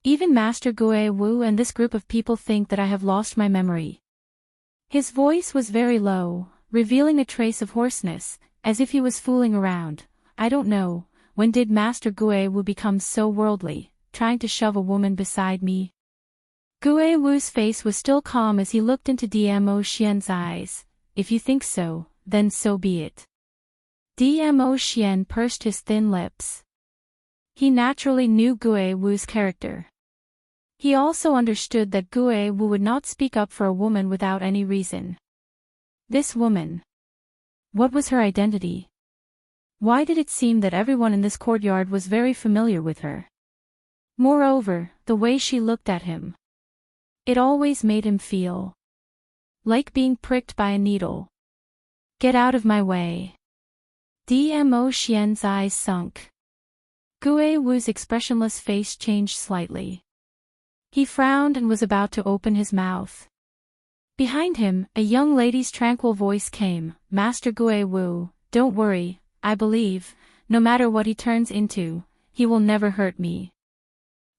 Even Master Gue Wu and this group of people think that I have lost my memory." His voice was very low, revealing a trace of hoarseness, as if he was fooling around. "I don't know, when did Master Gue Wu become so worldly, trying to shove a woman beside me?" Gue Wu's face was still calm as he looked into Dmo Xian's eyes. "If you think so, then so be it." Dmo Xian pursed his thin lips. He naturally knew Gue Wu's character. He also understood that Gue Wu would not speak up for a woman without any reason. This woman. What was her identity? Why did it seem that everyone in this courtyard was very familiar with her? Moreover, the way she looked at him. It always made him feel like being pricked by a needle. "Get out of my way." Dmo Xian's eyes sunk. Gue Wu's expressionless face changed slightly. He frowned and was about to open his mouth. Behind him, a young lady's tranquil voice came. "Master Gue Wu, don't worry, I believe, no matter what he turns into, he will never hurt me."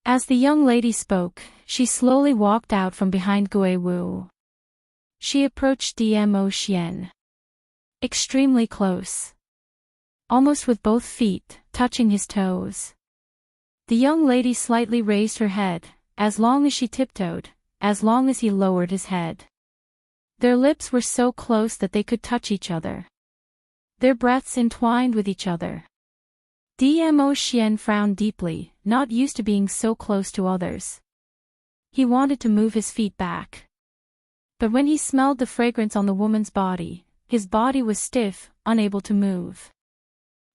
As the young lady spoke, she slowly walked out from behind Gue Wu. She approached Dmo Xian. Extremely close. Almost with both feet touching his toes. The young lady slightly raised her head, as long as she tiptoed, as long as he lowered his head. Their lips were so close that they could touch each other. Their breaths entwined with each other. Dmo Xian frowned deeply, not used to being so close to others. He wanted to move his feet back. But when he smelled the fragrance on the woman's body, his body was stiff, unable to move.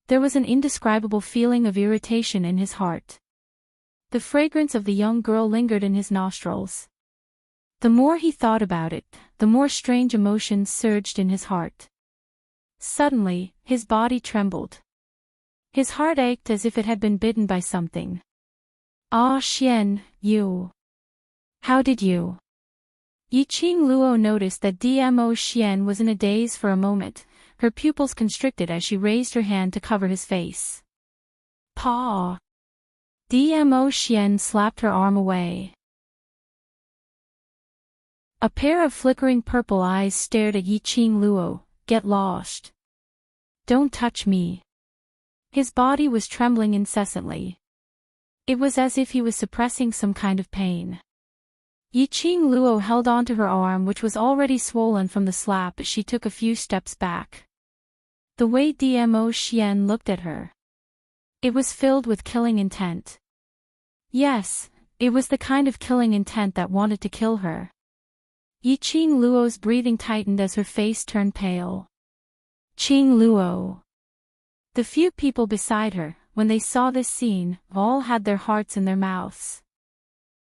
There was an indescribable feeling of irritation in his heart. The fragrance of the young girl lingered in his nostrils. The more he thought about it, the more strange emotions surged in his heart. Suddenly, his body trembled. His heart ached as if it had been bitten by something. "Ah Xian, you. How did you?" Yiqing Luo noticed that Dmo Xian was in a daze for a moment, her pupils constricted as she raised her hand to cover his face. "Paw." Dmo Xian slapped her arm away. A pair of flickering purple eyes stared at Yiqing Luo. "Get lost. Don't touch me." His body was trembling incessantly. It was as if he was suppressing some kind of pain. Yiqing Luo held onto her arm, which was already swollen from the slap, as she took a few steps back. The way Dmo Xian looked at her. It was filled with killing intent. Yes, It was the kind of killing intent that wanted to kill her. Yi-Ching Luo's breathing tightened as her face turned pale. Ching Luo. The few people beside her, when they saw this scene, all had their hearts in their mouths.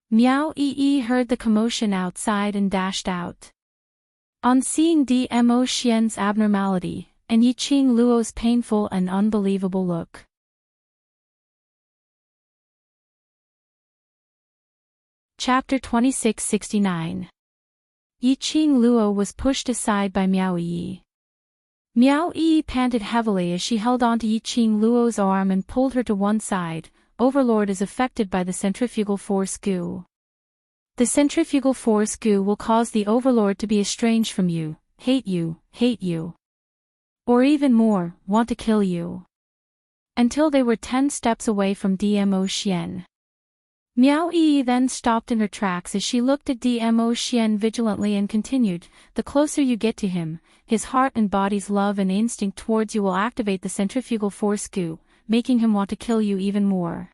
Miao Yi heard the commotion outside and dashed out. On seeing Dmo Xian's abnormality, and Yi-Ching Luo's painful and unbelievable look. Chapter 2669. Yi-Ching Luo was pushed aside by Miao Yi. Miao Yi panted heavily as she held onto Yi-Ching Luo's arm and pulled her to one side. Overlord is affected by the centrifugal force Gu. The centrifugal force Gu will cause the Overlord to be estranged from you, hate you. Or even more, want to kill you. Until they were 10 steps away from Dmo Xian. Miao Yi then stopped in her tracks as she looked at Dmo Xian vigilantly and continued, the closer you get to him, his heart and body's love and instinct towards you will activate the centrifugal force Gu, making him want to kill you even more.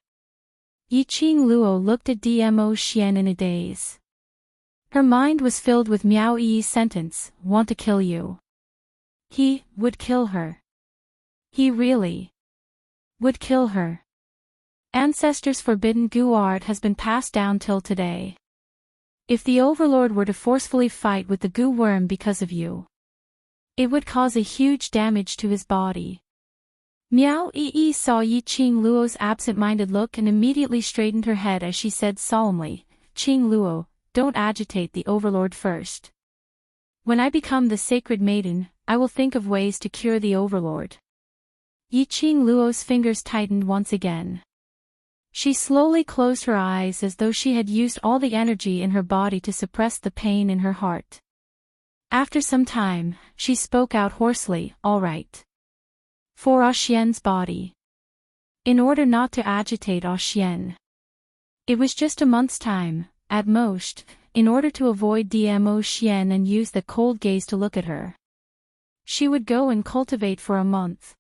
Yi-Ching Luo looked at Dmo Xian in a daze. Her mind was filled with Miao Yi's sentence, want to kill you. He would kill her. He really would kill her. Ancestors' forbidden Gu art has been passed down till today. If the Overlord were to forcefully fight with the Gu worm because of you, it would cause a huge damage to his body. Miao Yi saw Yi-Ching Luo's absent-minded look and immediately straightened her head as she said solemnly, Ching Luo, don't agitate the Overlord first. When I become the sacred maiden, I will think of ways to cure the Overlord. Yi-Ching Luo's fingers tightened once again. She slowly closed her eyes as though she had used all the energy in her body to suppress the pain in her heart. After some time, she spoke out hoarsely, all right. For Xian's body. In order not to agitate Xian. It was just a month's time, at most, in order to avoid Dmo Xian and use the cold gaze to look at her. She would go and cultivate for a month.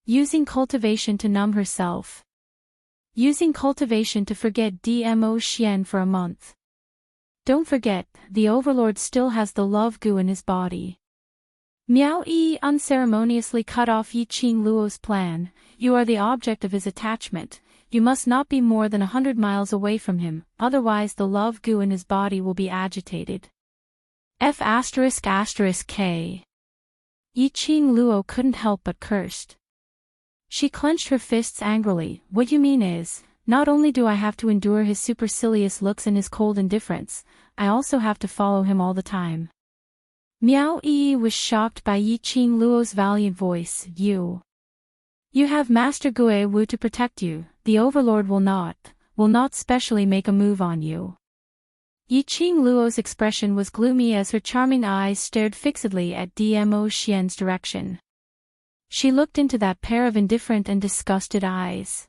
Using cultivation to numb herself. Using cultivation to forget Dmo Xian for a month. Don't forget, the Overlord still has the love Gu in his body. Miao Yi unceremoniously cut off Yi-Ching Luo's plan, you are the object of his attachment, you must not be more than 100 miles away from him, otherwise the love Gu in his body will be agitated. F***K. Yi-Ching Luo couldn't help but cursed. She clenched her fists angrily, what you mean is, not only do I have to endure his supercilious looks and his cold indifference, I also have to follow him all the time. Miao Yi was shocked by Yi-Ching Luo's valiant voice, You have Master Gue Wu to protect you, the Overlord will not specially make a move on you. Yi-Ching Luo's expression was gloomy as her charming eyes stared fixedly at Dmo Xian's direction. She looked into that pair of indifferent and disgusted eyes.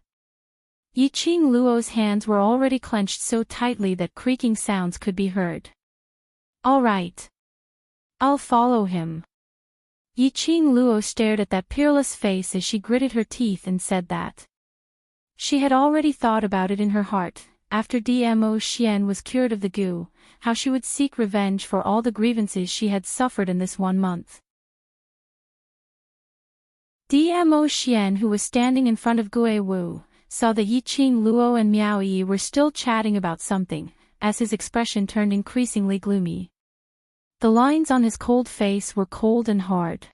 Yi-Ching Luo's hands were already clenched so tightly that creaking sounds could be heard. All right. I'll follow him. Yi-Ching Luo stared at that peerless face as she gritted her teeth and said that. She had already thought about it in her heart, after Dmo Xian was cured of the Gu, how she would seek revenge for all the grievances she had suffered in this 1 month. Dmo Xian, who was standing in front of Gue Wu, saw that Yi-Ching Luo and Miao Yi were still chatting about something, as his expression turned increasingly gloomy. The lines on his cold face were cold and hard.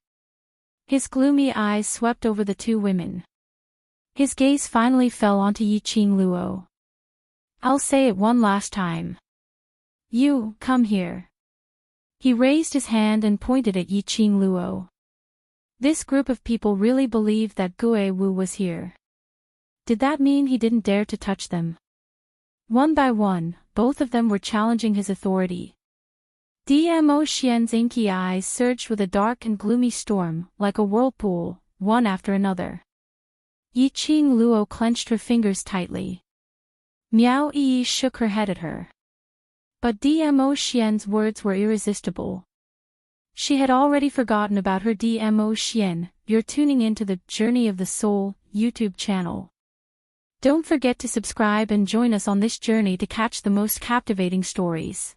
His gloomy eyes swept over the two women. His gaze finally fell onto Yi-Ching Luo. I'll say it one last time. You, come here. He raised his hand and pointed at Yi-Ching Luo. This group of people really believed that Gue Wu was here. Did that mean he didn't dare to touch them? One by one, both of them were challenging his authority. Dmo Xian's inky eyes surged with a dark and gloomy storm, like a whirlpool, one after another. Yi-Ching Luo clenched her fingers tightly. Miao Yi shook her head at her. But Dmo Xian's words were irresistible. She had already forgotten about her Dmo Xian, you're tuning into the Journey of the Soul YouTube channel. Don't forget to subscribe and join us on this journey to catch the most captivating stories.